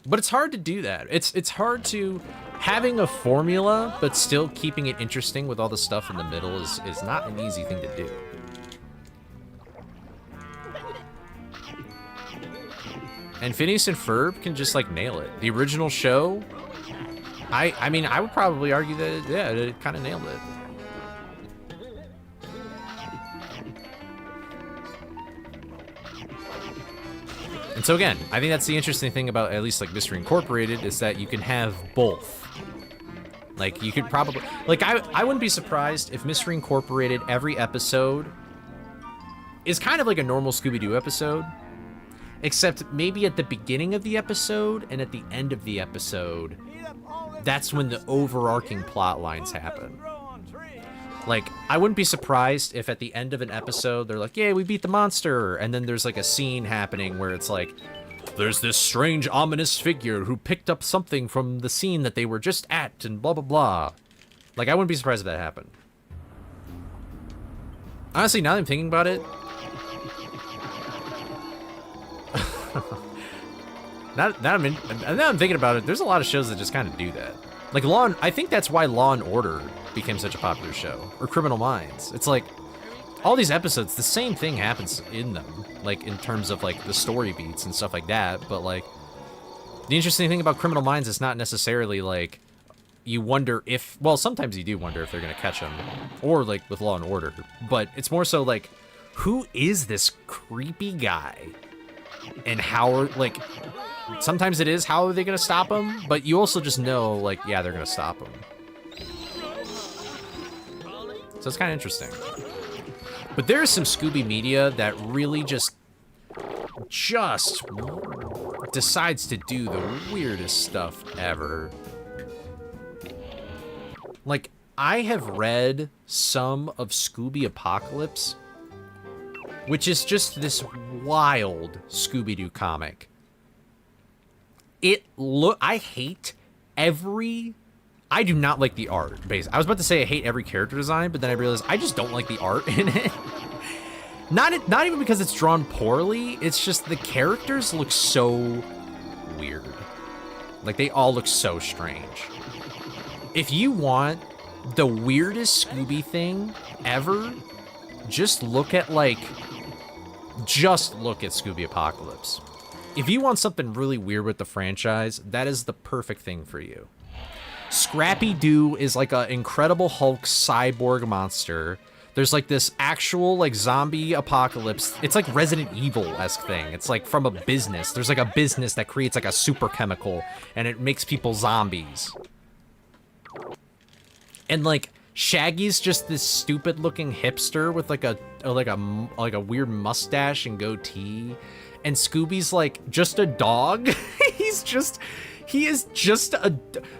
But it's hard to do that. It's hard to having a formula, but still keeping it interesting with all the stuff in the middle is not an easy thing to do. And Phineas and Ferb can just like nail it. The original show, I mean, I would probably argue that yeah, it kind of nailed it. And so again, I think that's the interesting thing about at least like Mystery Incorporated is that you can have both. Like you could probably, like I wouldn't be surprised if Mystery Incorporated every episode is kind of like a normal Scooby-Doo episode, except maybe at the beginning of the episode and at the end of the episode, that's when the overarching plot lines happen. Like, I wouldn't be surprised if at the end of an episode, they're like, yeah, we beat the monster. And then there's like a scene happening where it's like, there's this strange, ominous figure who picked up something from the scene that they were just at and blah, blah, blah. Like, I wouldn't be surprised if that happened. Honestly, now that I'm thinking about it, now I'm thinking about it, there's a lot of shows that just kind of do that. Like I think that's why Law and Order became such a popular show, or Criminal Minds. It's like all these episodes, the same thing happens in them, like in terms of like the story beats and stuff like that. But like the interesting thing about Criminal Minds is not necessarily like you wonder if, well, sometimes you do wonder if they're gonna catch them, or like with Law and Order, but it's more so like, who is this creepy guy, and how are like. Sometimes it is, how are they gonna stop him? But you also just know, like, yeah, they're gonna stop him. So it's kind of interesting. But there is some Scooby media that really just decides to do the weirdest stuff ever. Like, I have read some of Scooby Apocalypse, which is just this wild Scooby-Doo comic. I do not like the art, basically. I was about to say I hate every character design, but then I realized I just don't like the art in it. Not even because it's drawn poorly, it's just the characters look so weird. Like, they all look so strange. If you want the weirdest Scooby thing ever, just look at Scooby Apocalypse. If you want something really weird with the franchise, that is the perfect thing for you. Scrappy-Doo is like an Incredible Hulk cyborg monster. There's like this actual like zombie apocalypse. It's like Resident Evil-esque thing. It's like from a business. There's like a business that creates like a super chemical and it makes people zombies. And like Shaggy's just this stupid looking hipster with like a weird mustache and goatee, and Scooby's like just a dog.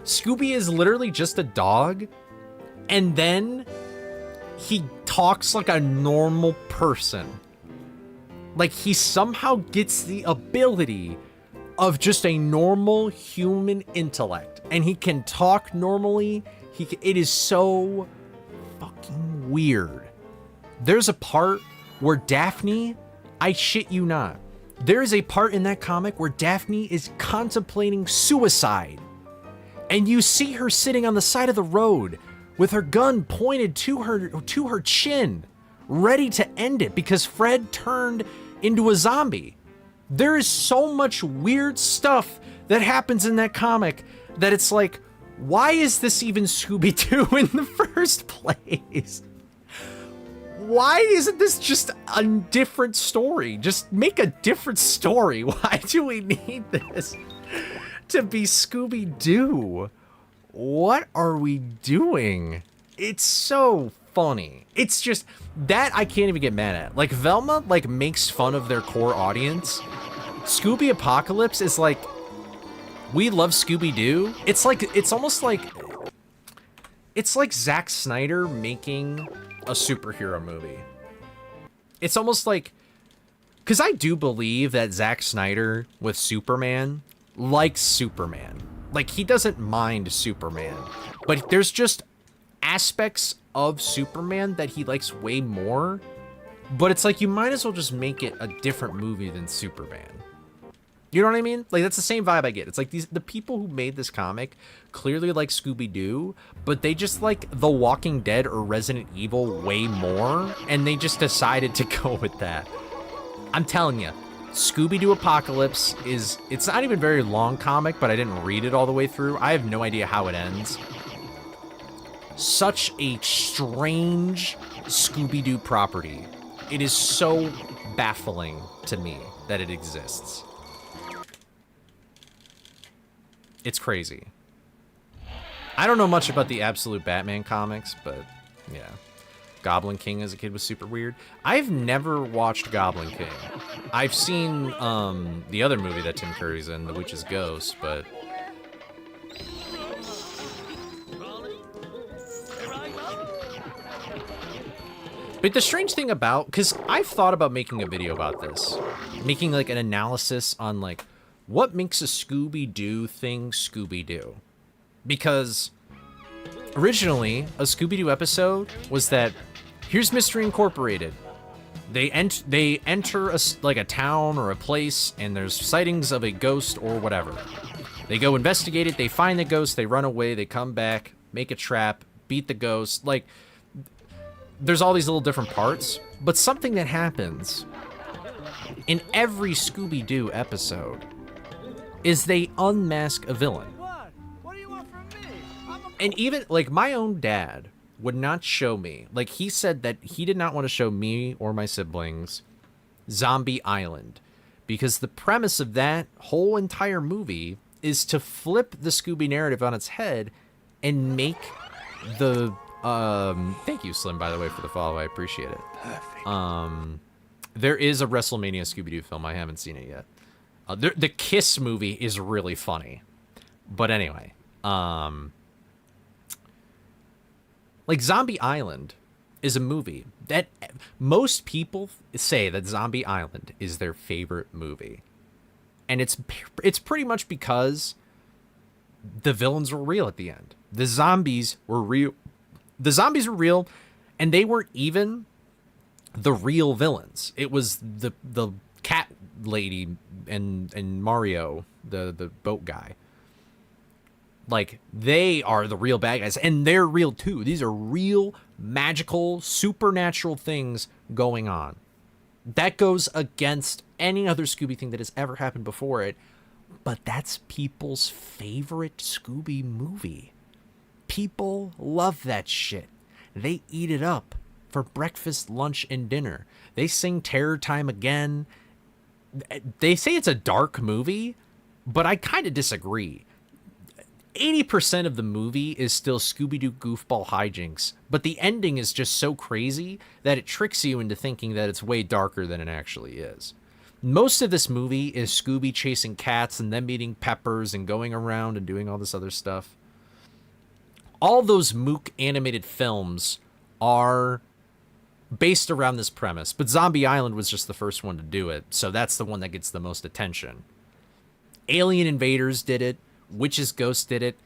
Scooby is literally just a dog, and then he talks like a normal person. Like he somehow gets the ability of just a normal human intellect, and he can talk normally. It is so fucking weird. There's a part where Daphne, I shit you not, there is a part in that comic where Daphne is contemplating suicide. And you see her sitting on the side of the road with her gun pointed to her chin, ready to end it because Fred turned into a zombie. There is so much weird stuff that happens in that comic that it's like, why is this even Scooby-Doo in the first place? Why isn't this just a different story? Just make a different story. Why do we need this to be Scooby-Doo? What are we doing? It's so funny. It's just that I can't even get mad at. Like Velma like makes fun of their core audience. Scooby Apocalypse is like, we love Scooby-Doo. It's almost like Zack Snyder making a superhero movie. It's almost like, because I do believe that Zack Snyder with Superman likes Superman. Like he doesn't mind Superman, but there's just aspects of Superman that he likes way more. But it's like, you might as well just make it a different movie than Superman. You know what I mean? Like, that's the same vibe I get. It's like the people who made this comic clearly like Scooby-Doo, but they just like The Walking Dead or Resident Evil way more, and they just decided to go with that. I'm telling you, Scooby-Doo Apocalypse it's not even a very long comic, but I didn't read it all the way through. I have no idea how it ends. Such a strange Scooby-Doo property. It is so baffling to me that it exists. It's crazy. I don't know much about the Absolute Batman comics, but yeah. Goblin King as a kid was super weird. I've never watched Goblin King. I've seen the other movie that Tim Curry's in, The Witch's Ghost, but... But the strange thing about... Because I've thought about making a video about this. Making like an analysis on like, what makes a Scooby-Doo thing Scooby-Doo? Because originally, a Scooby-Doo episode was that, here's Mystery Incorporated. They enter a town or a place, and there's sightings of a ghost or whatever. They go investigate it, they find the ghost, they run away, they come back, make a trap, beat the ghost. Like, there's all these little different parts, but something that happens in every Scooby-Doo episode is they unmask a villain. What do you want from me? And even, like, my own dad would not show me, like, he said that he did not want to show me or my siblings Zombie Island, because the premise of that whole entire movie is to flip the Scooby narrative on its head and make the, thank you, Slim, by the way, for the follow, I appreciate it. Perfect. There is a WrestleMania Scooby-Doo film, I haven't seen it yet. The Kiss movie is really funny. But anyway, like Zombie Island is a movie that most people say that Zombie Island is their favorite movie. And it's pretty much because the villains were real at the end. The zombies were real. The zombies were real, and they weren't even the real villains. It was the cat lady and Mario, the boat guy. Like, they are the real bad guys, and they're real too. These are real, magical, supernatural things going on. That goes against any other Scooby thing that has ever happened before it, but that's people's favorite Scooby movie. People love that shit. They eat it up for breakfast, lunch, and dinner. They sing Terror Time Again. They say it's a dark movie, but I kind of disagree. 80% of the movie is still Scooby-Doo goofball hijinks, but the ending is just so crazy that it tricks you into thinking that it's way darker than it actually is. Most of this movie is Scooby chasing cats and them eating peppers and going around and doing all this other stuff. All those Mook animated films are based around this premise, but Zombie Island was just the first one to do it, so that's the one that gets the most attention. Alien Invaders did it. Witch's Ghost did it.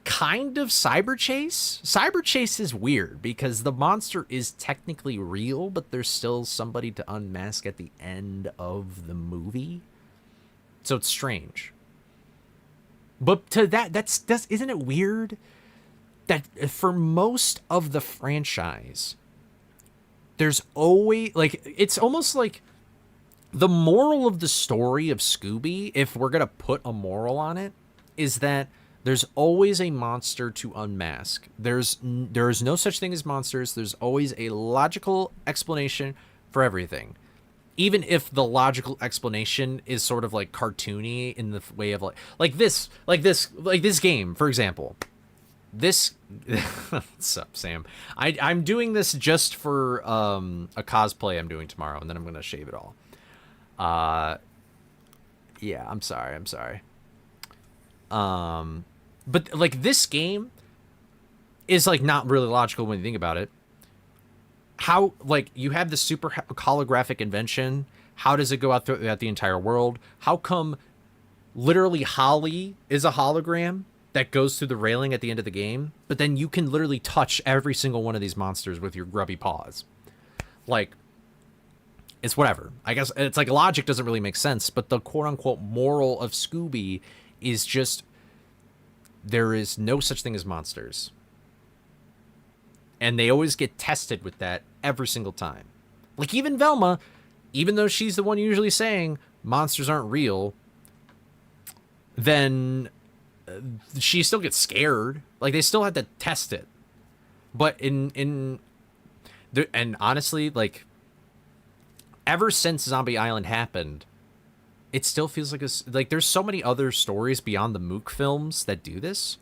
Kind of Cyber Chase. Cyber Chase is weird because the monster is technically real, but there's still somebody to unmask at the end of the movie. So it's strange. But to isn't it weird that for most of the franchise, there's always, like, it's almost like the moral of the story of Scooby, if we're going to put a moral on it, is that there's always a monster to unmask. There's no such thing as monsters. There's always a logical explanation for everything. Even if the logical explanation is sort of like cartoony in the way of like this game, for example. This what's up, Sam? I'm doing this just for a cosplay I'm doing tomorrow, and then I'm gonna shave it all. Yeah, I'm sorry. But like this game is like not really logical when you think about it. How, like, you have the super holographic invention. How does it go out throughout the entire world? How come literally Holly is a hologram that goes through the railing at the end of the game, but then you can literally touch every single one of these monsters with your grubby paws? Like, it's whatever. I guess it's like logic doesn't really make sense, but the quote-unquote moral of Scooby is just there is no such thing as monsters. And they always get tested with that every single time. Like, even Velma, even though she's the one usually saying monsters aren't real, then she still gets scared. Like, they still had to test it. But and honestly, like, ever since Zombie Island happened, it still feels like there's so many other stories beyond the Mook films that do this.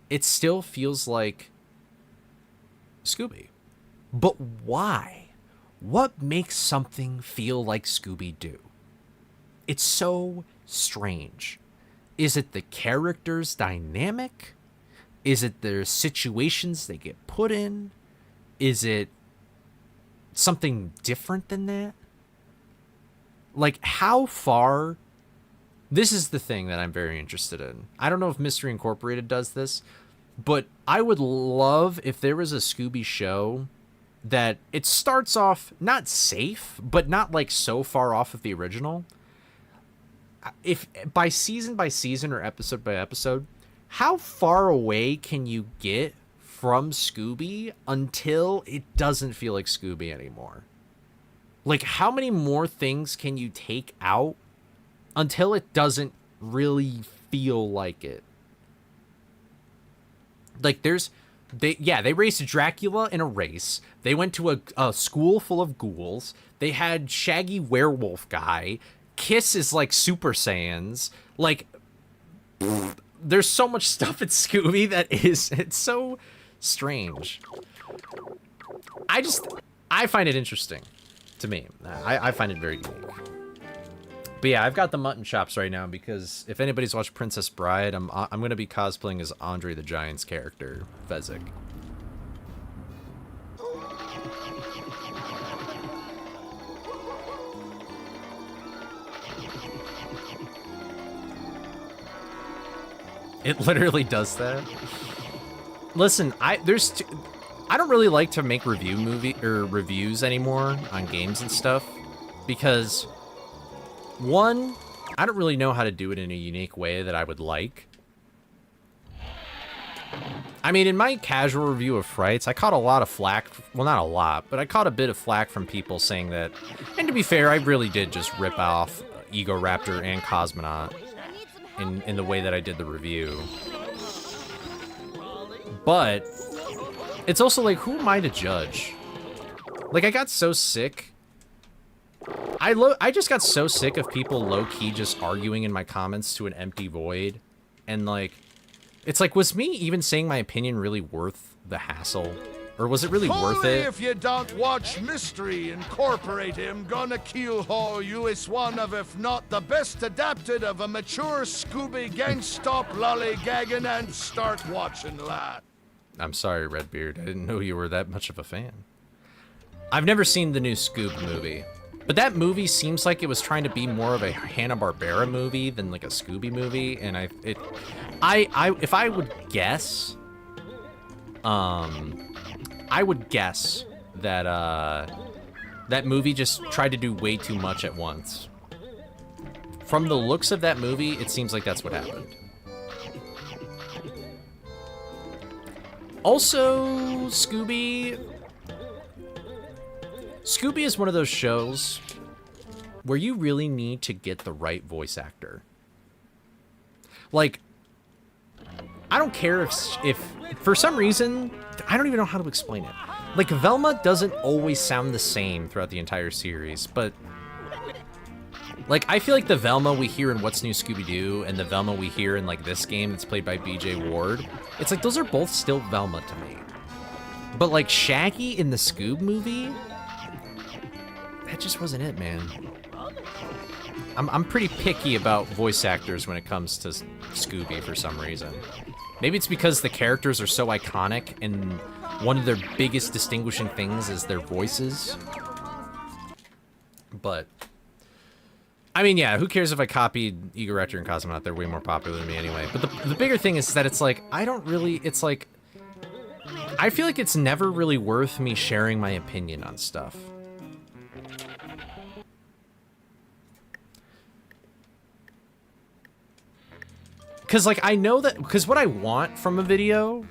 It still feels like Scooby. But why? What makes something feel like Scooby-Doo? It's so strange. Is it the characters' dynamic? Is it their situations they get put in? Is it something different than that? Like, how far... This is the thing that I'm very interested in. I don't know if Mystery Incorporated does this, but I would love if there was a Scooby show that it starts off not safe, but not like so far off of the original. If by season or episode by episode, how far away can you get from Scooby until it doesn't feel like Scooby anymore? Like, how many more things can you take out until it doesn't really feel like it? Like, they raced Dracula in a race. They went to a school full of ghouls. They had Shaggy Werewolf guy. Kiss is like Super Saiyans. Like, there's so much stuff in Scooby it's so strange. I find it interesting. To me, I find it very unique. But yeah, I've got the mutton chops right now because if anybody's watched Princess Bride, I'm gonna be cosplaying as Andre the Giant's character, Fezzik. It literally does that. Listen, I don't really like to make reviews anymore on games and stuff because, one, I don't really know how to do it in a unique way that I would like. I mean, in my casual review of Frights, I caught a lot of flack. Well, not a lot, but I caught a bit of flack from people saying that, and to be fair, I really did just rip off Ego Raptor and Cosmonaut in the way that I did the review. But it's also like, who am I to judge? Like, I got so sick. I just got so sick of people low-key just arguing in my comments to an empty void. And, like, It's like, was me even saying my opinion really worth the hassle? Or was it really worth Only it? if you don't watch Mystery Incorporate him, gonna keelhaul you is one of, if not the best adapted of a mature Scooby gang. Stop lollygagging and start watching, lad. I'm sorry, Redbeard. I didn't know you were that much of a fan. I've never seen the new Scoob movie. But that movie seems like it was trying to be more of a Hanna-Barbera movie than like a Scooby movie, and if I would guess, I would guess that that movie just tried to do way too much at once. From the looks of that movie, it seems like that's what happened. Also, Scooby is one of those shows where you really need to get the right voice actor. Like, I don't care if for some reason, I don't even know how to explain it. Like, Velma doesn't always sound the same throughout the entire series, but like, I feel like the Velma we hear in What's New Scooby-Doo and the Velma we hear in like this game that's played by BJ Ward, it's like those are both still Velma to me. But like Shaggy in the Scoob movie, that just wasn't it, man. I'm pretty picky about voice actors when it comes to Scooby for some reason. Maybe it's because the characters are so iconic and one of their biggest distinguishing things is their voices. But I mean, yeah, who cares if I copied Eager Rector and Cosmonaut? They're way more popular than me anyway. But the bigger thing is that it's like, I don't really, it's like, I feel like it's never really worth me sharing my opinion on stuff. Because, like, I know that, because what I want from a video,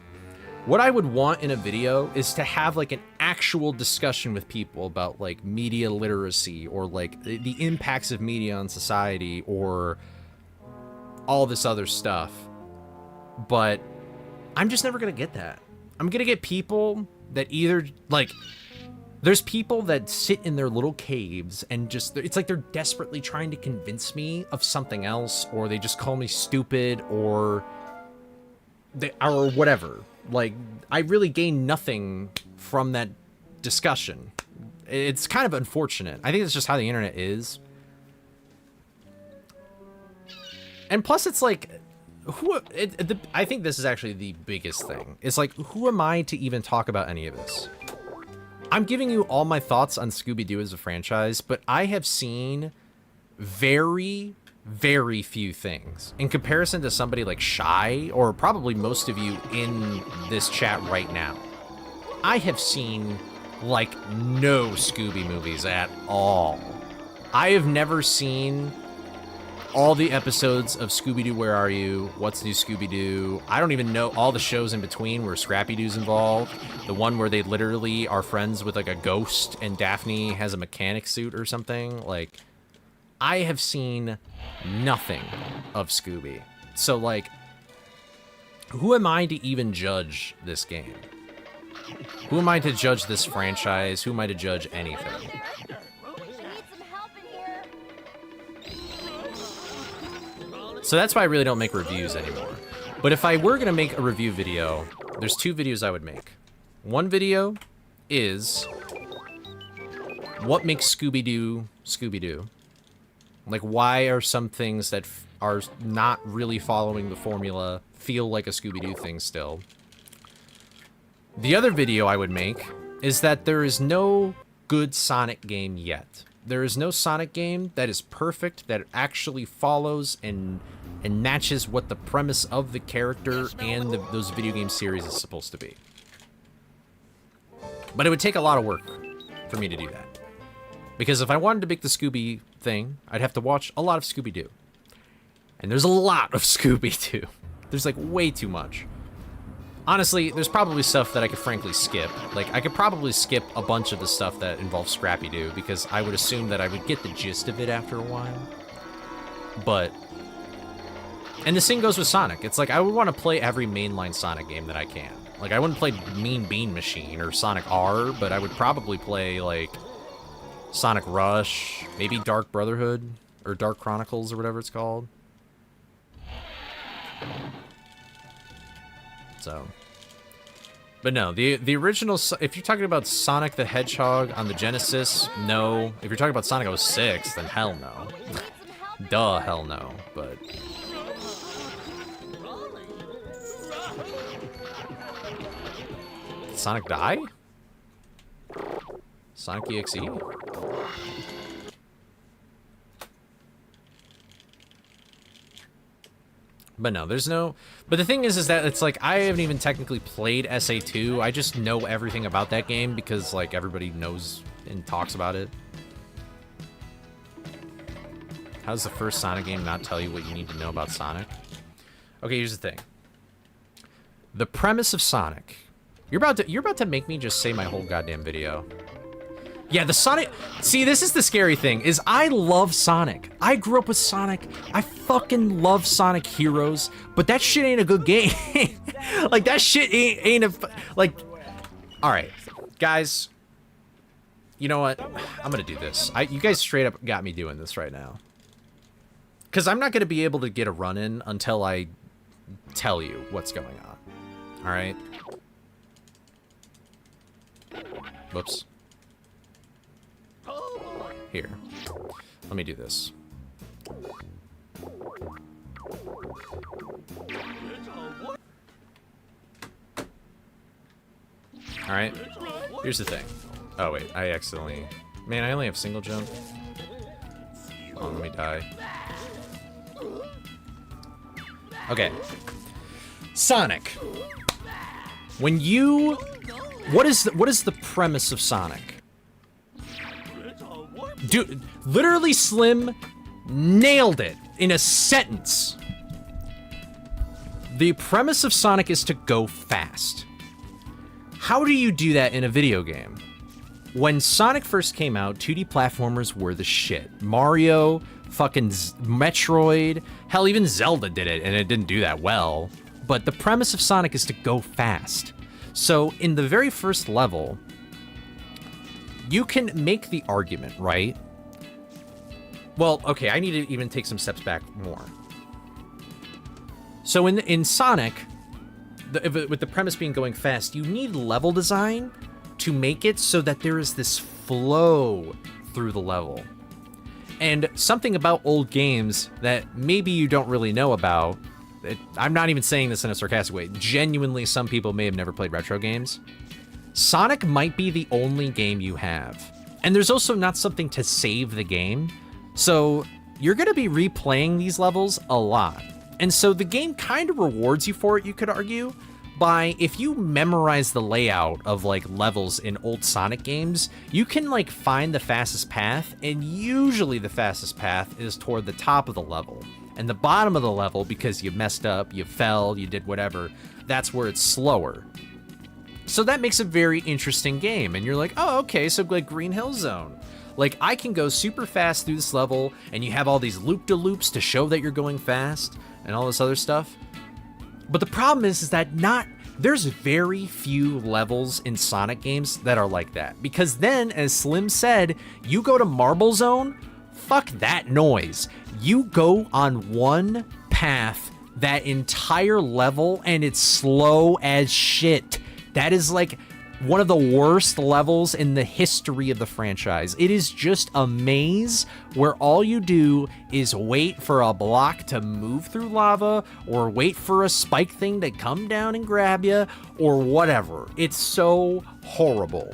what I would want in a video is to have, like, an actual discussion with people about, like, media literacy or, like, the impacts of media on society or all this other stuff. But I'm just never going to get that. I'm going to get people that either, like, there's people that sit in their little caves and just, it's like they're desperately trying to convince me of something else, or they just call me stupid, or whatever. Like, I really gain nothing from that discussion. It's kind of unfortunate. I think it's just how the internet is. And plus, it's like, I think this is actually the biggest thing. It's like, who am I to even talk about any of this? I'm giving you all my thoughts on Scooby-Doo as a franchise, but I have seen very, very few things. In comparison to somebody like Shy, or probably most of you in this chat right now, I have seen, like, no Scooby movies at all. I have never seen all the episodes of Scooby-Doo Where Are You, What's New Scooby-Doo. I don't even know all the shows in between where Scrappy-Doo's involved. The one where they literally are friends with, like, a ghost and Daphne has a mechanic suit or something. Like, I have seen nothing of Scooby. So, like, who am I to even judge this game? Who am I to judge this franchise? Who am I to judge anything? We need some help in here. So that's why I really don't make reviews anymore. But if I were going to make a review video, there's two videos I would make. One video is what makes Scooby-Doo Scooby-Doo. Like, why are some things that are not really following the formula feel like a Scooby-Doo thing still? The other video I would make is that there is no good Sonic game yet. There is no Sonic game that is perfect, that actually follows and matches what the premise of the character and those video game series is supposed to be. But it would take a lot of work for me to do that. Because if I wanted to make the Scooby thing, I'd have to watch a lot of Scooby-Doo. And there's a lot of Scooby-Doo. There's, like, way too much. Honestly, there's probably stuff that I could frankly skip. Like, I could probably skip a bunch of the stuff that involves Scrappy-Doo, because I would assume that I would get the gist of it after a while. But, and the same goes with Sonic. It's like, I would want to play every mainline Sonic game that I can. Like, I wouldn't play Mean Bean Machine or Sonic R, but I would probably play, like, Sonic Rush, maybe Dark Brotherhood, or Dark Chronicles, or whatever it's called. So, but no, the original. If you're talking about Sonic the Hedgehog on the Genesis, no. If you're talking about Sonic 06, then hell no. Duh, hell no. But did Sonic die? Sonic EXE? But no, there's no... But the thing is that it's like, I haven't even technically played SA2. I just know everything about that game because, like, everybody knows and talks about it. How does the first Sonic game not tell you what you need to know about Sonic? Okay, here's the thing. The premise of Sonic... You're about to make me just say my whole goddamn video. Yeah, the Sonic... See, this is the scary thing, is I love Sonic. I grew up with Sonic. I fucking love Sonic Heroes, but that shit ain't a good game. Like, that shit ain't a... Like... Alright, guys. You know what? I'm gonna do this. You guys straight up got me doing this right now. Because I'm not gonna be able to get a run-in until I tell you what's going on. Alright? Whoops. Here. Let me do this. Alright. Here's the thing. Oh, wait. I accidentally... Man, I only have single jump. Oh, let me die. Okay. Sonic. When you... What is the premise of Sonic? Dude, literally Slim nailed it in a sentence. The premise of Sonic is to go fast. How do you do that in a video game? When Sonic first came out, 2D platformers were the shit. Mario, fucking Metroid, hell, even Zelda did it, and it didn't do that well. But the premise of Sonic is to go fast. So in the very first level, you can make the argument, right? Well, okay, I need to even take some steps back more. So in Sonic, with the premise being going fast, you need level design to make it so that there is this flow through the level. And something about old games that maybe you don't really know about, I'm not even saying this in a sarcastic way, genuinely some people may have never played retro games. Sonic might be the only game you have. And there's also not something to save the game. So you're going to be replaying these levels a lot. And so the game kind of rewards you for it, you could argue, by if you memorize the layout of like levels in old Sonic games, you can like find the fastest path, and usually the fastest path is toward the top of the level. And the bottom of the level, because you messed up, you fell, you did whatever, that's where it's slower. So that makes a very interesting game, and you're like, oh, okay, so like Green Hill Zone. Like, I can go super fast through this level, and you have all these loop-de-loops to show that you're going fast, and all this other stuff. But the problem is that there's very few levels in Sonic games that are like that. Because then, as Slim said, you go to Marble Zone, fuck that noise. You go on one path that entire level, and it's slow as shit. That is like one of the worst levels in the history of the franchise. It is just a maze where all you do is wait for a block to move through lava, or wait for a spike thing to come down and grab you, or whatever. It's so horrible.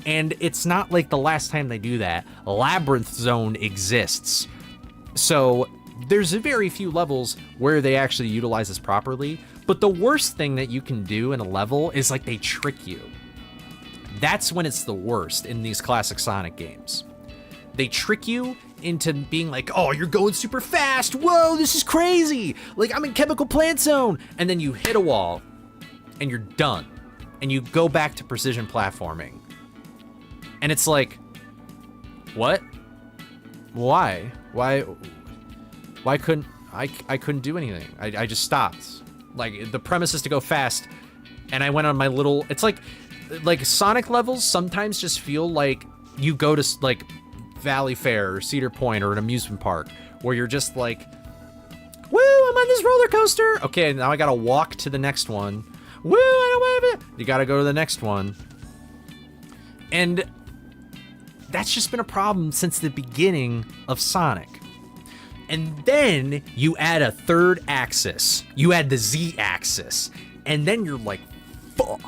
And it's not like the last time they do that. Labyrinth Zone exists. So there's very few levels where they actually utilize this properly. But the worst thing that you can do in a level is like they trick you. That's when it's the worst in these classic Sonic games. They trick you into being like, oh, you're going super fast. Whoa, this is crazy. Like, I'm in Chemical Plant Zone. And then you hit a wall and you're done. And you go back to precision platforming. And it's like, what? Why? Why couldn't I couldn't do anything? I just stopped. Like, the premise is to go fast, and I went on my little... It's like Sonic levels sometimes just feel like you go to, like, Valley Fair or Cedar Point or an amusement park, where you're just like, woo, I'm on this roller coaster. Okay, now I gotta walk to the next one. Woo, I don't have it. You gotta go to the next one. And that's just been a problem since the beginning of Sonic. And then you add a third axis. You add the Z axis. And then you're like, fuck.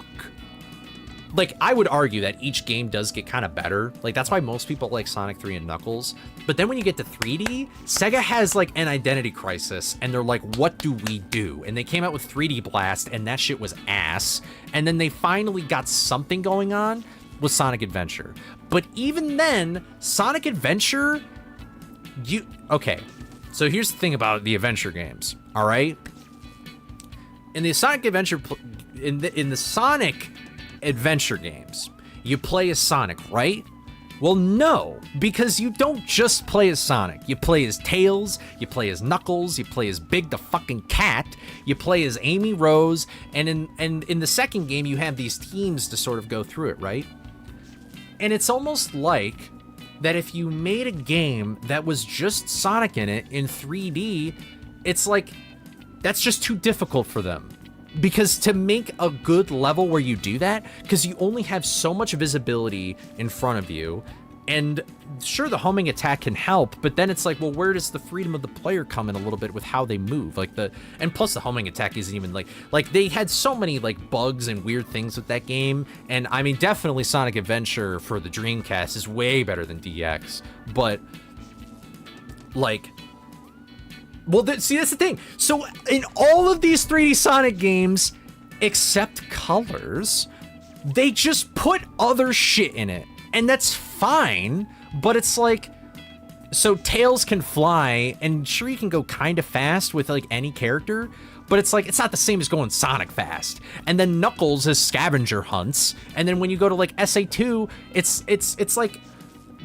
Like, I would argue that each game does get kind of better. Like, that's why most people like Sonic 3 and Knuckles. But then when you get to 3D, Sega has, like, an identity crisis. And they're like, what do we do? And they came out with 3D Blast, and that shit was ass. And then they finally got something going on with Sonic Adventure. But even then, Sonic Adventure, okay. So here's the thing about the adventure games, all right? In the Sonic Adventure, in the Sonic adventure games, you play as Sonic, right? Well, no, because you don't just play as Sonic. You play as Tails, you play as Knuckles, you play as Big the fucking Cat, you play as Amy Rose, and in the second game, you have these teams to sort of go through it, right? And it's almost like that if you made a game that was just Sonic in it in 3D, it's like, that's just too difficult for them. Because to make a good level where you do that, because you only have so much visibility in front of you, and sure, the homing attack can help, but then it's like, well, where does the freedom of the player come in a little bit with how they move? Like and plus the homing attack isn't even like they had so many like bugs and weird things with that game, and I mean, definitely Sonic Adventure for the Dreamcast is way better than DX, but like, well, see, that's the thing. So in all of these 3D Sonic games, except Colors, they just put other shit in it. And that's fine, but it's like, so Tails can fly, and sure, you can go kind of fast with like any character, but it's like, it's not the same as going Sonic fast. And then Knuckles has scavenger hunts, and then when you go to like SA2, it's like,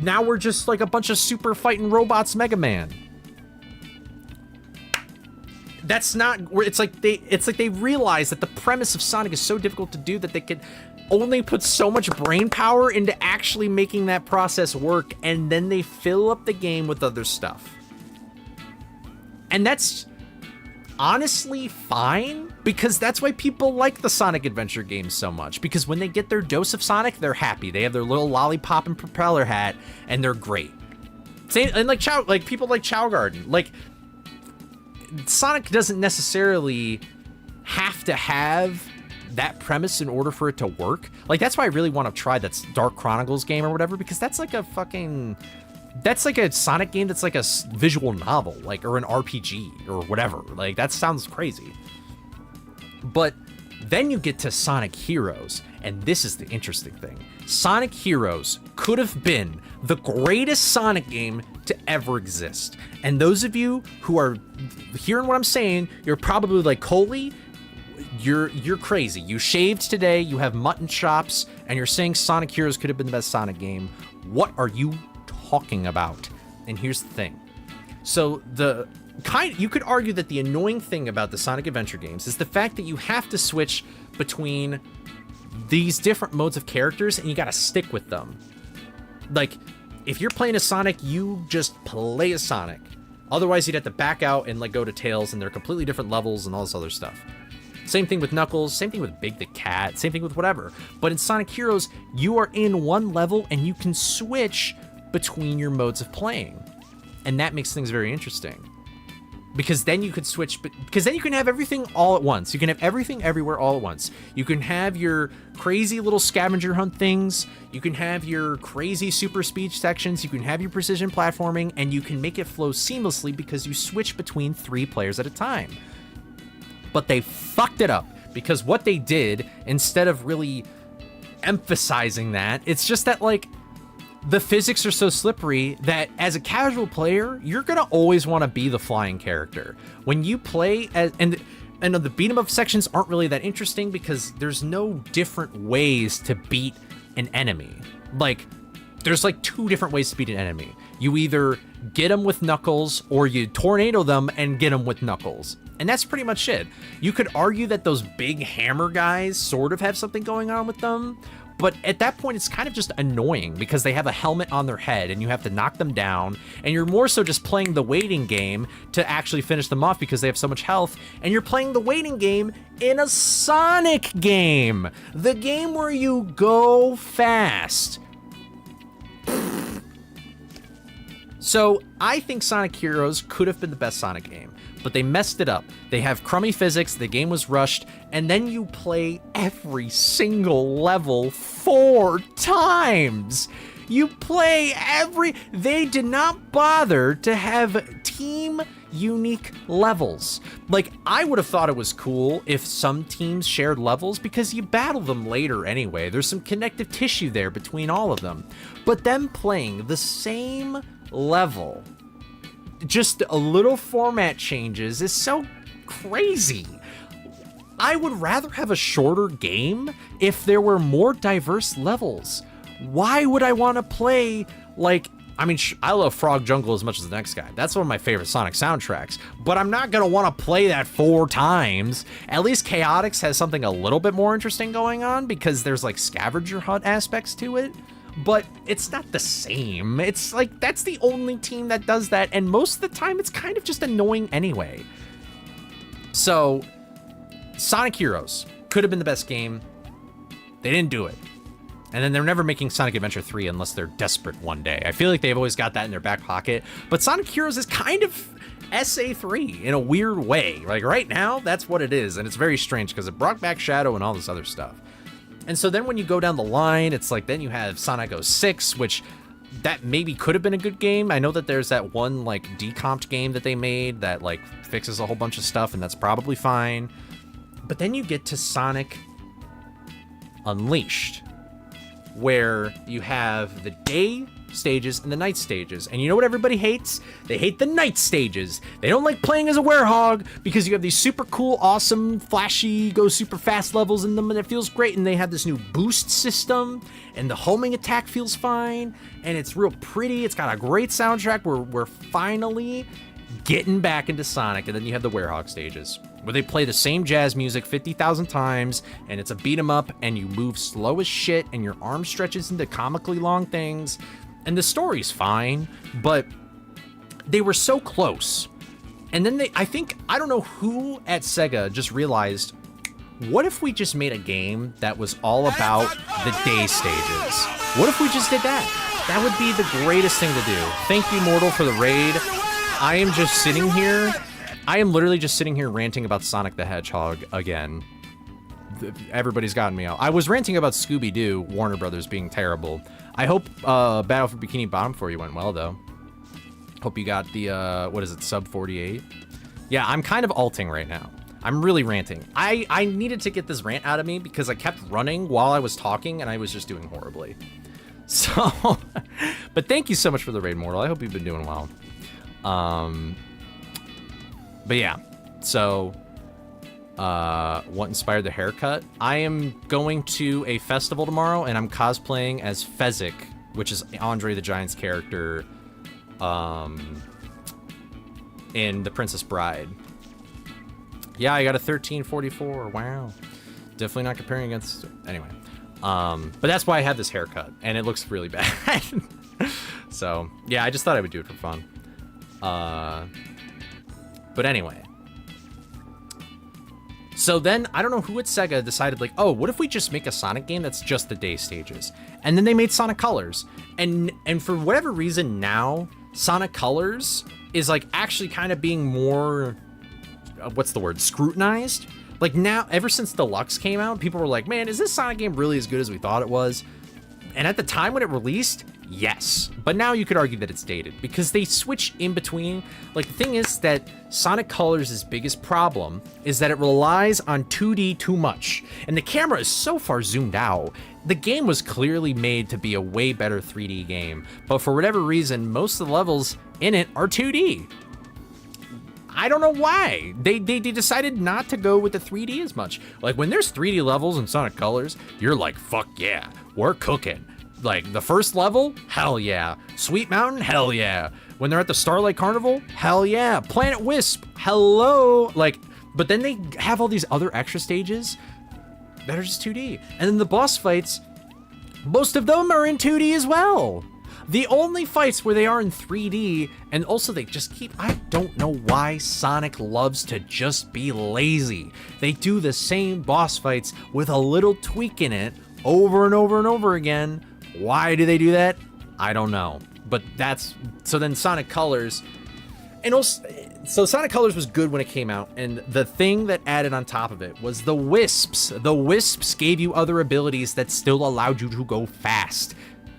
now we're just like a bunch of super fighting robots Mega Man. That's not where it's like they realize that the premise of Sonic is so difficult to do that they could only put so much brain power into actually making that process work, and then they fill up the game with other stuff. And that's honestly fine, because that's why people like the Sonic Adventure games so much, because when they get their dose of Sonic, they're happy. They have their little lollipop and propeller hat, and they're great. Same, and like people like Chow Garden, like Sonic doesn't necessarily have to have that premise in order for it to work. Like, that's why I really want to try that Dark Chronicles game or whatever, because that's like a Sonic game that's like a visual novel, like, or an RPG or whatever. Like, that sounds crazy. But then you get to Sonic Heroes, and this is the interesting thing. Sonic Heroes could have been the greatest Sonic game to ever exist. And those of you who are hearing what I'm saying, you're probably like, Coley, you're crazy. You shaved today, you have mutton chops, and you're saying Sonic Heroes could have been the best Sonic game. What are you talking about? And here's the thing. So you could argue that the annoying thing about the Sonic Adventure games is the fact that you have to switch between these different modes of characters, and you gotta stick with them. Like, if you're playing as Sonic, you just play as Sonic. Otherwise, you'd have to back out and like go to Tails, and they're completely different levels and all this other stuff. Same thing with Knuckles, same thing with Big the Cat, same thing with whatever. But in Sonic Heroes, you are in one level and you can switch between your modes of playing. And that makes things very interesting. Because then you could switch, because then you can have everything all at once. You can have everything everywhere all at once. You can have your crazy little scavenger hunt things. You can have your crazy super speed sections. You can have your precision platforming, and you can make it flow seamlessly because you switch between 3 players at a time. But they fucked it up, because what they did, instead of really emphasizing that, it's just that, like, the physics are so slippery that as a casual player, you're gonna always want to be the flying character. When you play as, and the beat 'em up sections aren't really that interesting because there's no different ways to beat an enemy. Like, there's like 2 different ways to beat an enemy. You either get them with Knuckles, or you tornado them and get them with Knuckles. And that's pretty much it. You could argue that those big hammer guys sort of have something going on with them, But at that point, it's kind of just annoying because they have a helmet on their head and you have to knock them down, and you're more so just playing the waiting game to actually finish them off because they have so much health, and you're playing the waiting game in a Sonic game, the game where you go fast. So I think Sonic Heroes could have been the best Sonic game, but they messed it up. They have crummy physics, the game was rushed, and then you play every single level 4 times. You play they did not bother to have team unique levels. Like, I would have thought it was cool if some teams shared levels because you battle them later anyway. There's some connective tissue there between all of them. But them playing the same level, just a little format changes, is so crazy. I would rather have a shorter game if there were more diverse levels. Why would I want to play, like, I mean, I love Frog Jungle as much as the next guy. That's one of my favorite Sonic soundtracks, but I'm not going to want to play that 4 times. At least Chaotix has something a little bit more interesting going on because there's like scavenger hunt aspects to it, but it's not the same. It's like, that's the only team that does that, and most of the time it's kind of just annoying anyway. So, Sonic Heroes could have been the best game. They didn't do it. And then they're never making Sonic Adventure 3 unless they're desperate one day. I feel like they've always got that in their back pocket. But Sonic Heroes is kind of SA3 in a weird way. Like, right now, that's what it is. And it's very strange because it brought back Shadow and all this other stuff. And so then when you go down the line, it's like, then you have Sonic 06, which that maybe could have been a good game. I know that there's that one, like, decomped game that they made that, like, fixes a whole bunch of stuff, and that's probably fine. But then you get to Sonic Unleashed, where you have the day stages and the night stages. And you know what everybody hates? They hate the night stages. They don't like playing as a werehog because you have these super cool, awesome, flashy, go super fast levels in them, and it feels great. And they have this new boost system, and the homing attack feels fine, and it's real pretty. It's got a great soundtrack. We're finally getting back into Sonic. And then you have the werehog stages, where they play the same jazz music 50,000 times, and it's a beat 'em up, and you move slow as shit, and your arm stretches into comically long things, and the story's fine, but they were so close. And then I don't know who at Sega just realized, what if we just made a game that was all about the day stages? What if we just did that? That would be the greatest thing to do. Thank you, Mortal, for the raid. I am just sitting here. I am literally just sitting here ranting about Sonic the Hedgehog again. Everybody's gotten me out. I was ranting about Scooby-Doo, Warner Brothers being terrible. I hope Battle for Bikini Bottom for you went well, though. Hope you got the, what is it, sub 48? Yeah, I'm kind of alting right now. I'm really ranting. I needed to get this rant out of me because I kept running while I was talking, and I was just doing horribly. So, but thank you so much for the raid, Mortal. I hope you've been doing well. But yeah, so, what inspired the haircut? I am going to a festival tomorrow, and I'm cosplaying as Fezzik, which is Andre the Giant's character, in The Princess Bride. Yeah, I got a 1344, wow. Definitely not comparing against, anyway. But that's why I have this haircut, and it looks really bad. So, yeah, I just thought I would do it for fun. But anyway. So then, I don't know who at Sega decided, like, oh, what if we just make a Sonic game that's just the day stages? And then they made Sonic Colors. And for whatever reason now, Sonic Colors is, like, actually kind of being more, what's the word, scrutinized? Like, now, ever since Deluxe came out, people were like, man, is this Sonic game really as good as we thought it was? And at the time when it released, yes. But now you could argue that it's dated because they switch in between. Like, the thing is that Sonic Colors' biggest problem is that it relies on 2D too much. And the camera is so far zoomed out. The game was clearly made to be a way better 3D game. But for whatever reason, most of the levels in it are 2D. I don't know why. They decided not to go with the 3D as much. Like, when there's 3D levels in Sonic Colors, you're like, fuck yeah, we're cooking. Like, the first level, hell yeah. Sweet Mountain, hell yeah. When they're at the Starlight Carnival, hell yeah. Planet Wisp, hello. Like, but then they have all these other extra stages that are just 2D. And then the boss fights, most of them are in 2D as well. The only fights where they are in 3D, and also they just keep, I don't know why Sonic loves to just be lazy. They do the same boss fights with a little tweak in it over and over and over again. Why do they do that? I don't know. But that's, so then Sonic Colors, and also, so Sonic Colors was good when it came out, and the thing that added on top of it was the Wisps. The Wisps gave you other abilities that still allowed you to go fast,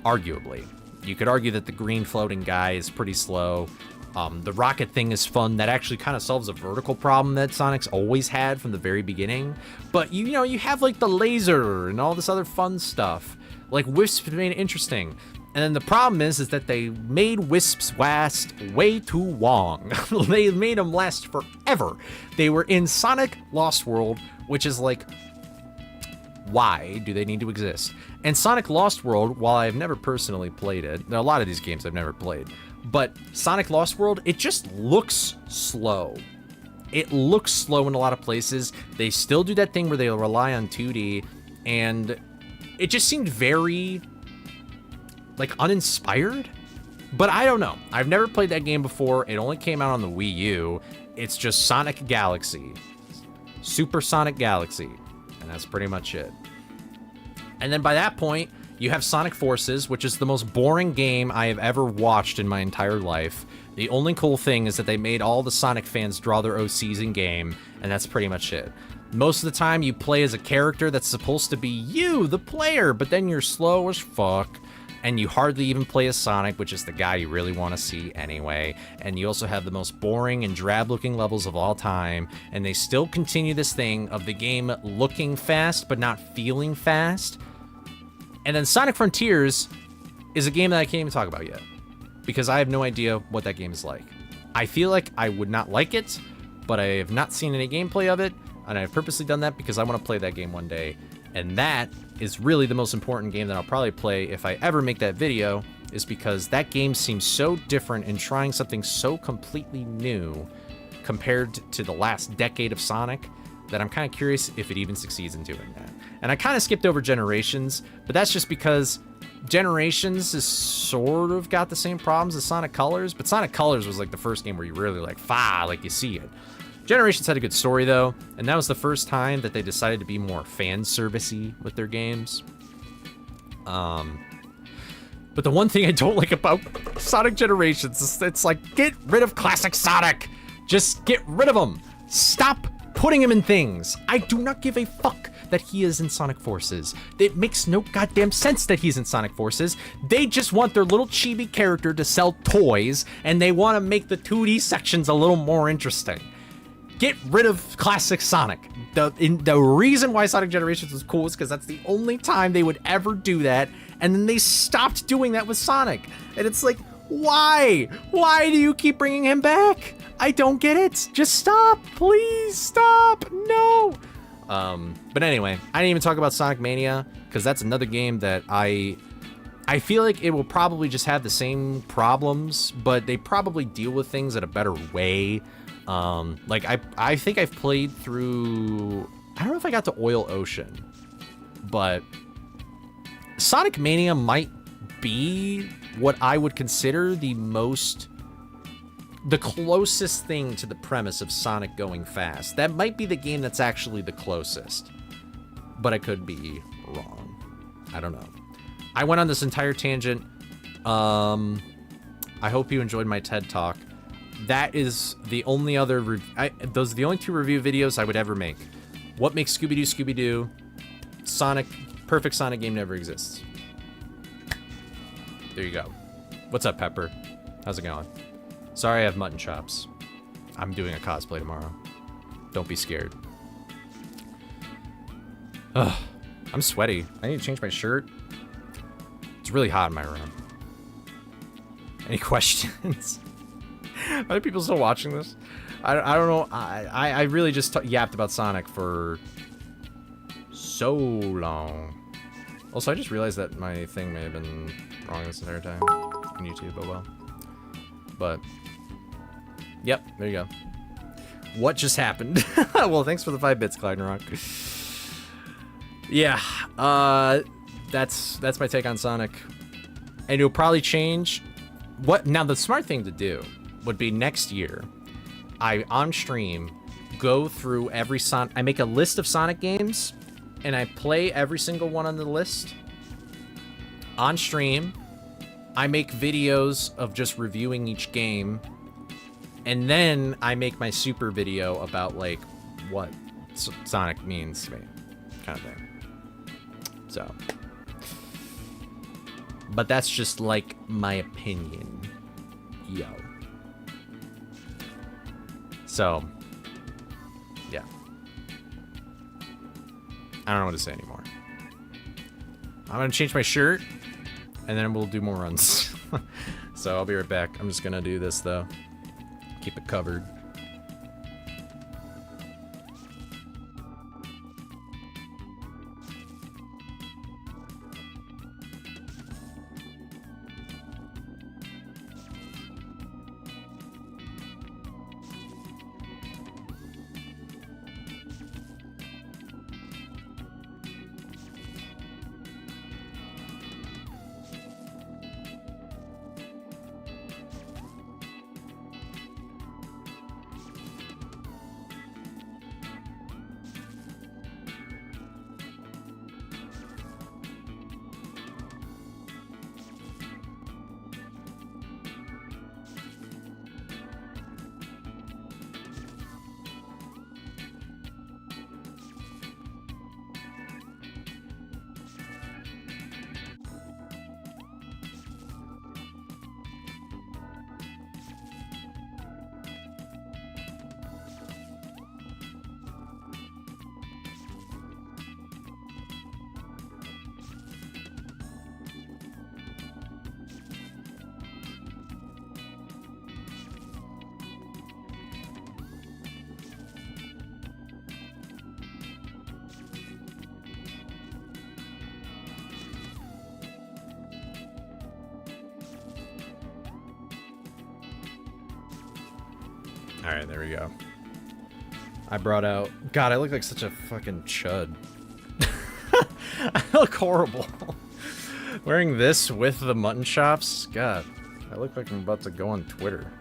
arguably. You could argue that the green floating guy is pretty slow. The rocket thing is fun. That actually kind of solves a vertical problem that Sonic's always had from the very beginning. But you know, you have like the laser and all this other fun stuff. Like Wisps made it interesting. And then the problem is that they made Wisps last way too long. They made them last forever. They were in Sonic Lost World, which is like, why do they need to exist? And Sonic Lost World, while I've never personally played it, a lot of these games I've never played, but Sonic Lost World, it just looks slow. It looks slow in a lot of places. They still do that thing where they rely on 2D, and it just seemed very, like, uninspired. But I don't know. I've never played that game before. It only came out on the Wii U. It's just Sonic Galaxy. Super Sonic Galaxy. And that's pretty much it. And then by that point, you have Sonic Forces, which is the most boring game I have ever watched in my entire life. The only cool thing is that they made all the Sonic fans draw their OCs in game, and that's pretty much it. Most of the time, you play as a character that's supposed to be you, the player, but then you're slow as fuck, and you hardly even play as Sonic, which is the guy you really want to see anyway. And you also have the most boring and drab-looking levels of all time, and they still continue this thing of the game looking fast, but not feeling fast. And then Sonic Frontiers is a game that I can't even talk about yet, because I have no idea what that game is like. I feel like I would not like it, but I have not seen any gameplay of it, and I've purposely done that because I want to play that game one day. And that is really the most important game that I'll probably play if I ever make that video, is because that game seems so different and trying something so completely new compared to the last decade of Sonic that I'm kind of curious if it even succeeds in doing that. And I kind of skipped over Generations, but that's just because Generations is sort of got the same problems as Sonic Colors, but Sonic Colors was like the first game where you really like, like you see it. Generations had a good story though, and that was the first time that they decided to be more fan servicey with their games. But the one thing I don't like about Sonic Generations is it's like, get rid of classic Sonic. Just get rid of him. Stop putting him in things. I do not give a fuck that he is in Sonic Forces. It makes no goddamn sense that he's in Sonic Forces. They just want their little chibi character to sell toys, and they want to make the 2D sections a little more interesting. Get rid of classic Sonic. The reason why Sonic Generations was cool is because that's the only time they would ever do that, and then they stopped doing that with Sonic. And it's like, why? Why do you keep bringing him back? I don't get it. Just stop. Please stop. No. But anyway, I didn't even talk about Sonic Mania, because that's another game that I feel like it will probably just have the same problems, but they probably deal with things in a better way. Like I think I've played through, I don't know if I got to Oil Ocean, but Sonic Mania might be what I would consider the closest thing to the premise of Sonic going fast. That might be the game that's actually the closest, but I could be wrong. I don't know. I went on this entire tangent. I hope you enjoyed my TED Talk. That is the only other, those are the only two review videos I would ever make. What makes Scooby-Doo Scooby-Doo? Sonic, perfect Sonic game never exists. There you go. What's up, Pepper? How's it going? Sorry I have mutton chops. I'm doing a cosplay tomorrow. Don't be scared. Ugh, I'm sweaty. I need to change my shirt. It's really hot in my room. Any questions? Are people still watching this? I don't know. I really just yapped about Sonic for so long. Also, I just realized that my thing may have been wrong this entire time on YouTube. Oh well. But yep, there you go. What just happened? Well, thanks for the 5 bits, Clyde and Rock. Yeah. that's my take on Sonic. And it'll probably change. What now? The smart thing to do would be next year, I on stream go through every Sonic. I make a list of Sonic games, and I play every single one on the list. On stream, I make videos of just reviewing each game, and then I make my super video about like what Sonic means to me, kind of thing. So, but that's just like my opinion, yo. So, yeah. I don't know what to say anymore. I'm gonna change my shirt, and then we'll do more runs. So I'll be right back. I'm just gonna do this though. Keep it covered. Alright, there we go. I brought out... God, I look like such a fucking chud. I look horrible. Wearing this with the mutton chops? God, I look like I'm about to go on Twitter.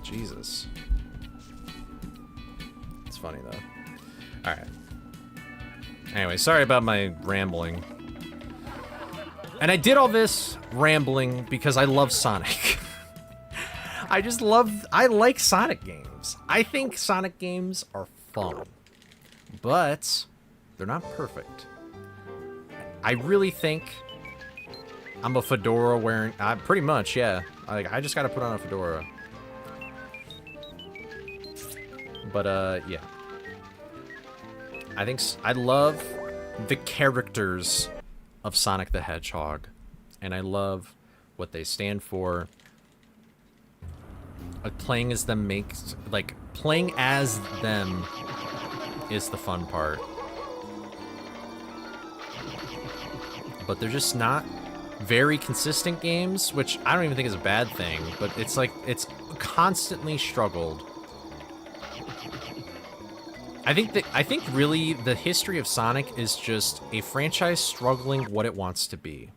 Jesus. It's funny, though. Alright. Anyway, sorry about my rambling. And I did all this rambling because I love Sonic. I like Sonic games. I think Sonic games are fun, but they're not perfect. I really think I'm a fedora wearing, pretty much, yeah. I just gotta put on a fedora. But, yeah. I love the characters of Sonic the Hedgehog, and I love what they stand for. Playing as them makes, like, playing as them is the fun part. But they're just not very consistent games, which I don't even think is a bad thing, but it's like, it's constantly struggled. I think really the history of Sonic is just a franchise struggling what it wants to be.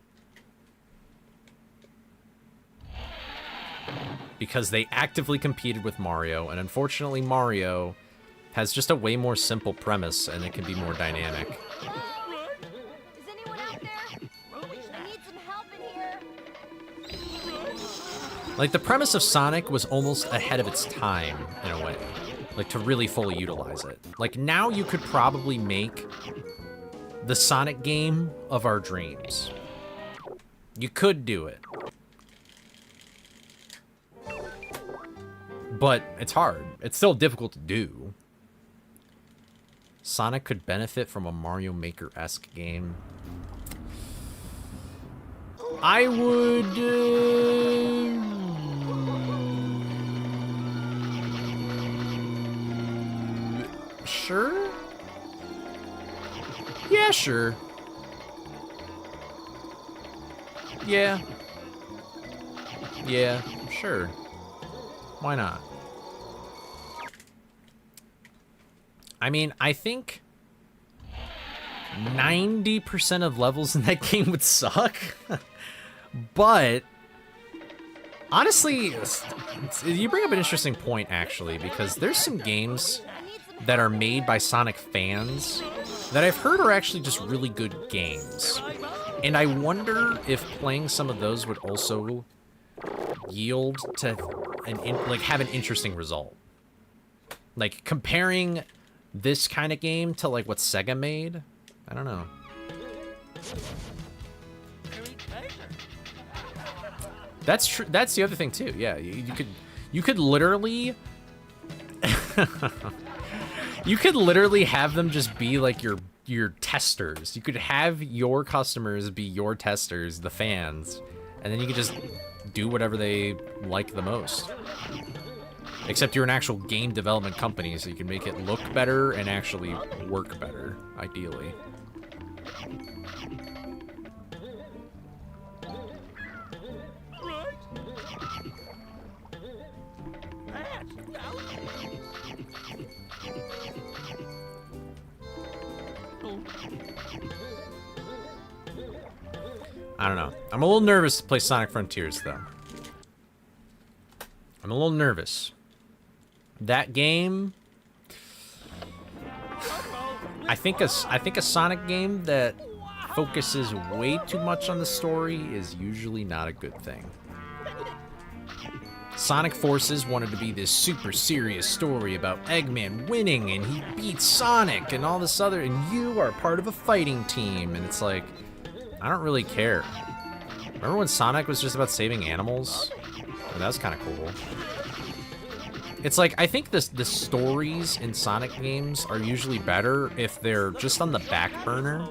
Because they actively competed with Mario, and unfortunately Mario has just a way more simple premise, and it can be more dynamic. Is anyone out there? I need some help in here. Like, the premise of Sonic was almost ahead of its time, in a way. Like, to really fully utilize it. Like, now you could probably make the Sonic game of our dreams. You could do it. But it's hard. It's still difficult to do. Sonic could benefit from a Mario Maker-esque game. I would... Sure? Yeah, sure. Yeah. Yeah, sure. Why not? I mean, I think 90% of levels in that game would suck. But honestly, you bring up an interesting point, actually, because there's some games that are made by Sonic fans that I've heard are actually just really good games. And I wonder if playing some of those would also yield to have an interesting result. Like comparing this kind of game to like what Sega made, I don't know. That's true. That's the other thing too. Yeah, you could literally you could literally have them just be like your testers. You could have your customers be your testers, the fans, and then you could just do whatever they like the most. Except you're an actual game development company, so you can make it look better and actually work better, ideally. I don't know. I'm a little nervous to play Sonic Frontiers, though. I'm a little nervous. That game, I think a Sonic game that focuses way too much on the story is usually not a good thing. Sonic Forces wanted to be this super serious story about Eggman winning and he beats Sonic and all this other, and you are part of a fighting team, and it's like, I don't really care. Remember when Sonic was just about saving animals? Well, that was kind of cool. It's like, I think the stories in Sonic games are usually better if they're just on the back burner.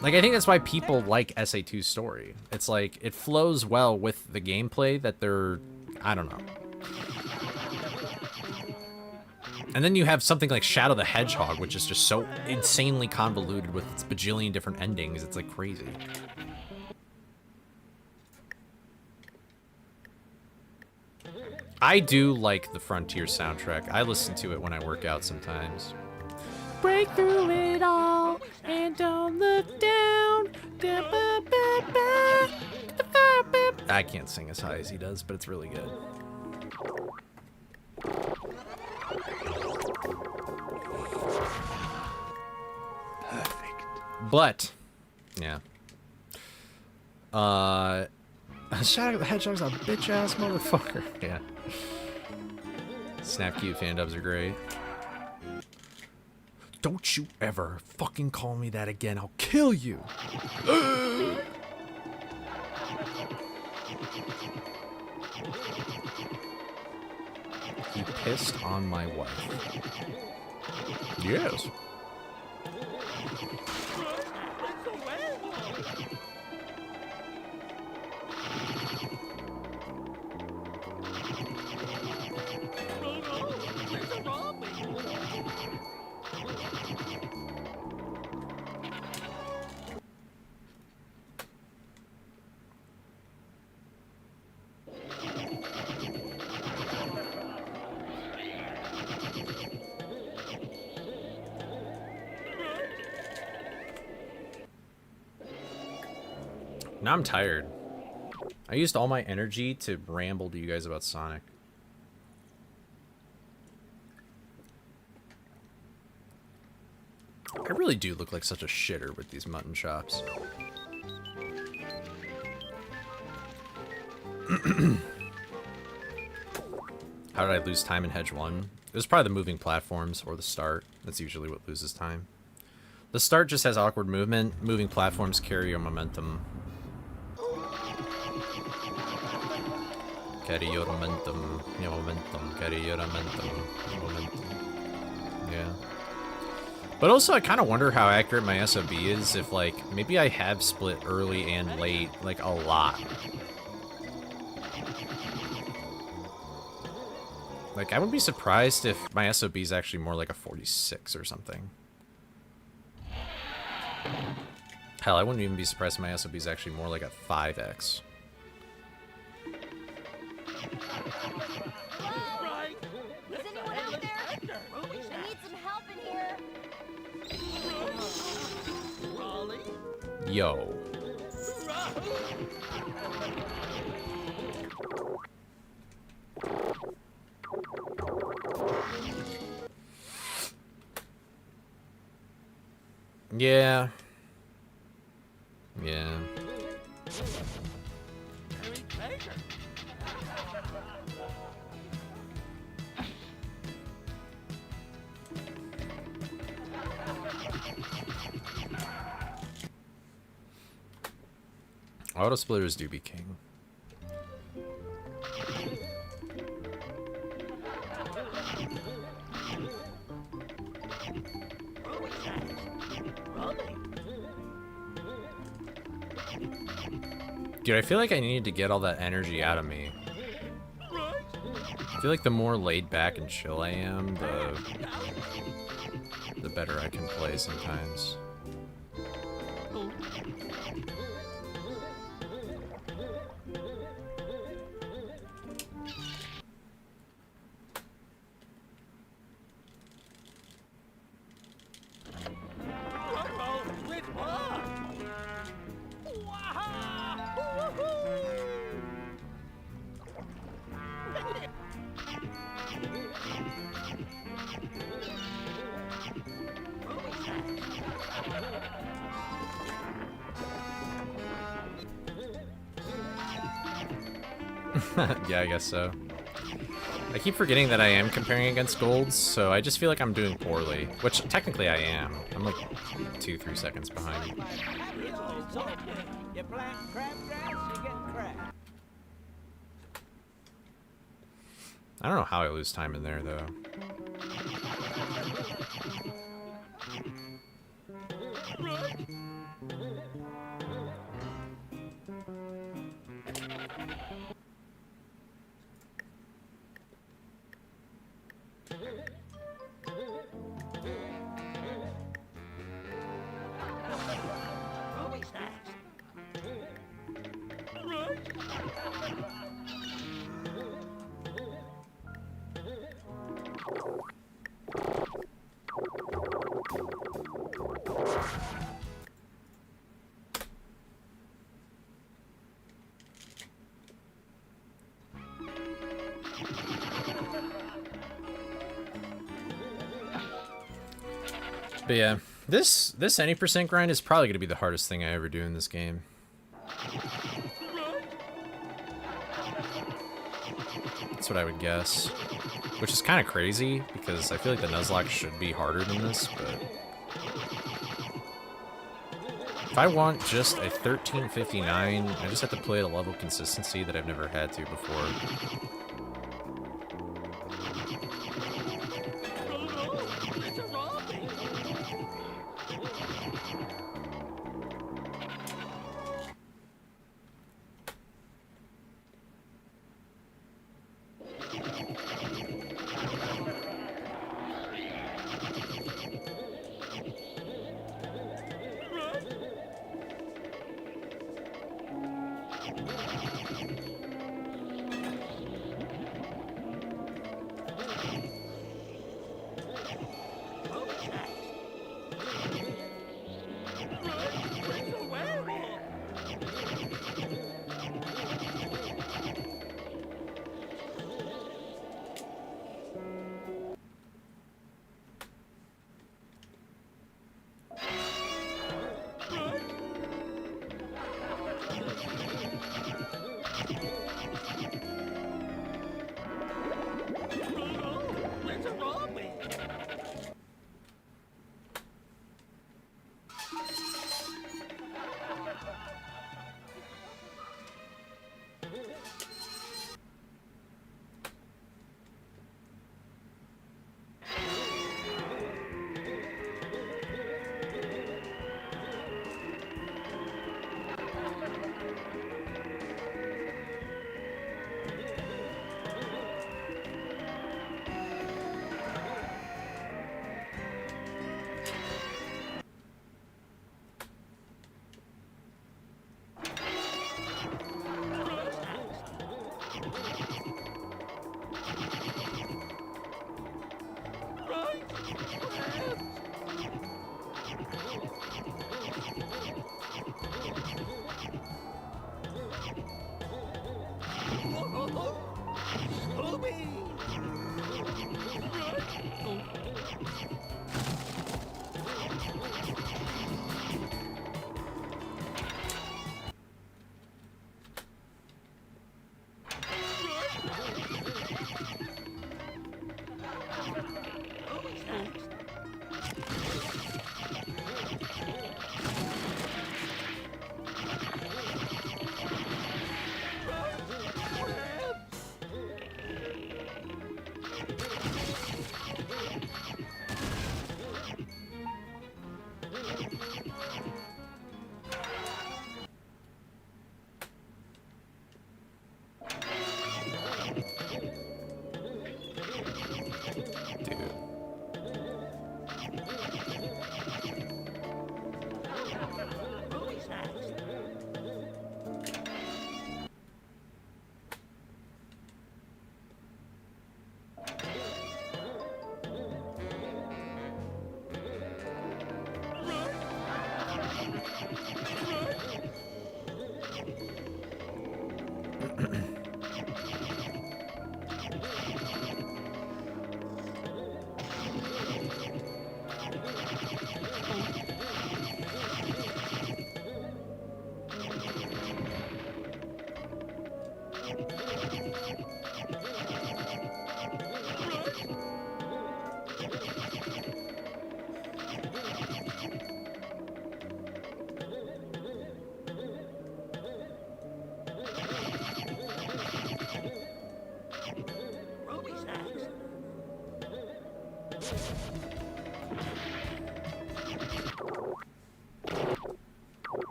Like, I think that's why people like SA2's story. It's like, it flows well with the gameplay that they're, I don't know. And then you have something like Shadow the Hedgehog, which is just so insanely convoluted with its bajillion different endings. It's like crazy. I do like the Frontier soundtrack. I listen to it when I work out sometimes. Break through it all and don't look down. I can't sing as high as he does, but it's really good. Perfect. But, yeah. Shadow the Hedgehog's a bitch-ass motherfucker. Yeah. Snap Cube fan dubs are great. Don't you ever fucking call me that again. I'll kill you. He pissed on my wife. Yes. Now I'm tired. I used all my energy to ramble to you guys about Sonic. I really do look like such a shitter with these mutton chops. How did I lose time in Hedge 1? It was probably the moving platforms or the start. That's usually what loses time. The start just has awkward movement. Moving platforms carry your momentum. Carry your momentum, carry your momentum. Yeah. But also, I kind of wonder how accurate my SOB is if, like, maybe I have split early and late, like, a lot. Like, I wouldn't be surprised if my SOB is actually more like a 46 or something. Hell, I wouldn't even be surprised if my SOB is actually more like a 5x. Hello? Is anyone out there? I need some help in here. Yo. Yeah. Yeah. Auto splitters do be king. Dude, I feel like I need to get all that energy out of me. I feel like the more laid back and chill I am, the better I can play sometimes. Yeah, I guess so. I keep forgetting that I am comparing against golds, so I just feel like I'm doing poorly. Which, technically I am. I'm like 2-3 seconds behind. You plant crabgrass, you get crab. I don't know how I lose time in there, though. But yeah, this any percent grind is probably going to be the hardest thing I ever do in this game. That's what I would guess. Which is kind of crazy, because I feel like the Nuzlocke should be harder than this, but... If I want just a 1359, I just have to play at a level of consistency that I've never had to before.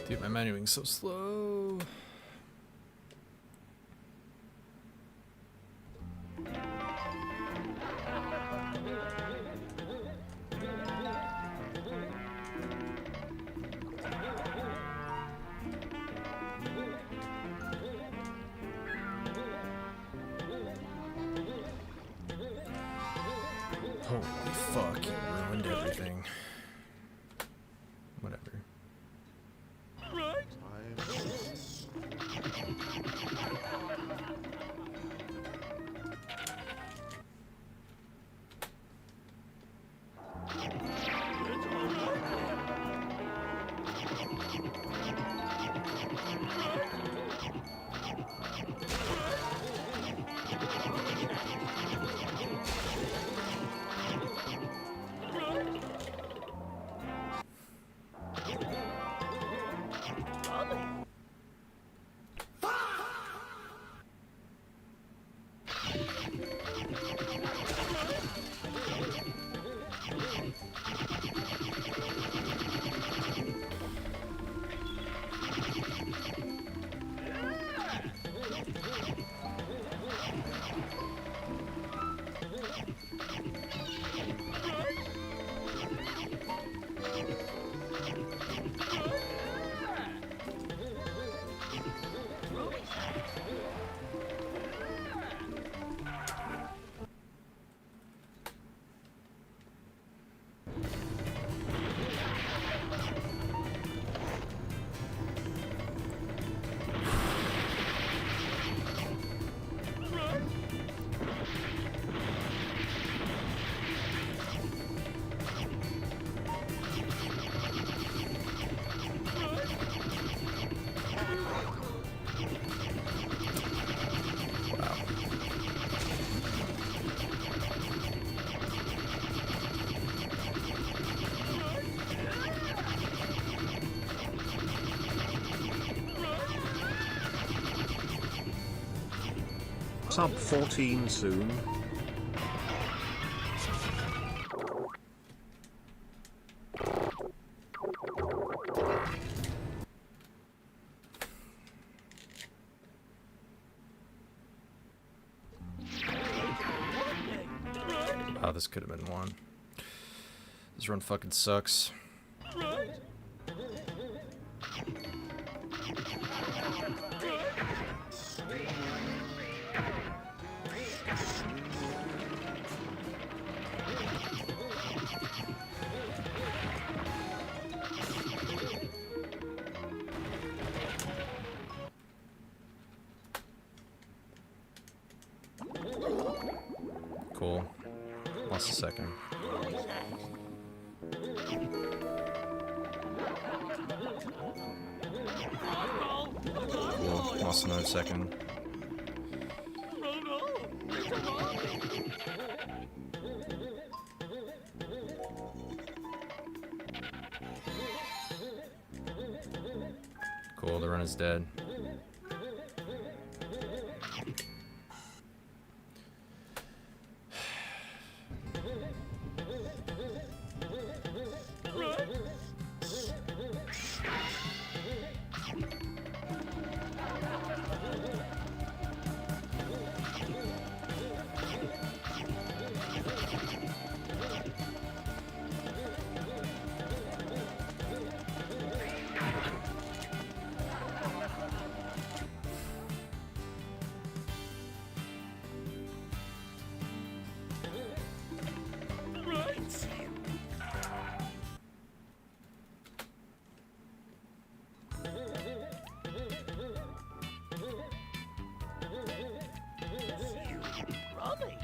Dude, my menuing's so slow. Holy fuck, you ruined everything. Whatever. Sub 14 soon. Wow, this could have been one. This run fucking sucks. Cool. Lost a second. Cool. Lost another second. Cool, the run is dead. Rummy.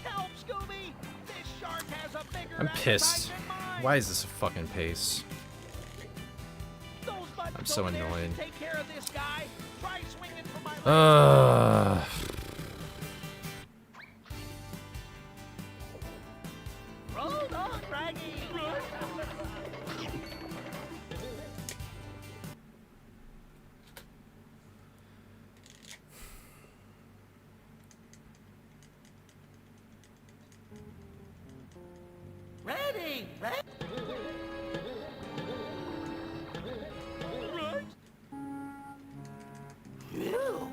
Help, Scooby! This shark has a bigger I'm pissed. appetite than mine. Why is this a fucking pace? Those buttons I'm so over there annoyed. should take care of this guy. Try swinging for my leg. Roll on, Raggy. Ready. Phew.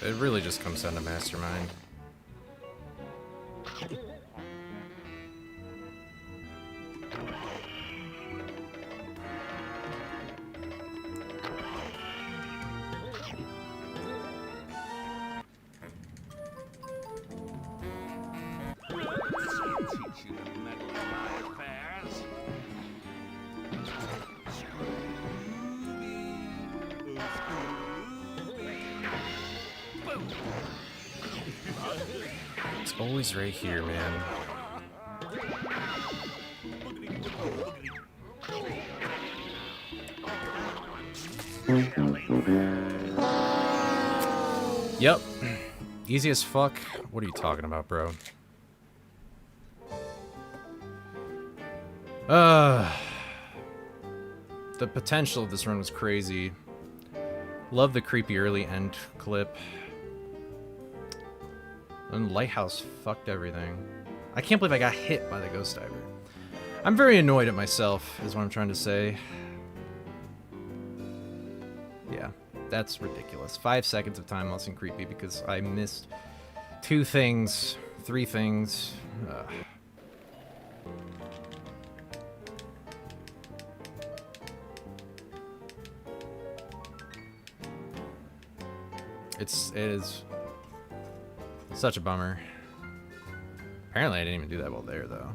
It really just comes down to Mastermind. It's always right here, man. Yep. Easy as fuck. What are you talking about, bro? The potential of this run was crazy. Love the creepy early end clip. And Lighthouse fucked everything. I can't believe I got hit by the Ghost Diver. I'm very annoyed at myself, is what I'm trying to say. Yeah, that's ridiculous. 5 seconds of time loss and creepy because I missed 2 things, 3 things. It is such a bummer. Apparently I didn't even do that well there, though.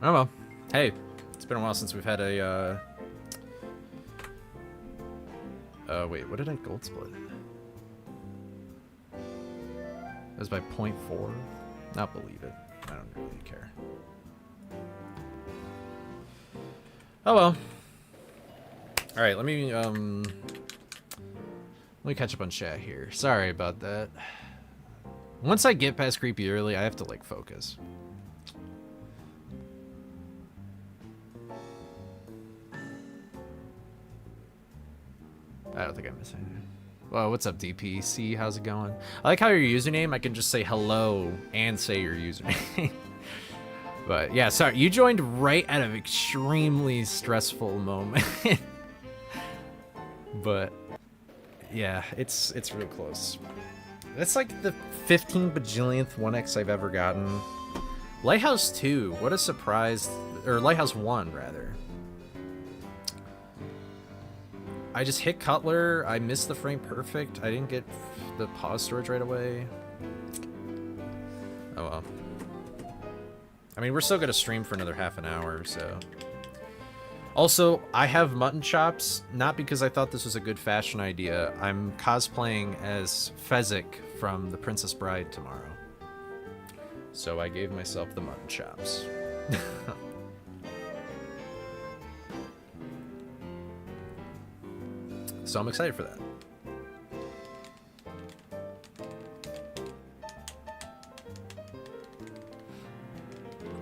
Oh well. Hey, it's been a while since we've had a, wait, what did I gold split? It was by 0.4? Not believe it. I don't really care. Oh well. Alright, let me catch up on chat here. Sorry about that. Once I get past creepy early, I have to, like, focus. I don't think I missed anything. Well, what's up, DPC? How's it going? I like how your username, I can just say hello and say your username. But, yeah, sorry. You joined right at an extremely stressful moment. But, yeah, it's real close. That's like the 15 bajillionth 1x I've ever gotten. Lighthouse 2, what a surprise. Or Lighthouse 1, rather. I just hit Cutler, I missed the frame perfect, I didn't get the pause storage right away. Oh well. I mean, we're still gonna stream for another half an hour, so. Also, I have mutton chops, not because I thought this was a good fashion idea. I'm cosplaying as Fezzik from The Princess Bride tomorrow. So I gave myself the mutton chops. So I'm excited for that.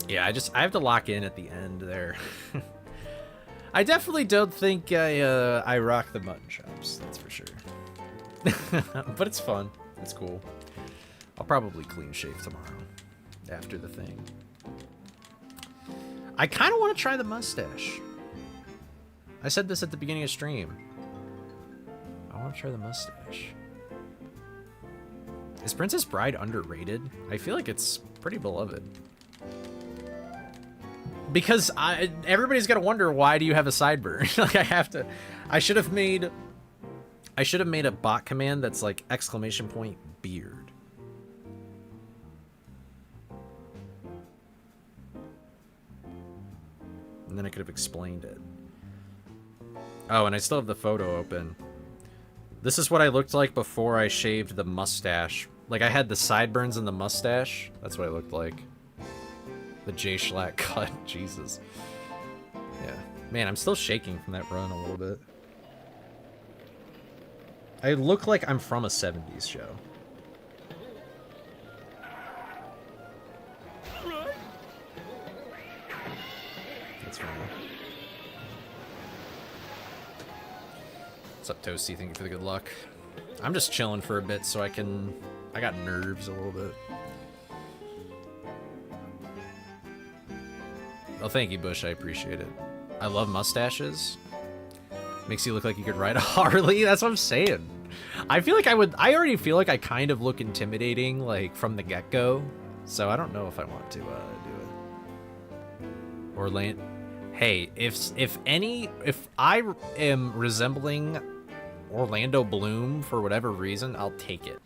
Yeah, I have to lock in at the end there. I definitely don't think I rock the mutton chops, that's for sure. But it's fun. It's cool. I'll probably clean shave tomorrow after the thing. I kind of want to try the mustache. I said this at the beginning of stream. I want to try the mustache. Is Princess Bride underrated? I feel like it's pretty beloved. Because everybody's gonna wonder, why do you have a sideburn? Like I should have made a bot command that's like ! beard. And then I could have explained it. Oh, and I still have the photo open. This is what I looked like before I shaved the mustache. Like, I had the sideburns and the mustache. That's what I looked like. The J Schlatt cut. Jesus. Yeah. Man, I'm still shaking from that run a little bit. I look like I'm from a 70s show. That's funny. What's up, Toasty? Thank you for the good luck. I'm just chilling for a bit so I got nerves a little bit. Oh, thank you, Bush. I appreciate it. I love mustaches. Makes you look like you could ride a Harley. That's what I'm saying. I feel like I already feel like I kind of look intimidating, like, from the get-go. So I don't know if I want to do it. Orlando. Hey, if I am resembling Orlando Bloom for whatever reason, I'll take it.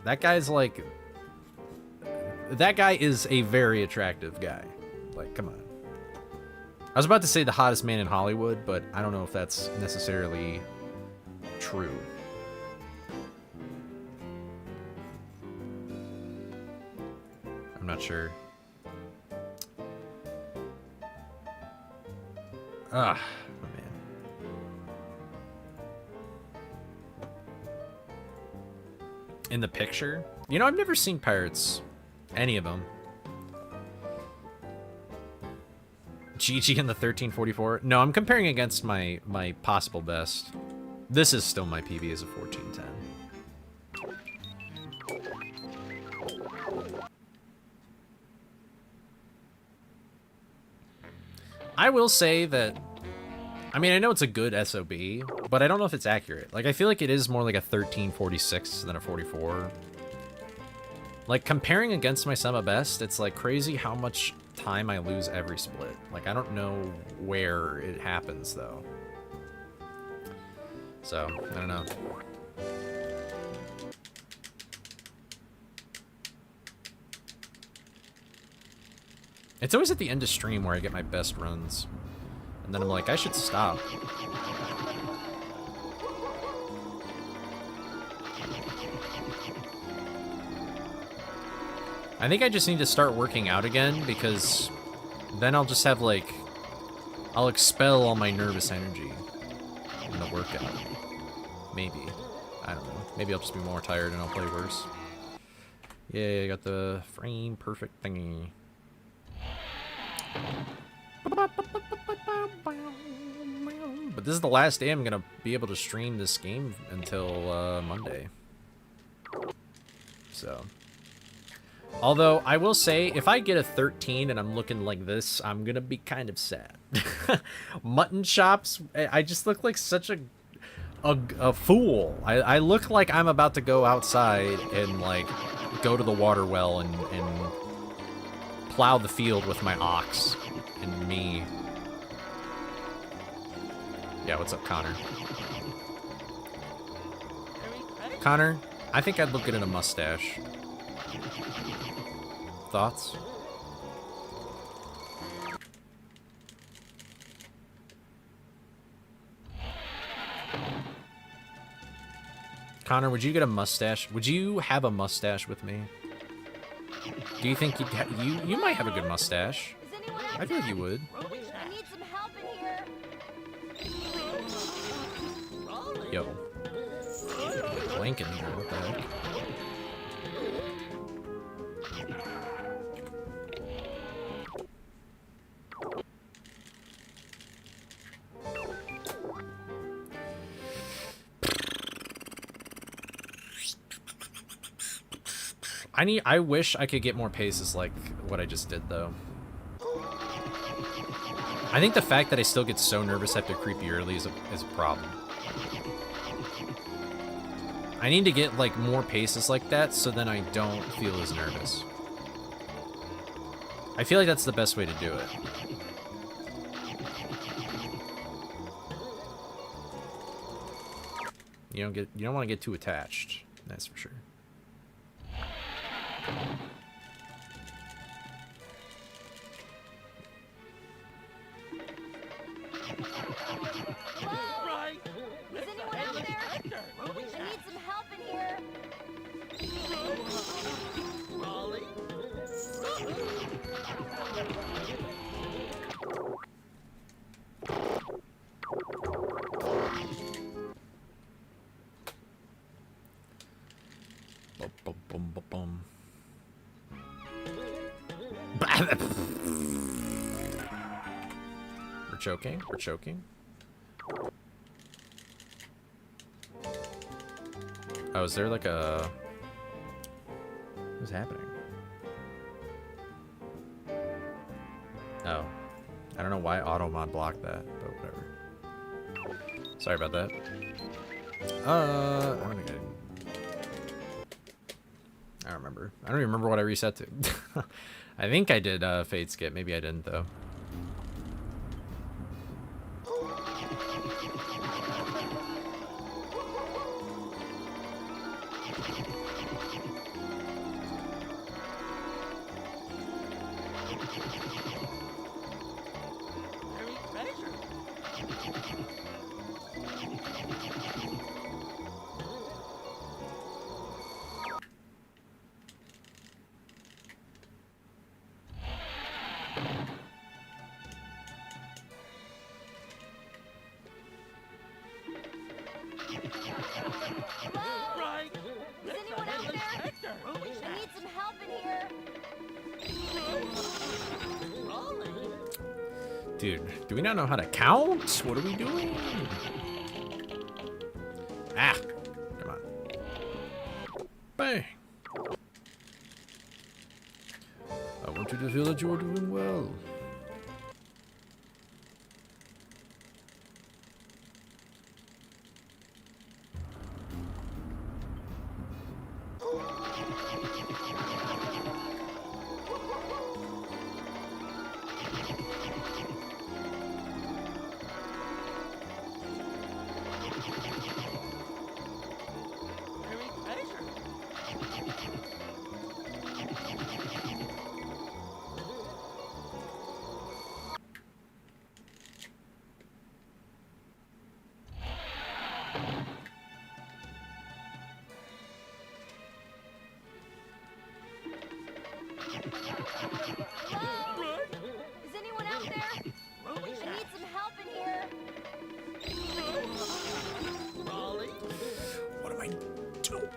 That guy's like... That guy is a very attractive guy. Like, come on. I was about to say the hottest man in Hollywood, but I don't know if that's necessarily true. I'm not sure. Ah, oh man. In the picture? You know, I've never seen Pirates. Any of them. Gigi in the 1344? No, I'm comparing against my possible best. This is still my PB as a 1410. I will say that, I mean, I know it's a good SOB, but I don't know if it's accurate. Like, I feel like it is more like a 1346 than a 44. Like, comparing against my semi best, it's like crazy how much time I lose every split. Like, I don't know where it happens, though. So, I don't know. It's always at the end of stream where I get my best runs. And then I'm like, I should stop. I think I just need to start working out again, because then I'll just have, like, I'll expel all my nervous energy in the workout. Maybe. I don't know. Maybe I'll just be more tired and I'll play worse. Yeah, I got the frame perfect thingy. But this is the last day I'm gonna be able to stream this game until Monday. So, although I will say, if I get a 13 and I'm looking like this, I'm gonna be kind of sad. Mutton chops, I just look like such a fool. I look like I'm about to go outside and like go to the water well and plow the field with my ox and me. Yeah, what's up, Connor? Connor, I think I'd look good in a mustache. Thoughts? Connor, would you get a mustache? Would you have a mustache with me? Do you think you might have a good mustache? Is anyone out I feel like you would. I need some help in here. Yo. Blank in here, what the heck? I wish I could get more paces like what I just did, though. I think the fact that I still get so nervous after creepy early is a problem. I need to get, like, more paces like that so then I don't feel as nervous. I feel like that's the best way to do it. You don't want to get too attached. That's for sure. Right. Is anyone out there? I need some help in here. Raleigh. Bum, bum, bum, bum, bum. We're choking. We're choking. Oh, is there like a... What's happening? Oh. I don't know why auto-mod blocked that, but whatever. Sorry about that. I don't think I don't remember. I don't even remember what I reset to. I think I did fade skip. Maybe I didn't, though. Right. Is anyone out there? I need some help in here. Dude, do we not know how to count? What are we doing? Ah! Come on. Bang! I want you to feel that you're doing well. Hello? Is anyone out there? I need some help in here. What am I doing?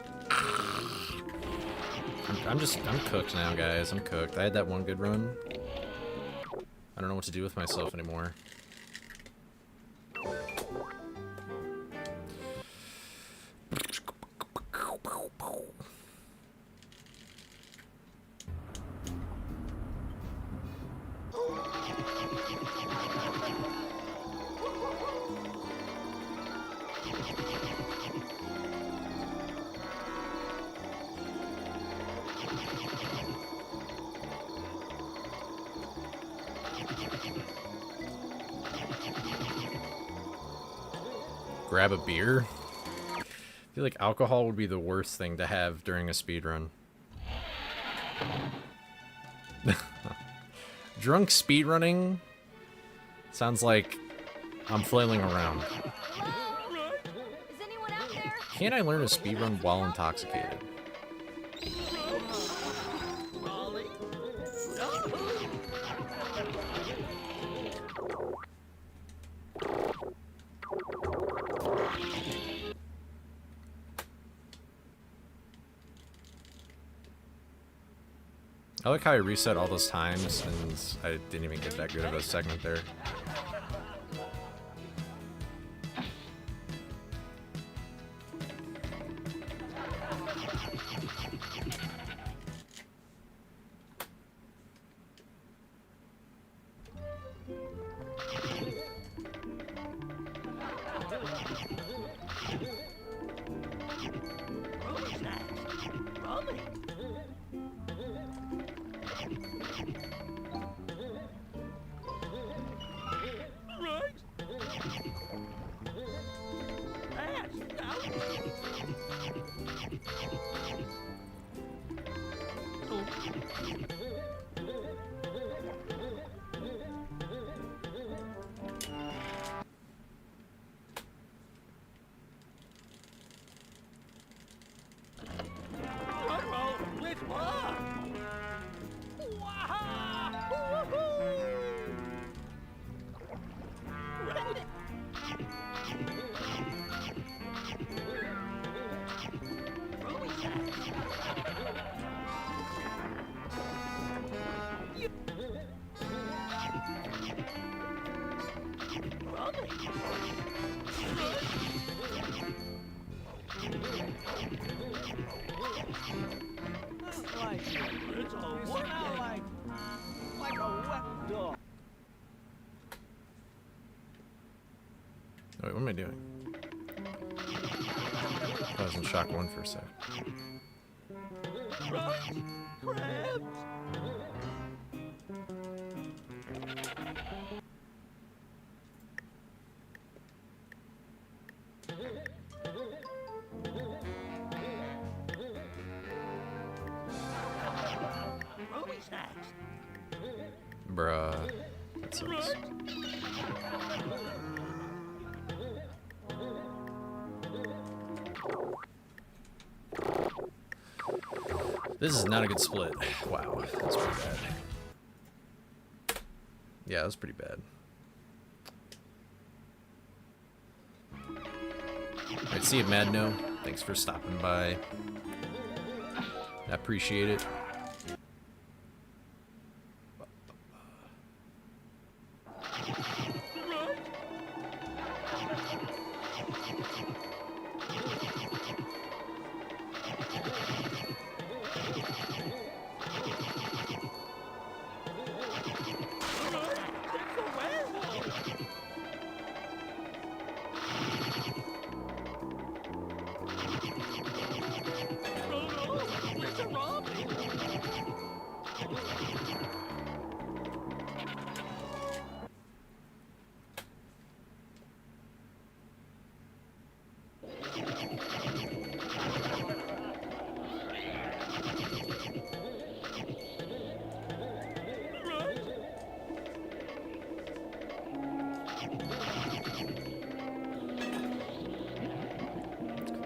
I'm cooked now, guys. I'm cooked. I had that one good run. I don't know what to do with myself anymore. Grab a beer? I feel like alcohol would be the worst thing to have during a speedrun. Drunk speedrunning sounds like I'm flailing around. Hello? Is anyone out there? Can't I learn a speedrun while intoxicated? I like how I reset all those times and I didn't even get that good of a segment there. Rummy snacks. Rummy. Right. That's out. Roll with what? Wow! Woohoo! Ready? Rummy snacks. It's a what? Like a wet dog. Wait, what am I doing? I was in shock 1 for a sec. Right? Crabs. Rummy snacks. Bruh. That sucks. This is not a good split. Wow, that's pretty bad. Yeah, that was pretty bad. Alright, see you, Madno. Thanks for stopping by. I appreciate it.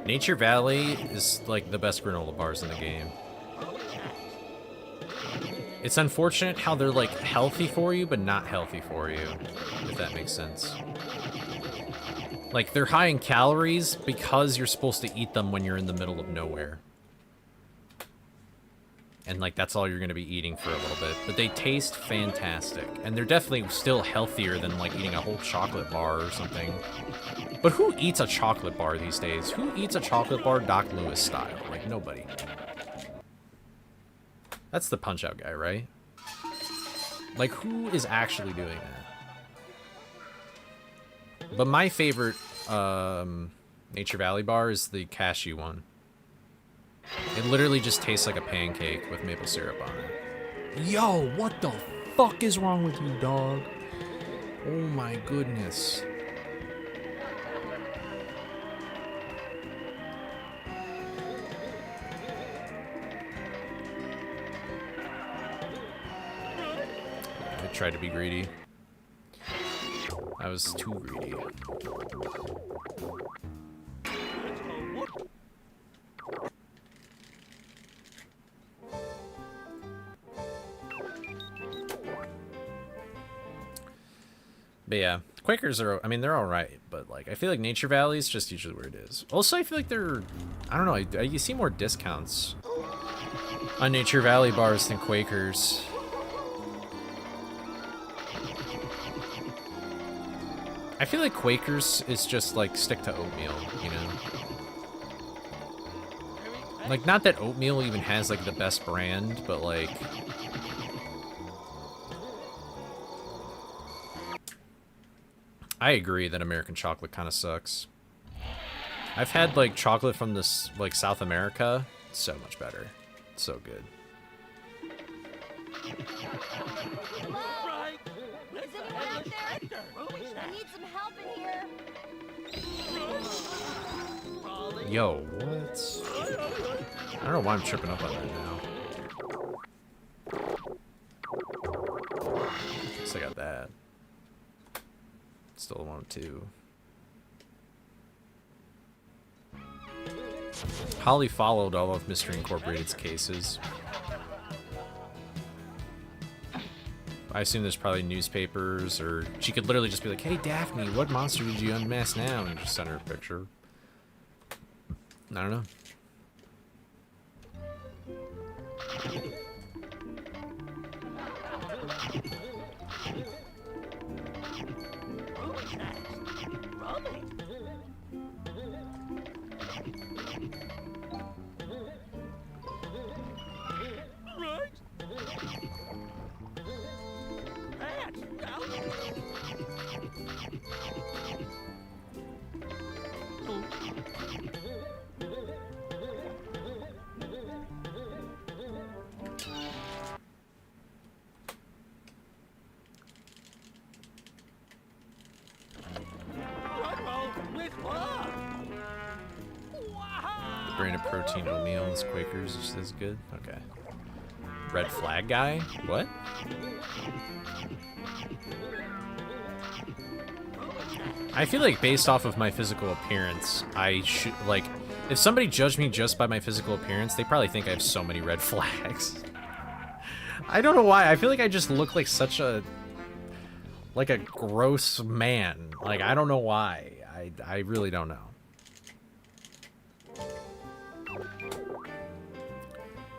Nature Valley is like the best granola bars in the game. It's unfortunate how they're like healthy for you, but not healthy for you, if that makes sense. Like they're high in calories because you're supposed to eat them when you're in the middle of nowhere. And like that's all you're going to be eating for a little bit, but they taste fantastic. And they're definitely still healthier than like eating a whole chocolate bar or something. But who eats a chocolate bar these days? Who eats a chocolate bar Doc Lewis style? Like nobody. That's the Punch-Out guy, right? Like who is actually doing that? But my favorite Nature Valley bar is the cashew one. It literally just tastes like a pancake with maple syrup on it. Yo, what the fuck is wrong with you, dog? Oh my goodness. I tried to be greedy. I was too greedy. But yeah, Quakers are, I mean, they're alright, but like, I feel like Nature Valley is just usually where it is. Also, I feel like they're, I don't know, you see more discounts on Nature Valley bars than Quakers. I feel like Quakers is just like stick to oatmeal, you know? Like, not that oatmeal even has like the best brand, but like... I agree that American chocolate kind of sucks. I've had like chocolate from this like South America. So much better. So good. Right. Is anyone out there? I need some help in here. Yo, what? I don't know why I'm tripping up on that now. Guess I got that. Still want two. Holly followed all of Mystery Incorporated's cases. I assume there's probably newspapers, or she could literally just be like, "Hey, Daphne, what monster did you unmask now?" and just send her a picture. I don't know. Brand of protein oatmeal is Quakers. This is good. Okay. Red flag guy? What? I feel like based off of my physical appearance, I should, like, if somebody judged me just by my physical appearance, they probably think I have so many red flags. I don't know why. I feel like I just look like such a, like a gross man. Like, I don't know why. I really don't know.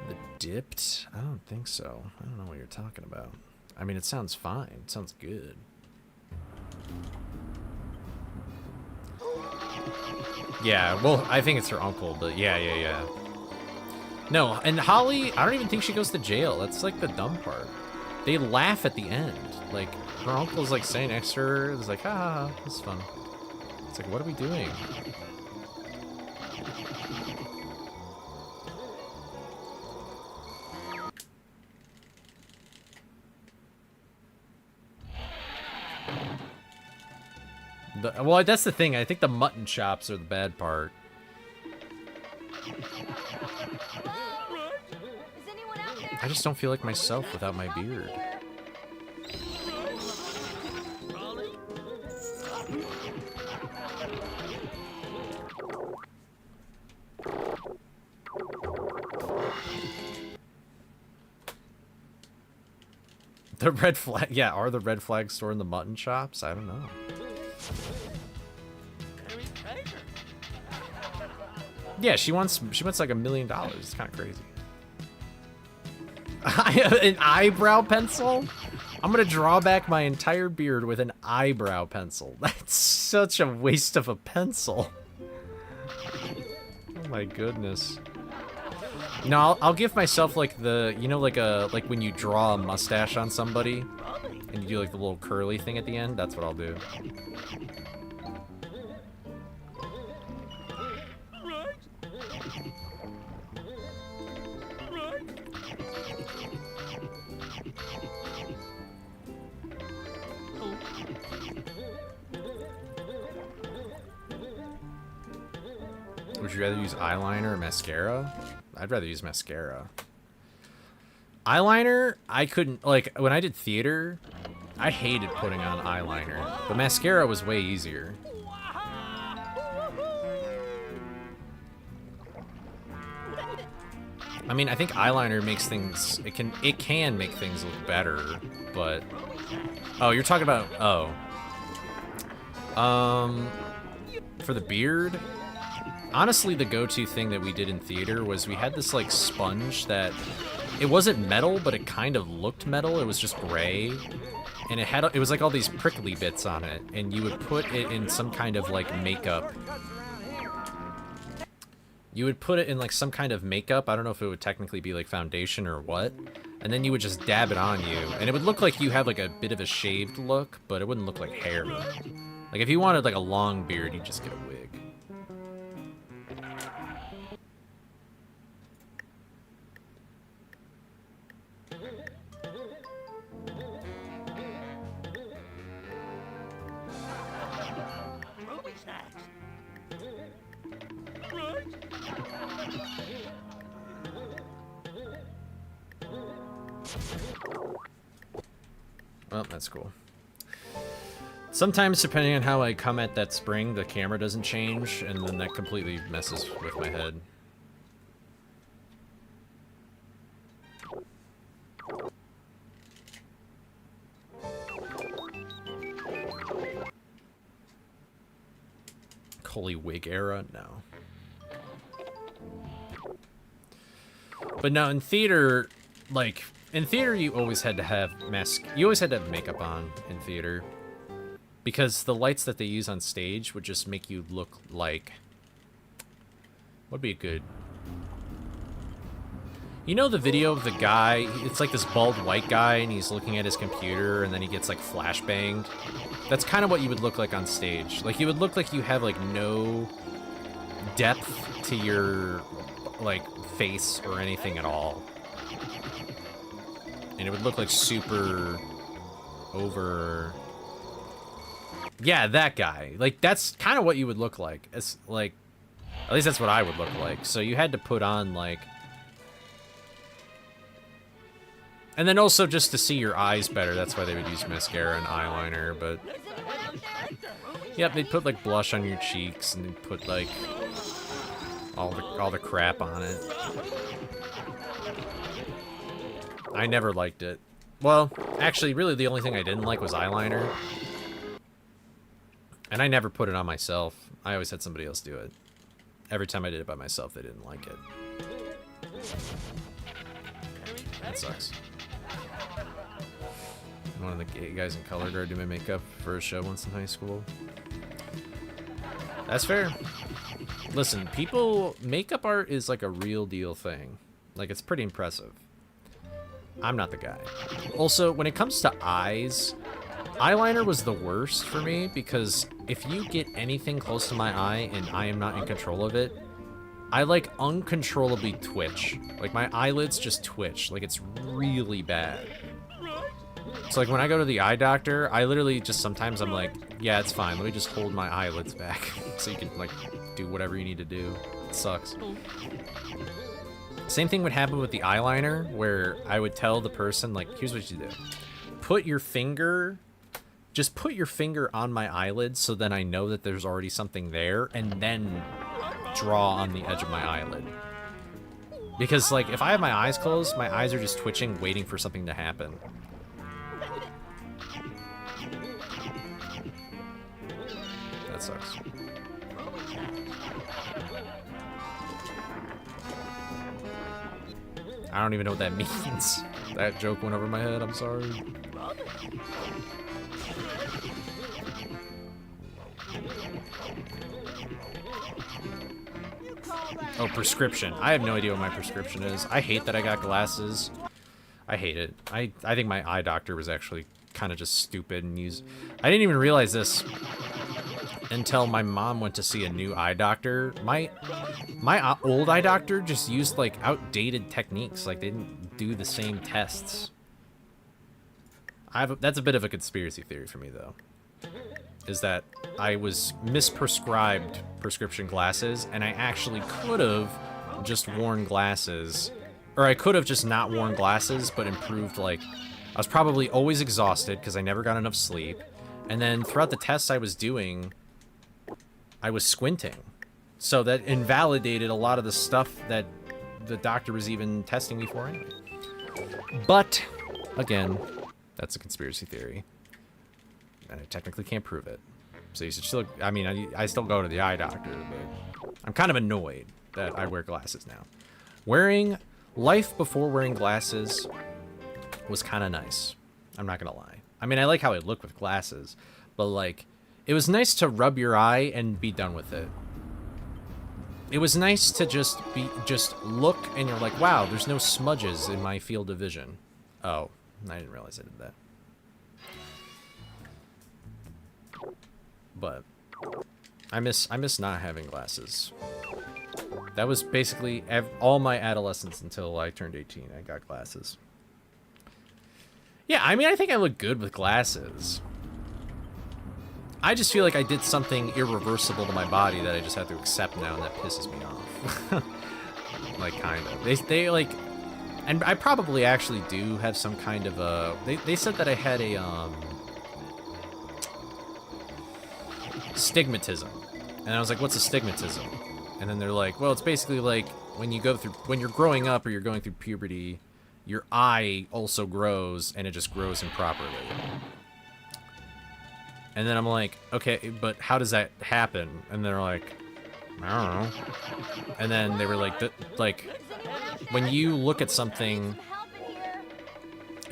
The dipped? I don't think so. I don't know what you're talking about. I mean, it sounds fine. It sounds good. Yeah, well, I think it's her uncle, but yeah. No, and Holly, I don't even think she goes to jail. That's like the dumb part. They laugh at the end. Like, her uncle's like saying next to her. It's like, ah, this is fun. It's like, what are we doing? Well, that's the thing. I think the mutton chops are the bad part. Hello? Is anyone out there? I just don't feel like myself without my beard. The red flag, yeah, are the red flags stored in the mutton chops? I don't know. Yeah, she wants like $1 million. It's kind of crazy. An eyebrow pencil? I'm gonna draw back my entire beard with an eyebrow pencil. That's such a waste of a pencil. Oh my goodness. No, I'll give myself like the, you know, like when you draw a mustache on somebody and you do like the little curly thing at the end. That's what I'll do. Would you rather use eyeliner or mascara? I'd rather use mascara. Eyeliner, I couldn't, like, when I did theater, I hated putting on eyeliner. But mascara was way easier. I mean, I think eyeliner makes things, it can make things look better, but... Oh, you're talking about, oh. For the beard? Honestly, the go-to thing that we did in theater was we had this, like, sponge that... It wasn't metal, but it kind of looked metal. It was just gray. And it was like all these prickly bits on it. And you would put it in some kind of, like, makeup. You would put it in, like, some kind of makeup. I don't know if it would technically be, like, foundation or what. And then you would just dab it on you. And it would look like you have, like, a bit of a shaved look, but it wouldn't look like hair. Like, if you wanted, like, a long beard, you'd just get a wig. Well, that's cool. Sometimes, depending on how I come at that spring, the camera doesn't change, and then that completely messes with my head. Holy wig era? No. But no, in theater, like, in theater you always had to have you always had to have makeup on in theater. Because the lights that they use on stage would just make you look like... What'd be a good... You know the video of the guy, it's like this bald white guy, and he's looking at his computer, and then he gets, like, flashbanged? That's kind of what you would look like on stage. Like, you would look like you have, like, no depth to your, like, face or anything at all. And it would look, like, super over... Yeah, that guy. Like, that's kind of what you would look like. It's, like... At least that's what I would look like. So you had to put on, like... And then also just to see your eyes better, that's why they would use mascara and eyeliner, but... Yep, they'd put, like, blush on your cheeks, and they'd put, like, all the crap on it. I never liked it. Well, actually, really the only thing I didn't like was eyeliner. And I never put it on myself. I always had somebody else do it. Every time I did it by myself, they didn't like it. That sucks. One of the gay guys in color guard do my makeup for a show once in high school. That's fair. Listen, makeup art is like a real deal thing. Like, it's pretty impressive. I'm not the guy. Also, when it comes to eyes, eyeliner was the worst for me because if you get anything close to my eye and I am not in control of it, I like uncontrollably twitch. Like, my eyelids just twitch. Like, it's really bad. So, like, when I go to the eye doctor, I literally just sometimes I'm like, yeah, it's fine. Let me just hold my eyelids back so you can, like, do whatever you need to do. It sucks. Same thing would happen with the eyeliner, where I would tell the person, like, here's what you do. Just put your finger on my eyelid so then I know that there's already something there, and then draw on the edge of my eyelid. Because, like, if I have my eyes closed, my eyes are just twitching, waiting for something to happen. That sucks. I don't even know what that means. That joke went over my head, I'm sorry. Oh, prescription. I have no idea what my prescription is. I hate that I got glasses. I hate it. I think my eye doctor was actually kind of just stupid and I didn't even realize this until my mom went to see a new eye doctor. My old eye doctor just used, like, outdated techniques. Like, they didn't do the same tests. That's a bit of a conspiracy theory for me, though. Is that I was misprescribed prescription glasses, and I actually could have just worn glasses. Or I could have just not worn glasses, but improved, like... I was probably always exhausted, because I never got enough sleep. And then throughout the tests I was doing, I was squinting. So that invalidated a lot of the stuff that the doctor was even testing me for anyway. But, again, that's a conspiracy theory. And I technically can't prove it. So you should still, I mean, I still go to the eye doctor, but I'm kind of annoyed that I wear glasses now. Life before wearing glasses was kind of nice. I'm not going to lie. I mean, I like how I look with glasses, but, like, it was nice to rub your eye and be done with it. It was nice to just look and you're like, wow, there's no smudges in my field of vision. Oh, I didn't realize I did that. But I miss not having glasses. That was basically all my adolescence until I turned 18. I got glasses. Yeah, I mean, I think I look good with glasses. I just feel like I did something irreversible to my body that I just have to accept now, and that pisses me off. Like, kind of. They like, And I probably actually do have some kind of a... They said that I had a, stigmatism. And I was like, what's a stigmatism? And then they're like, well, it's basically like when you're growing up or you're going through puberty, your eye also grows and it just grows improperly. And then I'm like, okay, but how does that happen? And they're like, I don't know. And then they were like, when you look at something,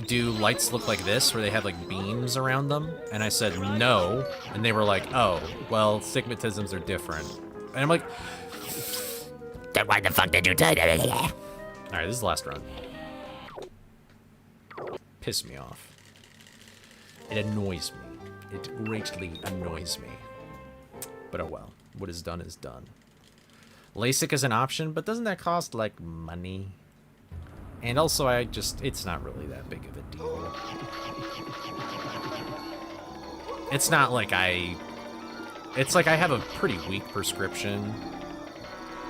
do lights look like this, where they have like beams around them? And I said no, and they were like, oh, well, stigmatisms are different. And I'm like, then why the fuck did you tell me? All right, this is the last run. Piss me off. It annoys me. It greatly annoys me. But oh well, what is done is done. LASIK is an option, but doesn't that cost like money? And also, it's not really that big of a deal. It's not like it's like I have a pretty weak prescription.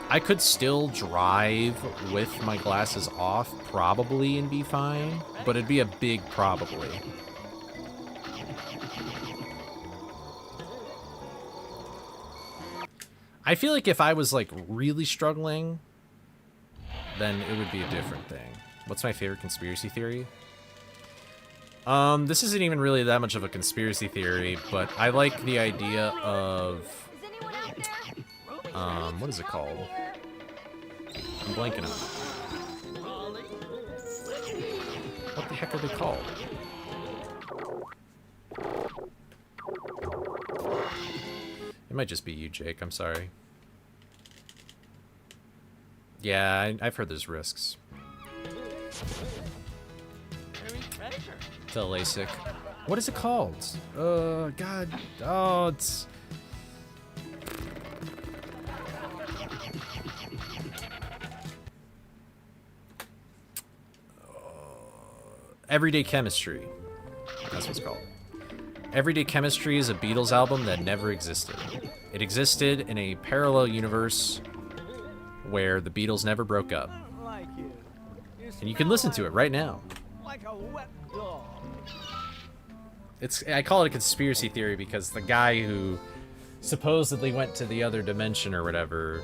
I could still drive with my glasses off, probably, and be fine, but it'd be a big probably. I feel like if I was, like, really struggling, then it would be a different thing. What's my favorite conspiracy theory? This isn't even really that much of a conspiracy theory, but I like the idea of, what is it called? I'm blanking on it. What the heck are they called? It might just be you, Jake. I'm sorry. Yeah, I've heard there's risks. Tell LASIK. What is it called? God. Oh, it's... Everyday Chemistry. That's what it's called. Everyday Chemistry is a Beatles album that never existed. It existed in a parallel universe where the Beatles never broke up. And you can listen to it right now. Like a wet dog. I call it a conspiracy theory because the guy who supposedly went to the other dimension or whatever,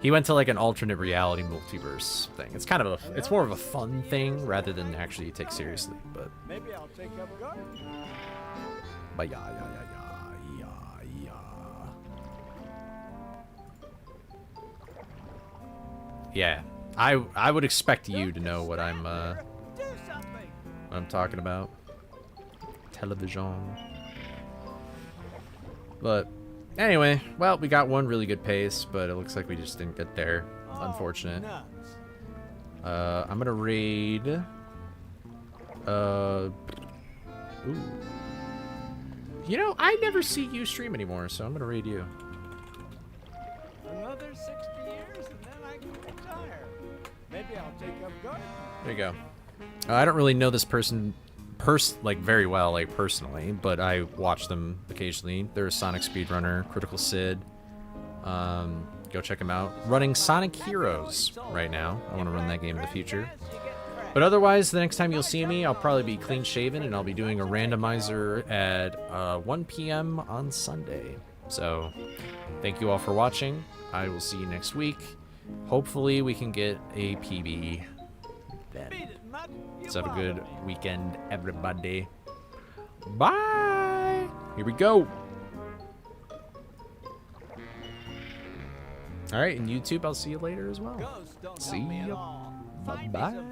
he went to like an alternate reality multiverse thing. It's kind of it's more of a fun thing rather than actually take seriously, but Maybe I'll take up gardening. But yeah. Yeah, I would expect you to know what I'm Do something. what I'm talking about. Television. But anyway, well, we got one really good pace, but it looks like we just didn't get there. Unfortunate. Nuts. I'm gonna raid. Ooh. You know, I never see you stream anymore, so I'm gonna raid you. Another 60 years and then I can retire. Maybe I'll take up gardening. There you go. I don't really know this person like very well, like personally, but I watch them occasionally. They're a Sonic speedrunner, Critical Sid. Go check them out. Running Sonic Heroes right now. I want to run that game in the future. But otherwise, the next time you'll see me, I'll probably be clean shaven and I'll be doing a randomizer at 1 p.m. on Sunday. So, thank you all for watching. I will see you next week. Hopefully, we can get a PB then. So have a good weekend, everybody. Bye! Here we go. Alright, and YouTube, I'll see you later as well. See ya. Bye-bye.